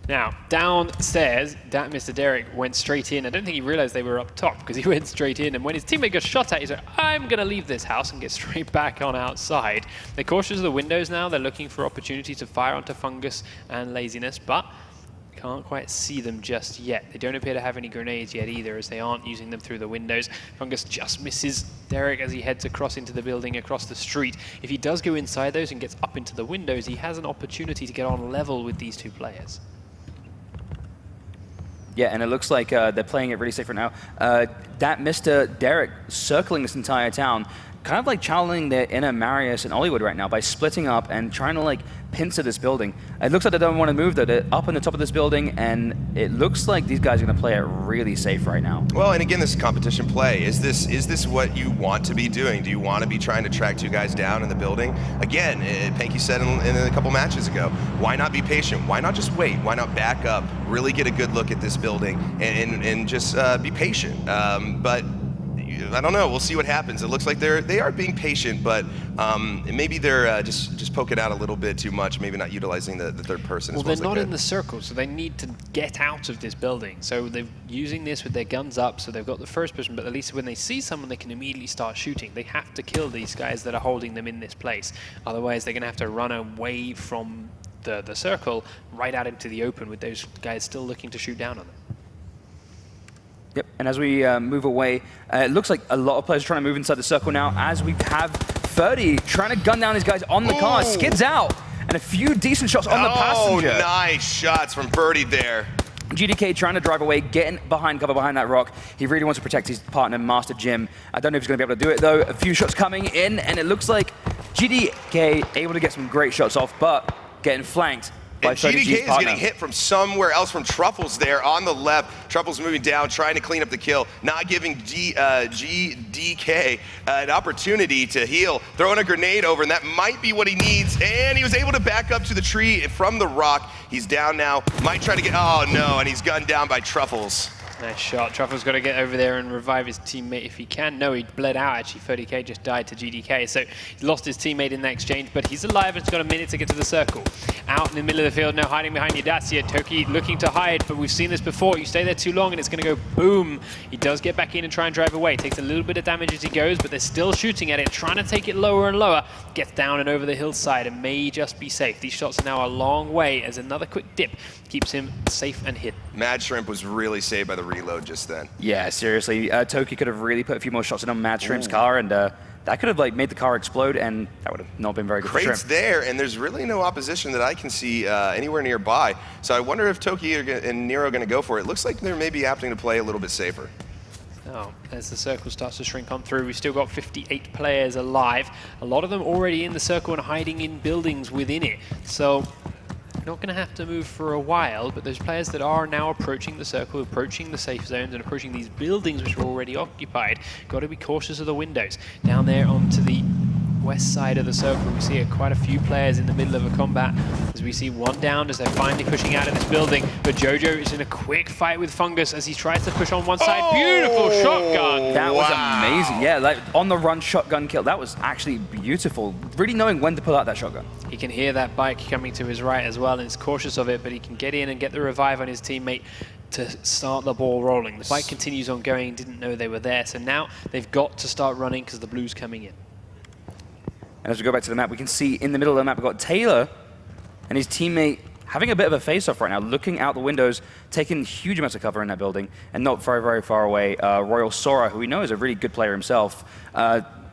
Now, downstairs, Mr. Derek went straight in. I don't think he realized they were up top, because he went straight in, and when his teammate got shot at, he's like, I'm going to leave this house and get straight back on outside. They're cautious of the windows now. They're looking for opportunity to fire onto Fungus and Laziness, but can't quite see them just yet. They don't appear to have any grenades yet either, as they aren't using them through the windows. Fungus just misses Derek as he heads across into the building across the street. If he does go inside those and gets up into the windows, he has an opportunity to get on level with these two players. Yeah, and it looks like they're playing it really safe right now. That Mr. Derek circling this entire town, kind of like channeling their inner Marius and Hollywood right now by splitting up and trying to like pincer this building. It looks like they don't want to move though. They're up on the top of this building, and it looks like these guys are going to play it really safe right now. Well, and again, this is competition play. Is this what you want to be doing? Do you want to be trying to track two guys down in the building? Again, Panky said in a couple matches ago, why not be patient? Why not just wait? Why not back up, really get a good look at this building, and just be patient? But I don't know. We'll see what happens. It looks like they are being patient, but maybe they're just poking out a little bit too much. Maybe not utilizing the third person. Well, as well they're not in the circle, so they need to get out of this building. So they're using this with their guns up, so they've got the first person, but at least when they see someone, they can immediately start shooting. They have to kill these guys that are holding them in this place. Otherwise, they're going to have to run away from the circle right out into the open with those guys still looking to shoot down on them. Yep, and as we move away, it looks like a lot of players are trying to move inside the circle now, as we have 30 trying to gun down these guys on the car, skids out, and a few decent shots on the passenger. Oh, nice shots from Birdie there. GDK trying to drive away, getting behind cover behind that rock. He really wants to protect his partner, Master Jim. I don't know if he's going to be able to do it, though. A few shots coming in, and it looks like GDK able to get some great shots off, but getting flanked. And GDK is getting hit from somewhere else, from Truffles there on the left. Truffles moving down, trying to clean up the kill, not giving GDK an opportunity to heal. Throwing a grenade over, and that might be what he needs. And he was able to back up to the tree from the rock. He's down now, might try to get, oh no, and he's gunned down by Truffles. Nice shot. Truffle's got to get over there and revive his teammate if he can. No, he bled out, actually. 30k just died to GDK, so he lost his teammate in that exchange, but he's alive and he's got a minute to get to the circle. Out in the middle of the field now, hiding behind Yadacia. Toki looking to hide, but we've seen this before. You stay there too long and it's going to go boom. He does get back in and try and drive away. Takes a little bit of damage as he goes, but they're still shooting at it, trying to take it lower and lower. Gets down and over the hillside and may just be safe. These shots are now a long way as another quick dip keeps him safe and hidden. Mad Shrimp was really saved by the reload just then. Yeah, seriously. Toki could have really put a few more shots in on Mad Shrimp's car, and that could have like made the car explode, and that would have not been very good for Crate's Shrimp. there, and there's really no opposition that I can see anywhere nearby. So I wonder if Toki and Nero are going to go for it. It looks like they're maybe opting to play a little bit safer. Oh, as the circle starts to shrink on through, we've still got 58 players alive. A lot of them already in the circle and hiding in buildings within it. So not going to have to move for a while, but those players that are now approaching the circle, approaching the safe zones, and approaching these buildings which are already occupied, got to be cautious of the windows. Down there onto the west side of the circle, we see quite a few players in the middle of a combat, as we see one down as they're finally pushing out of this building, but Jojo is in a quick fight with Fungus as he tries to push on one side. Beautiful shotgun! That was amazing. Yeah, like on the run shotgun kill. That was actually beautiful. Really knowing when to pull out that shotgun. He can hear that bike coming to his right as well, and is cautious of it, but he can get in and get the revive on his teammate to start the ball rolling. The bike continues on going, didn't know they were there, so now they've got to start running because the blue's coming in. And as we go back to the map, we can see in the middle of the map, we've got Taylor and his teammate having a bit of a face-off right now, looking out the windows, taking huge amounts of cover in that building, and not very, very far away, Royale Sora, who we know is a really good player himself,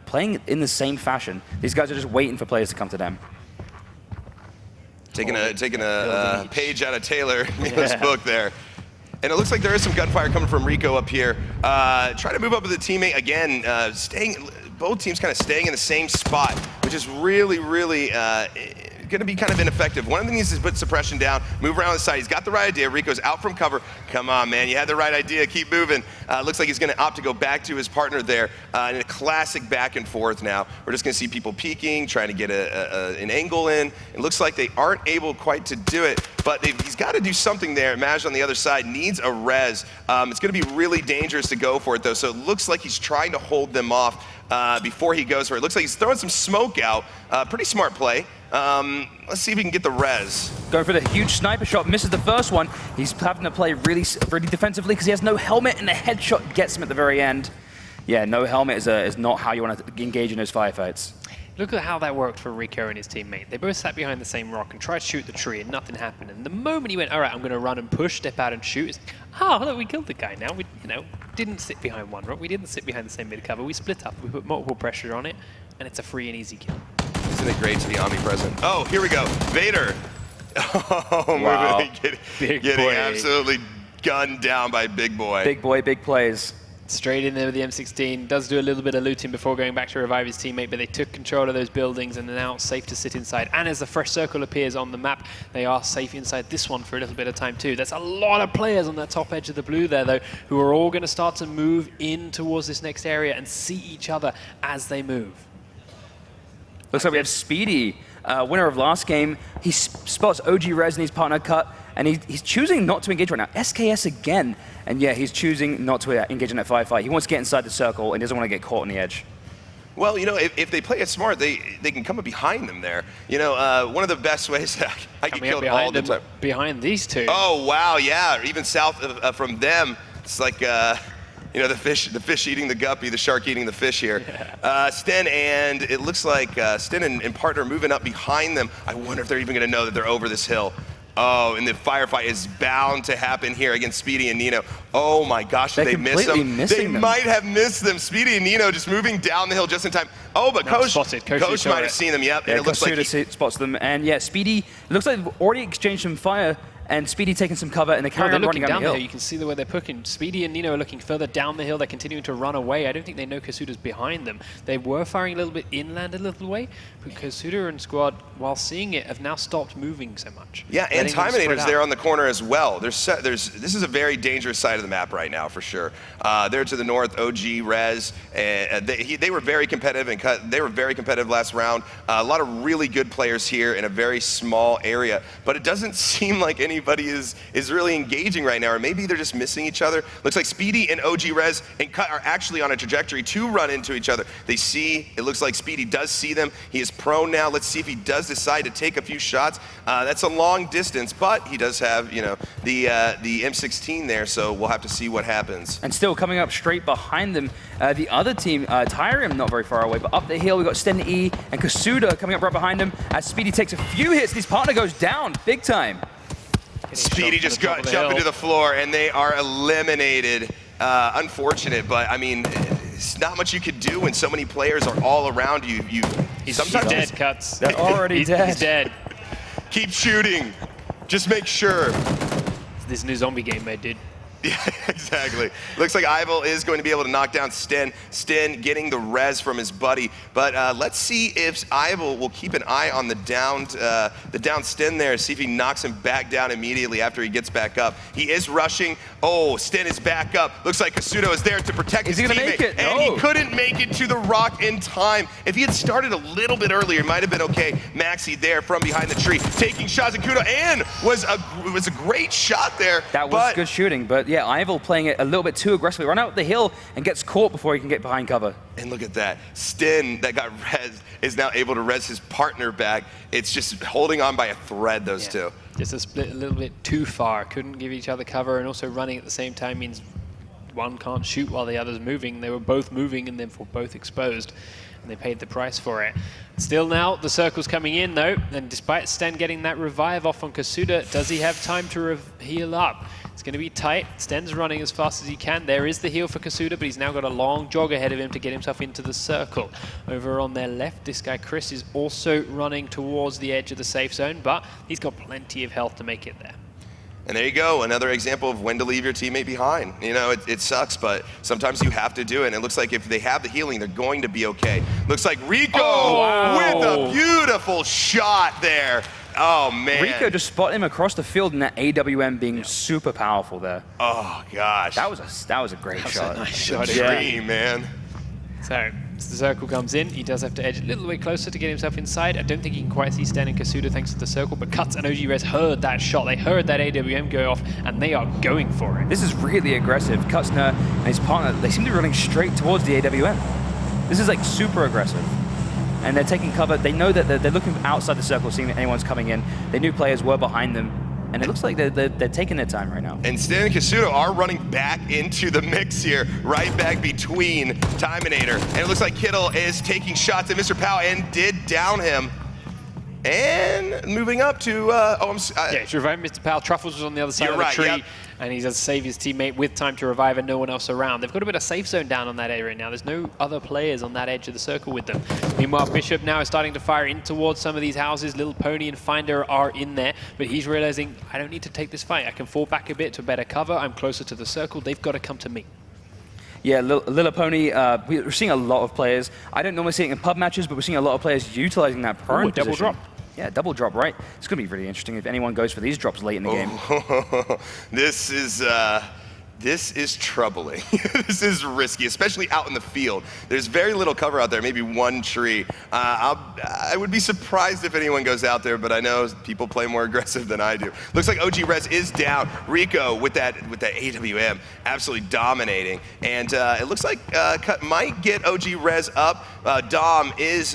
playing in the same fashion. These guys are just waiting for players to come to them. Taking a page out of Taylor's book there. And it looks like there is some gunfire coming from Rico up here. Trying to move up with a teammate again, both teams kind of staying in the same spot, which is really, really going to be kind of ineffective. One of them needs to put suppression down, move around the side. He's got the right idea. Rico's out from cover. Come on, man, you had the right idea. Keep moving. Looks like he's going to opt to go back to his partner there in a classic back and forth now. We're just going to see people peeking, trying to get an angle in. It looks like they aren't able quite to do it, but he's got to do something there. Maj on the other side needs a res. It's going to be really dangerous to go for it, though, so it looks like he's trying to hold them off before he goes for it. It looks like he's throwing some smoke out. Pretty smart play. Let's see if he can get the res. Going for the huge sniper shot, misses the first one. He's having to play really defensively because he has no helmet, and the headshot gets him at the very end. Yeah, no helmet is not how you want to engage in those firefights. Look at how that worked for Rico and his teammate. They both sat behind the same rock and tried to shoot the tree, and nothing happened. And the moment he went, all right, I'm going to run and push, step out and shoot, it's, oh, look, we killed the guy now. We, didn't sit behind one rock. We didn't sit behind the same mid cover. We split up. We put multiple pressure on it, and it's a free and easy kill. Isn't it great to be omnipresent? Oh, here we go. Vader. Oh, wow. Getting absolutely gunned down by Big Boy. Big Boy, big plays. Straight in there with the M16, does do a little bit of looting before going back to revive his teammate, but they took control of those buildings and are now safe to sit inside. And as the fresh circle appears on the map, they are safe inside this one for a little bit of time too. There's a lot of players on that top edge of the blue there, though, who are all going to start to move in towards this next area and see each other as they move. Looks like we have Speedy, winner of last game. He spots OG Rez and his partner Cut, and he's choosing not to engage right now. SKS again, and yeah, he's choosing not to engage in that firefight. He wants to get inside the circle and doesn't want to get caught on the edge. Well, if they play it smart, they can come up behind them there. One of the best ways that I get killed all the time. Behind these two. Oh, wow, yeah, even south from them. It's like, the fish eating the guppy, the shark eating the fish here. Yeah. Sten and it looks like Sten and partner moving up behind them. I wonder if they're even going to know that they're over this hill. Oh, and the firefight is bound to happen here against Speedy and Nino. Oh my gosh, did they miss them? They might have missed them. Speedy and Nino just moving down the hill just in time. Oh, but Coach might have seen them, yep. Yeah, and it looks like he spots them. And yeah, Speedy, it looks like they've already exchanged some fire, and Speedy taking some cover, and they carry on running down the hill. You can see the way they're pushing. Speedy and Nino are looking further down the hill. They're continuing to run away. I don't think they know Kasuda's behind them. They were firing a little bit inland a little way, but Kasuda and squad, while seeing it, have now stopped moving so much. Yeah, and Timinator's there on the corner as well. This is a very dangerous side of the map right now, for sure. There to the north, OG, Rez, and they were very competitive and they were very competitive last round. A lot of really good players here in a very small area, but it doesn't seem like anybody is really engaging right now, or maybe they're just missing each other. Looks like Speedy and OG Rez and Cut are actually on a trajectory to run into each other. it looks like Speedy does see them. He is prone now. Let's see if he does decide to take a few shots. That's a long distance, but he does have, the M16 there, so we'll have to see what happens. And still coming up straight behind them, the other team, Tyrium not very far away, but up the hill we've got Sten E and Kasuda coming up right behind him as Speedy takes a few hits. His partner goes down big time. Speedy just jumped into the floor, and they are eliminated. Unfortunate, but I mean, it's not much you could do when so many players are all around you. He's dead, Cuts. They're already dead. He's dead. Keep shooting. Just make sure. This new zombie game mode, dude. Yeah, exactly. Looks like Ivel is going to be able to knock down Sten. Sten getting the res from his buddy. But let's see if Ivel will keep an eye on the downed Sten there, see if he knocks him back down immediately after he gets back up. He is rushing. Oh, Sten is back up. Looks like Kasuto is there to protect his teammate. Is he gonna make it? And he couldn't make it to the rock in time. If he had started a little bit earlier, it might have been okay. Maxi there from behind the tree, taking shots at Kudo, and was a great shot there. That was good shooting, but yeah, Ivel playing it a little bit too aggressively. Run out the hill and gets caught before he can get behind cover. And look at that. Sten, that got res, is now able to res his partner back. It's just holding on by a thread, those two. Just a split a little bit too far. Couldn't give each other cover, and also running at the same time means one can't shoot while the other's moving. They were both moving and therefore both exposed, and they paid the price for it. Still now, the circle's coming in though, and despite Sten getting that revive off on Kasuda, does he have time to heal up? It's going to be tight. Sten's running as fast as he can. There is the heal for Kasuda, but he's now got a long jog ahead of him to get himself into the circle. Over on their left, this guy Chris is also running towards the edge of the safe zone, but he's got plenty of health to make it there. And there you go, another example of when to leave your teammate behind. You know, it sucks, but sometimes you have to do it. And it looks like if they have the healing, they're going to be okay. Looks like Rico with a beautiful shot there. Oh, man. Rico just spotted him across the field, and that AWM being super powerful there. Oh, gosh. That was a great shot. A nice shot. Dream, man. So, as the circle comes in, he does have to edge a little bit closer to get himself inside. I don't think he can quite see Sten and Kasuda thanks to the circle, but Cuts and OG Res heard that shot. They heard that AWM go off, and they are going for it. This is really aggressive. Kutzner and his partner, they seem to be running straight towards the AWM. This is like super aggressive. And they're taking cover. They know that they're looking outside the circle, seeing that anyone's coming in. They knew players were behind them. And it looks like they're taking their time right now. And Sten and Kasuda are running back into the mix here, right back between Timinator. And it looks like Kittle is taking shots at Mr. Powell and did down him. And moving up to, yeah, to revive Mr. Powell. Truffles was on the other side of the tree, and he's has to save his teammate with time to revive and no one else around. They've got a bit of safe zone down on that area now. There's no other players on that edge of the circle with them. Meanwhile, Bishop now is starting to fire in towards some of these houses. Little Pony and Finder are in there, but he's realizing, I don't need to take this fight. I can fall back a bit to better cover. I'm closer to the circle. They've got to come to me. Yeah, Little Pony, we're seeing a lot of players. I don't normally see it in pub matches, but we're seeing a lot of players utilizing that prone position. Double drop. Yeah, double drop, right. It's going to be really interesting if anyone goes for these drops late in the game. This is troubling. This is risky, especially out in the field. There's very little cover out there, maybe one tree. I would be surprised if anyone goes out there, but I know people play more aggressive than I do. Looks like OG Res is down. Rico with that AWM absolutely dominating. And it looks like Cut might get OG Res up. Dom is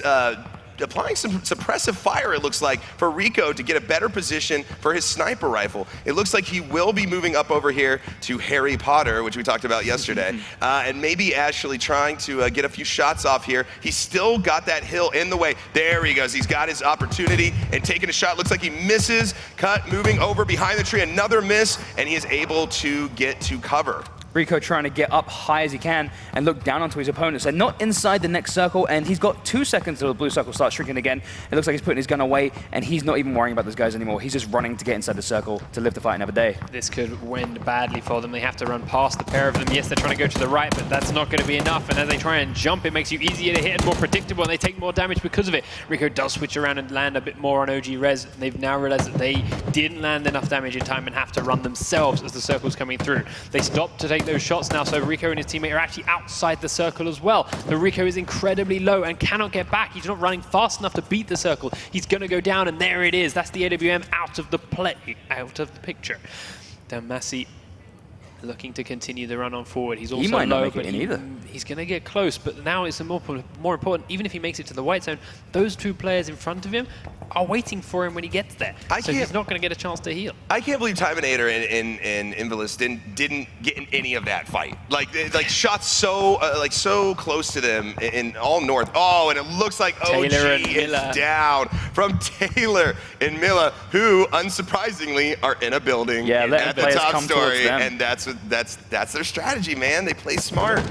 applying some suppressive fire, it looks like, for Rico to get a better position for his sniper rifle. It looks like he will be moving up over here to Harry Potter, which we talked about yesterday, and maybe actually trying to get a few shots off here. He's still got that hill in the way. There he goes. He's got his opportunity and taking a shot. Looks like he misses. Cut moving over behind the tree. Another miss, and he is able to get to cover. Rico trying to get up high as he can and look down onto his opponents. They're not inside the next circle, and he's got 2 seconds until the blue circle starts shrinking again. It looks like he's putting his gun away, and he's not even worrying about those guys anymore. He's just running to get inside the circle to live the fight another day. This could end badly for them. They have to run past the pair of them. Yes, they're trying to go to the right, but that's not going to be enough. And as they try and jump, it makes you easier to hit and more predictable, and they take more damage because of it. Rico does switch around and land a bit more on OG Res. They've now realized that they didn't land enough damage in time and have to run themselves as the circle's coming through. They stop to take those shots now, so Rico and his teammate are actually outside the circle as well. But Rico is incredibly low and cannot get back. He's not running fast enough to beat the circle. He's going to go down, and there it is. That's the AWM out of the picture. Damasi looking to continue the run on forward. He's also might not low, make it but in either. He's going to get close. But now it's more important, even if he makes it to the white zone, those 2 players in front of him are waiting for him when he gets there. So he's not going to get a chance to heal. I can't believe Timinator and Invalus didn't get in any of that fight. Like shots so close to them in all north. Oh, and it looks like OG is down from Taylor and Milla, who unsurprisingly are in a building at the top story, and that's their strategy, man. They play smart.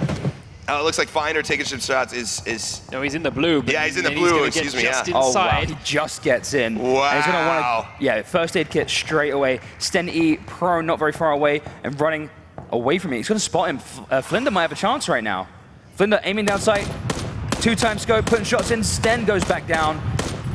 It looks like Finder taking some shots is... No, he's in the blue. Yeah, he's in the blue, excuse me, yeah. Oh, wow, he just gets in. Wow. And he's going to want to, first aid kit straight away. Sten E, prone, not very far away, and running away from me. He's going to spot him. Flinder might have a chance right now. Flinder aiming down sight. 2-time scope, putting shots in. Sten goes back down.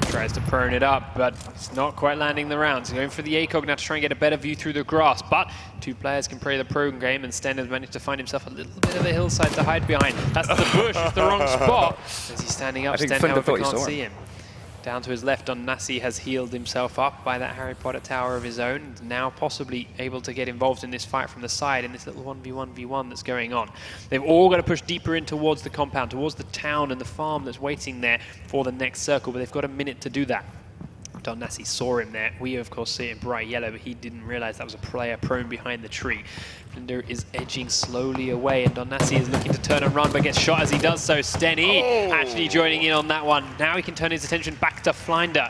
Tries to prone it up, but it's not quite landing the rounds. Going for the ACOG now to try and get a better view through the grass, but two players can play the pro game, and Sten has managed to find himself a little bit of a hillside to hide behind. That's the bush, it's the wrong spot. As he's standing up, Sten, however, can't see him. Down to his left, Nasi has healed himself up by that Harry Potter tower of his own, now possibly able to get involved in this fight from the side in this little 1v1v1 that's going on. They've all got to push deeper in towards the compound, towards the town and the farm that's waiting there for the next circle, but they've got a minute to do that. Don Nasi saw him there. We, of course, see it in bright yellow, but he didn't realize that was a player prone behind the tree. Flinder is edging slowly away, and Don Nasi is looking to turn and run, but gets shot as he does so. Stenny actually joining in on that one. Now he can turn his attention back to Flinder.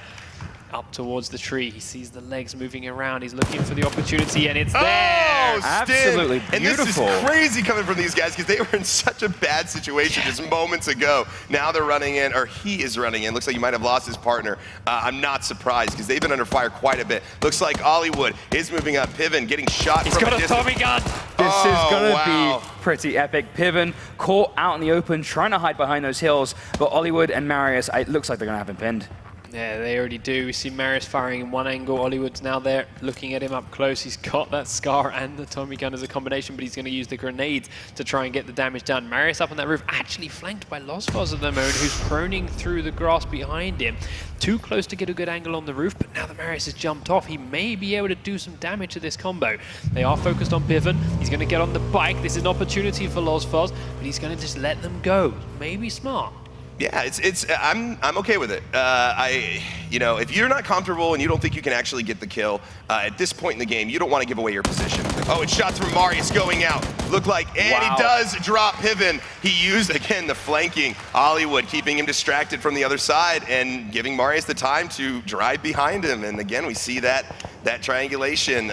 Up towards the tree. He sees the legs moving around. He's looking for the opportunity, and it's there. Absolutely beautiful. And this is crazy coming from these guys because they were in such a bad situation just moments ago. Now they're running in, or he is running in. Looks like he might have lost his partner. I'm not surprised because they've been under fire quite a bit. Looks like Hollywood is moving up. Piven getting shot from a distance. He's got a Tommy gun. This is going to be pretty epic. Piven caught out in the open, trying to hide behind those hills, but Hollywood and Marius, it looks like they're going to have him pinned. Yeah, they already do. We see Marius firing in one angle. Hollywood's now there looking at him up close. He's got that Scar and the Tommy gun as a combination, but he's going to use the grenades to try and get the damage done. Marius up on that roof, actually flanked by Losfos at the moment, who's proning through the grass behind him. Too close to get a good angle on the roof, but now that Marius has jumped off, he may be able to do some damage to this combo. They are focused on Piven. He's going to get on the bike. This is an opportunity for Losfos, but he's going to just let them go. Maybe smart. Yeah, I'm okay with it. You know, if you're not comfortable and you don't think you can actually get the kill at this point in the game, you don't want to give away your position. Oh, it's shots from Marius going out. Look like, and he does drop Piven. He used again the flanking Hollywood, keeping him distracted from the other side and giving Marius the time to drive behind him. And again, we see that triangulation,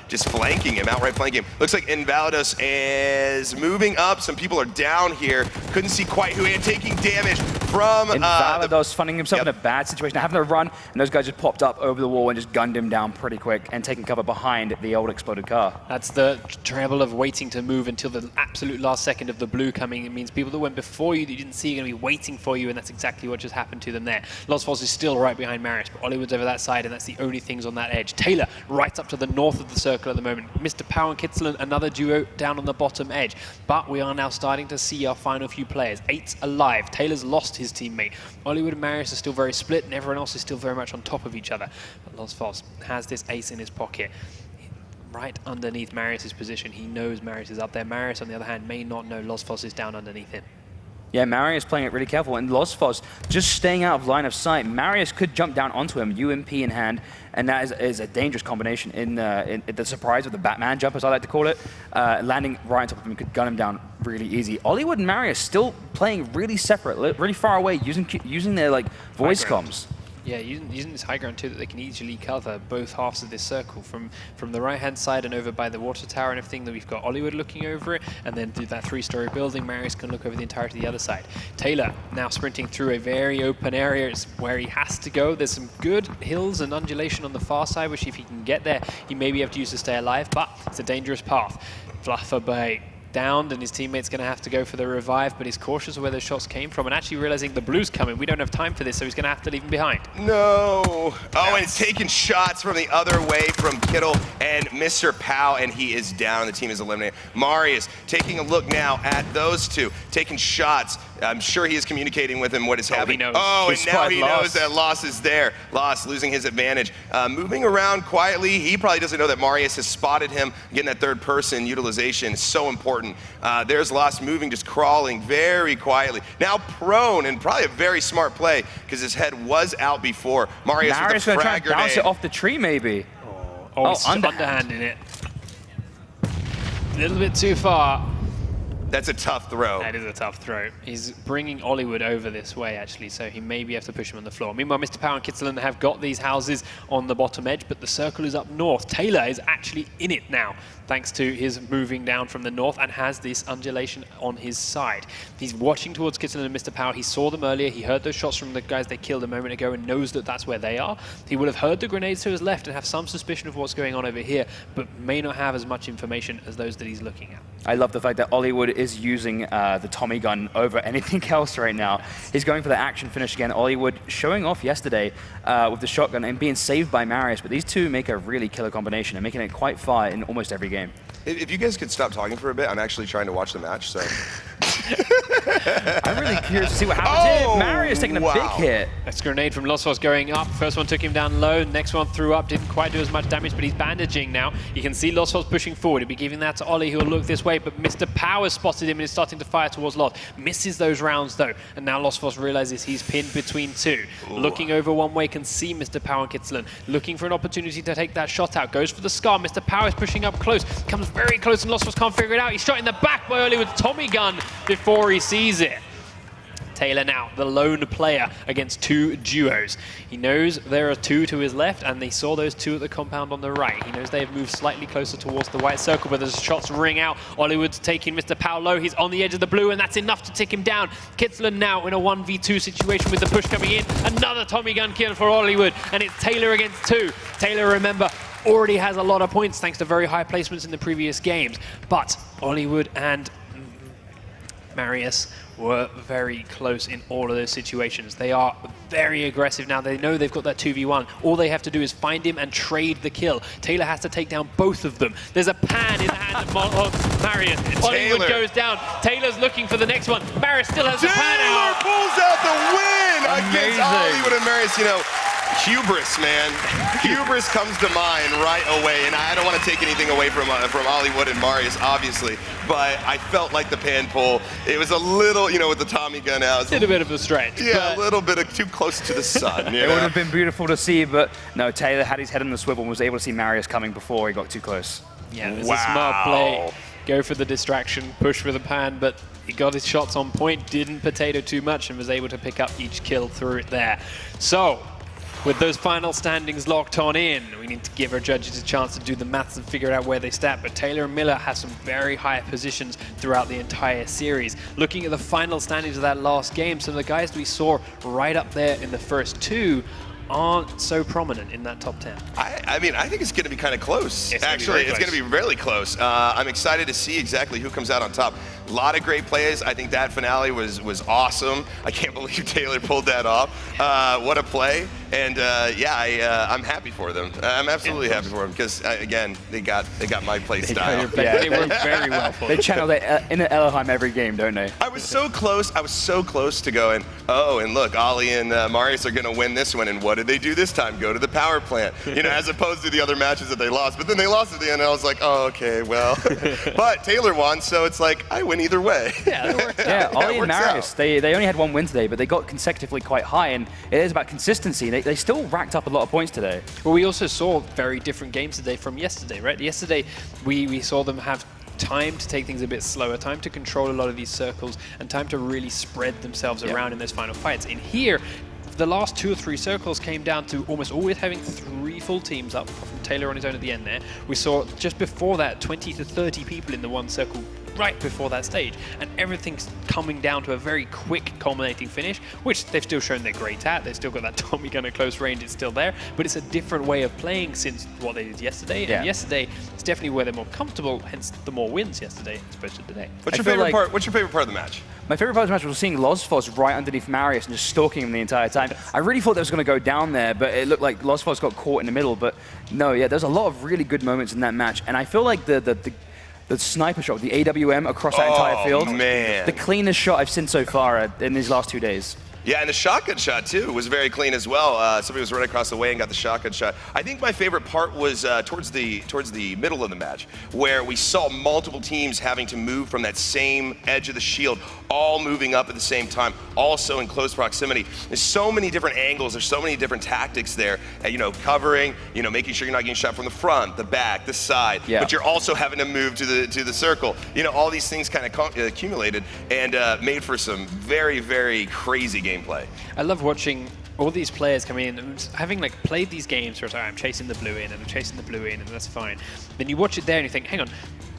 just flanking him, outright flanking him. Looks like Invalidos is moving up. Some people are down here. Couldn't see quite who, and taking damage from Invalidos finding himself in a bad situation, having to run, and those guys just popped up over the wall and just gunned him down pretty quick and taking cover behind the old exploded car. That's the trouble of waiting to move until the absolute last second of the blue coming. It means people that went before you that you didn't see are going to be waiting for you, and that's exactly what just happened to them there. Losfos is still right behind Marius, but Hollywood's over that side, and that's the only things on that edge. Taylor right up to the north of the circle at the moment. Mr. Pow and Kitzelin, another duo down on the bottom edge. But we are now starting to see our final few players. 8 alive. Taylor's lost his teammate. Hollywood and Marius are still very split, and everyone else is still very much on top of each other. But Losfos has this ace in his pocket, right underneath Marius's position. He knows Marius is up there. Marius, on the other hand, may not know Losfos is down underneath him. Yeah, Marius playing it really careful, and Losfos just staying out of line of sight. Marius could jump down onto him, UMP in hand, and that is a dangerous combination in the surprise of the Batman jump, as I like to call it. Landing right on top of him could gun him down really easy. Hollywood and Marius still playing really separate, really far away, using their like voice comms. Yeah, using this high ground too, that they can easily cover both halves of this circle from the right-hand side and over by the water tower and everything. That we've got Hollywood looking over it, and then through that 3-story building, Marius can look over the entirety of the other side. Taylor now sprinting through a very open area. It's where he has to go. There's some good hills and undulation on the far side, which if he can get there, he may be able to use to stay alive, but it's a dangerous path. Fluffer Bay downed, and his teammate's going to have to go for the revive, but he's cautious of where those shots came from, and actually realizing the blue's coming. We don't have time for this, so he's going to have to leave him behind. No. Oh, and it's taking shots from the other way from Kittle and Mr. Pow, and he is down. The team is eliminated. Marius taking a look now at those two, taking shots. I'm sure he is communicating with him what is happening. He knows. Oh, and now he knows that Loss is there. Loss losing his advantage. Moving around quietly. He probably doesn't know that Marius has spotted him. Getting that third person utilization is so important. There's Loss moving, just crawling very quietly. Now prone, and probably a very smart play because his head was out before. Marius with the frag grenade. Bounce it off the tree, maybe. Oh, he's underhanding it. A little bit too far. That's a tough throw. That is a tough throw. He's bringing Hollywood over this way, actually, so he maybe have to push him on the floor. Meanwhile, Mr. Power and Kitzelin have got these houses on the bottom edge, but the circle is up north. Taylor is actually in it now, thanks to his moving down from the north, and has this undulation on his side. He's watching towards Kitson and Mr. Power. He saw them earlier. He heard those shots from the guys they killed a moment ago and knows that that's where they are. He will have heard the grenades to his left and have some suspicion of what's going on over here, but may not have as much information as those that he's looking at. I love the fact that Hollywood is using the Tommy gun over anything else right now. He's going for the action finish again. Hollywood showing off yesterday with the shotgun and being saved by Marius, but these two make a really killer combination and making it quite far in almost every game. If you guys could stop talking for a bit, I'm actually trying to watch the match, so. I'm really curious to see what happens here. Marius taking a big hit. That's a grenade from Losfos going up. First one took him down low. Next one threw up. Didn't quite do as much damage, but he's bandaging now. You can see Losfos pushing forward. He'll be giving that to Ollie, who will look this way, but Mr. Power spotted him and is starting to fire towards Los. Misses those rounds, though, and now Losfos realizes he's pinned between two. Ooh. Looking over one way, can see Mr. Power and Kitslin. Looking for an opportunity to take that shot out. Goes for the scar. Mr. Power is pushing up close. Comes very close, and Losfos can't figure it out. He's shot in the back by Ollie with Tommy gun before he sees it. Taylor now, the lone player against two duos. He knows there are two to his left, and they saw those two at the compound on the right. He knows they have moved slightly closer towards the white circle, but as shots ring out, Hollywood's taking Mr. Powell low. He's on the edge of the blue, and that's enough to take him down. Kitslin now in a 1v2 situation with the push coming in. Another Tommy gun kill for Hollywood, and it's Taylor against two. Taylor, remember, already has a lot of points thanks to very high placements in the previous games, but Hollywood and Marius were very close in all of those situations. They are very aggressive now. They know they've got that 2v1. All they have to do is find him and trade the kill. Taylor has to take down both of them. There's a pan in the hand of Marius. Hollywood goes down. Taylor's looking for the next one. Marius still has the pan out. Taylor pulls out the win against Hollywood and Marius. You know, hubris, man. Hubris comes to mind right away, and I don't want to take anything away from Hollywood and Marius, obviously, but I felt like the pan pull, it was a little, you know, with the Tommy gun out. It's a bit of a stretch. Yeah, a little bit of too close to the sun. It would have been beautiful to see, but no, Taylor had his head on the swivel and was able to see Marius coming before he got too close. Yeah, it was a smart play. Go for the distraction, push for the pan, but he got his shots on point, didn't potato too much, and was able to pick up each kill through it there. So, with those final standings locked on in, we need to give our judges a chance to do the maths and figure out where they stand. But Taylor and Miller have some very high positions throughout the entire series. Looking at the final standings of that last game, some of the guys we saw right up there in the first two aren't so prominent in that top 10. I mean, I think it's going to be kind of close. Actually, it's going to be really close. I'm excited to see exactly who comes out on top. A lot of great plays. I think that finale was awesome. I can't believe Taylor pulled that off. What a play. And yeah, I'm happy for them. I'm absolutely happy for them because, again, they got my play style. They work very well for them. They channel that in Elohim every game, don't they? I was so close. I was so close to going, oh, and look, Ollie and Marius are going to win this one. And what did they do this time? Go to the power plant, you know, as opposed to the other matches that they lost. But then they lost at the end, and I was like, oh, okay, well. But Taylor won, so it's like, I win either way. Yeah, that works out. Yeah, Ollie and Marius, they only had one win today, but they got consecutively quite high, and it is about consistency. They still racked up a lot of points today. Well, we also saw very different games today from yesterday, right? Yesterday, we saw them have time to take things a bit slower, time to control a lot of these circles, and time to really spread themselves around in those final fights. In here, the last 2 or 3 circles came down to almost always having 3 full teams up, from Taylor on his own at the end there. We saw just before that 20 to 30 people in the one circle right before that stage, and everything's coming down to a very quick culminating finish, which they've still shown they're great at. They've still got that Tommy gun at close range, it's still there, but it's a different way of playing since what they did yesterday, and yesterday it's definitely where they're more comfortable, hence the more wins yesterday as opposed to today. What's your favorite part? What's your favorite part of the match? My favorite part of the match was seeing Losfos right underneath Marius and just stalking him the entire time. I really thought that was going to go down there, but it looked like Losfos got caught in the middle, but no, yeah, there's a lot of really good moments in that match, and I feel like the sniper shot, the AWM across that entire field, man, the cleanest shot I've seen so far in these last 2 days. Yeah, and the shotgun shot, too, was very clean as well. Somebody was right across the way and got the shotgun shot. I think my favorite part was towards the middle of the match, where we saw multiple teams having to move from that same edge of the shield, all moving up at the same time, also in close proximity. There's so many different angles, there's so many different tactics there, you know, covering, you know, making sure you're not getting shot from the front, the back, the side, but you're also having to move to the circle. You know, all these things kind of accumulated and made for some very, very crazy gameplay. I love watching all these players coming in and having like played these games where it's like, I'm chasing the blue in and I'm chasing the blue in and that's fine. Then you watch it there and you think, hang on,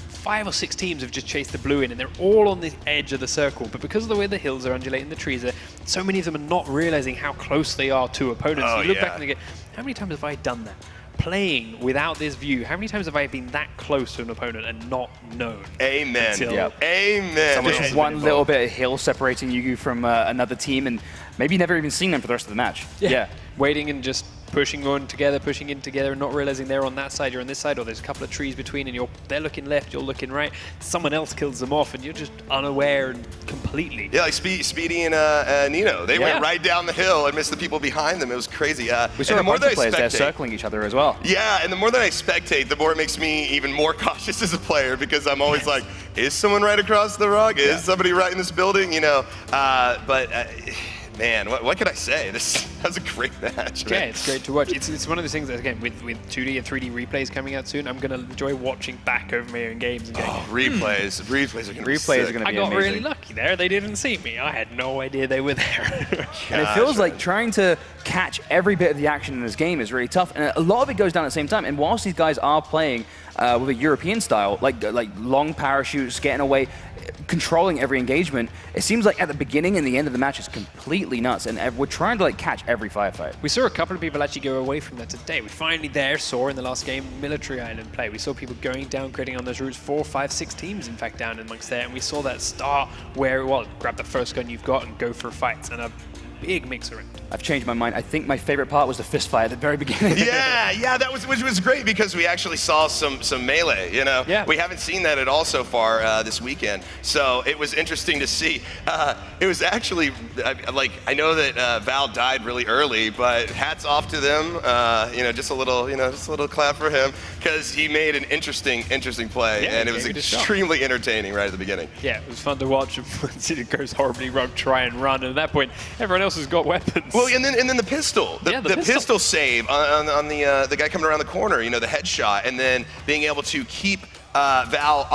5 or 6 teams have just chased the blue in and they're all on the edge of the circle. But because of the way the hills are undulating, the trees are, so many of them are not realizing how close they are to opponents. Oh, you look yeah. back and you go, how many times have I done that? Playing without this view, how many times have I been that close to an opponent and not known? Amen. Until- Yep. Amen. Just Yeah. one little bit of hill separating you from another team, and maybe never even seen them for the rest of the match. Yeah. Waiting and just pushing in together, and not realizing they're on that side, you're on this side, or there's a couple of trees between, and they're looking left, you're looking right. Someone else kills them off, and you're just unaware and completely. Yeah, like Speedy and Nino. They went Yeah. right down the hill and missed the people behind them. It was crazy. We saw and a the more bunch of that I players there spectate, circling each other as well. yeah, and the more that I spectate, the more it makes me even more cautious as a player because I'm always like, is someone right across the rug? Is somebody right in this building? You know, man, what can I say? That was a great match. Yeah, Man. it's great to watch. It's one of those things that, again, with 2D and 3D replays coming out soon, I'm going to enjoy watching back over my own games and going, Replays are going to be Replays sick. are going to I be got amazing. really lucky there. They didn't see me. I had no idea they were there. And it feels like trying to catch every bit of the action in this game is really tough, and a lot of it goes down at the same time. And whilst these guys are playing with a European style, like long parachutes, getting away, controlling every engagement, it seems like at the beginning and the end of the match is completely nuts, and we're trying to catch every firefight. We saw a couple of people actually go away from that today. We finally saw in the last game Military Island play. We saw people going down, critting on those routes, 4, 5, 6 teams in fact down amongst there, and we saw that start where, well, grab the first gun you've got and go for fights, and a big mixer in. I've changed my mind. I think my favorite part was the fist fight at the very beginning. Yeah, that was, which was great because we actually saw some melee. You know, we haven't seen that at all so far this weekend. So it was interesting to see. It was actually I know that Val died really early, but hats off to them. Just a little clap for him because he made an interesting play, and it was extremely entertaining right at the beginning. Yeah, it was fun to watch. Once it goes horribly wrong, try and run, and at that point, everyone else has got weapons. Well, and then the pistol, the pistol save on the guy coming around the corner, the headshot, and then being able to keep Val,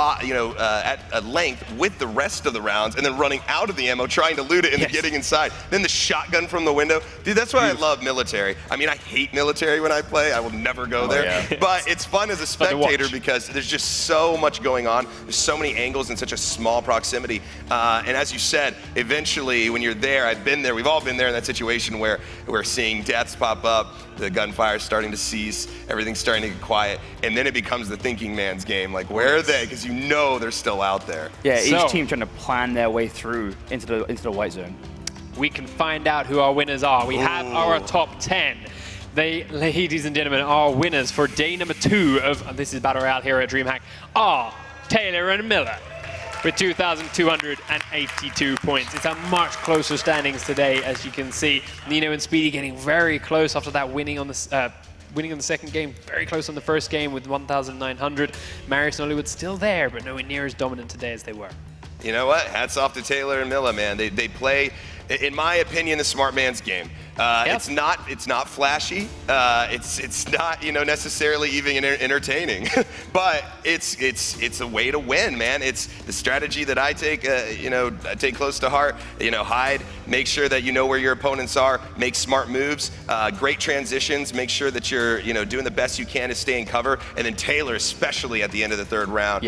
at a length with the rest of the rounds, and then running out of the ammo, trying to loot it, and then getting inside. Then the shotgun from the window. Dude, that's why I love military. I mean, I hate military when I play. I will never go there. Yeah. But it's fun as a spectator because there's just so much going on. There's so many angles in such a small proximity. And as you said, eventually when you're there, I've been there, we've all been there in that situation where we're seeing deaths pop up, the gunfire's starting to cease, everything's starting to get quiet, and then it becomes the thinking man's game. Like, where are they? Because they're still out there. Yeah, each team trying to plan their way through into the white zone. We can find out who our winners are. We have our top 10. They, ladies and gentlemen, our winners for day number 2 of This is Battle Royale here at DreamHack are Taylor and Miller with 2,282 points. It's a much closer standings today, as you can see. Nino and Speedy getting very close after that winning on the second game, very close on the first game with 1,900. Marius and Hollywood still there, but nowhere near as dominant today as they were. You know what? Hats off to Taylor and Milla, man. They play, in my opinion, the smart man's game. It's not flashy. It's not necessarily even entertaining, but it's a way to win, man. It's the strategy that I take I take close to heart. Hide, make sure that you know where your opponents are, make smart moves, great transitions, make sure that you're doing the best you can to stay in cover, and then Taylor, especially at the end of the third round,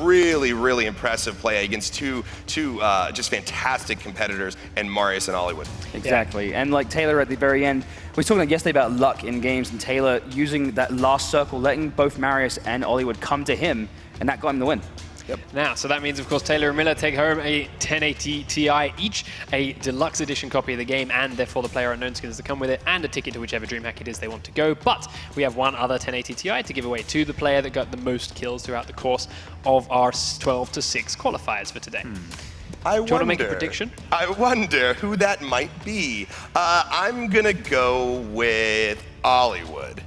really impressive play against two just fantastic competitors, and Marius and Hollywood. Exactly, and like Taylor at the very end, we were talking yesterday about luck in games, and Taylor using that last circle, letting both Marius and Hollywood come to him, and that got him the win. Yep. Now, so that means, of course, Taylor and Miller take home a 1080 Ti each, a deluxe edition copy of the game, and therefore the player unknown skins that come with it, and a ticket to whichever DreamHack it is they want to go. But we have one other 1080 Ti to give away to the player that got the most kills throughout the course of our 12-6 qualifiers for today. Do you want to make a prediction? I wonder who that might be. I'm going to go with Hollywood.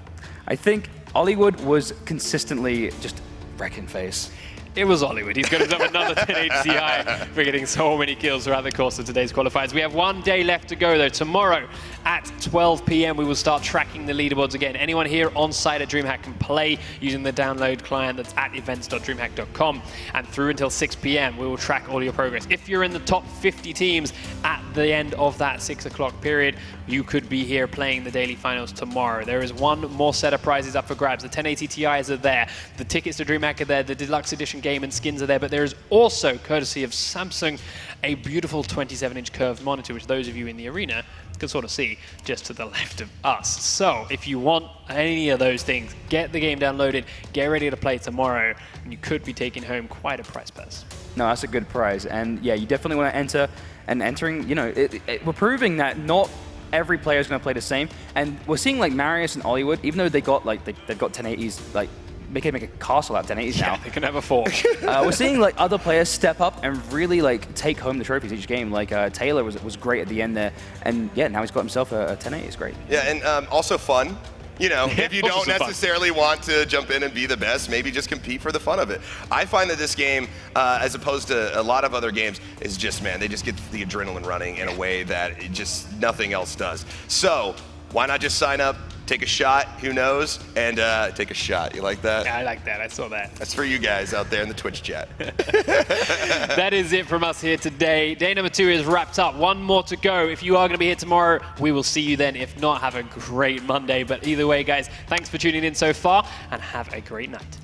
I think Hollywood was consistently just wrecking face. It was Hollywood. He's going to have another 1080 Ti for getting so many kills throughout the course of today's qualifiers. We have one day left to go, though. Tomorrow at 12 p.m. we will start tracking the leaderboards again. Anyone here on site at DreamHack can play using the download client that's at events.dreamhack.com. And through until 6 p.m. we will track all your progress. If you're in the top 50 teams at the end of that 6 o'clock period, you could be here playing the daily finals tomorrow. There is one more set of prizes up for grabs. The 1080 Ti's are there. The tickets to DreamHack are there. The deluxe edition game and skins are there, but there is also, courtesy of Samsung, a beautiful 27-inch curved monitor, which those of you in the arena can sort of see just to the left of us. So if you want any of those things, get the game downloaded, get ready to play tomorrow, and you could be taking home quite a prize purse. No, that's a good prize. And yeah, you definitely want to enter, and entering, you know, we're proving that not every player is going to play the same. And we're seeing like Marius and Hollywood, even though they got like, they've got 1080s, like, they can make a castle out of 1080s now. They can have a 4. We're seeing like other players step up and really like take home the trophies each game. Like Taylor was great at the end there, and yeah, now he's got himself a 1080. It's great. Yeah, and also fun. You know, if you don't necessarily want to jump in and be the best, maybe just compete for the fun of it. I find that this game, as opposed to a lot of other games, is just, man, they just get the adrenaline running in a way that it just nothing else does. So why not just sign up, take a shot, who knows, and take a shot. You like that? Yeah, I like that. I saw that. That's for you guys out there in the Twitch chat. That is it from us here today. Day number 2 is wrapped up. One more to go. If you are going to be here tomorrow, we will see you then. If not, have a great Monday. But either way, guys, thanks for tuning in so far, and have a great night.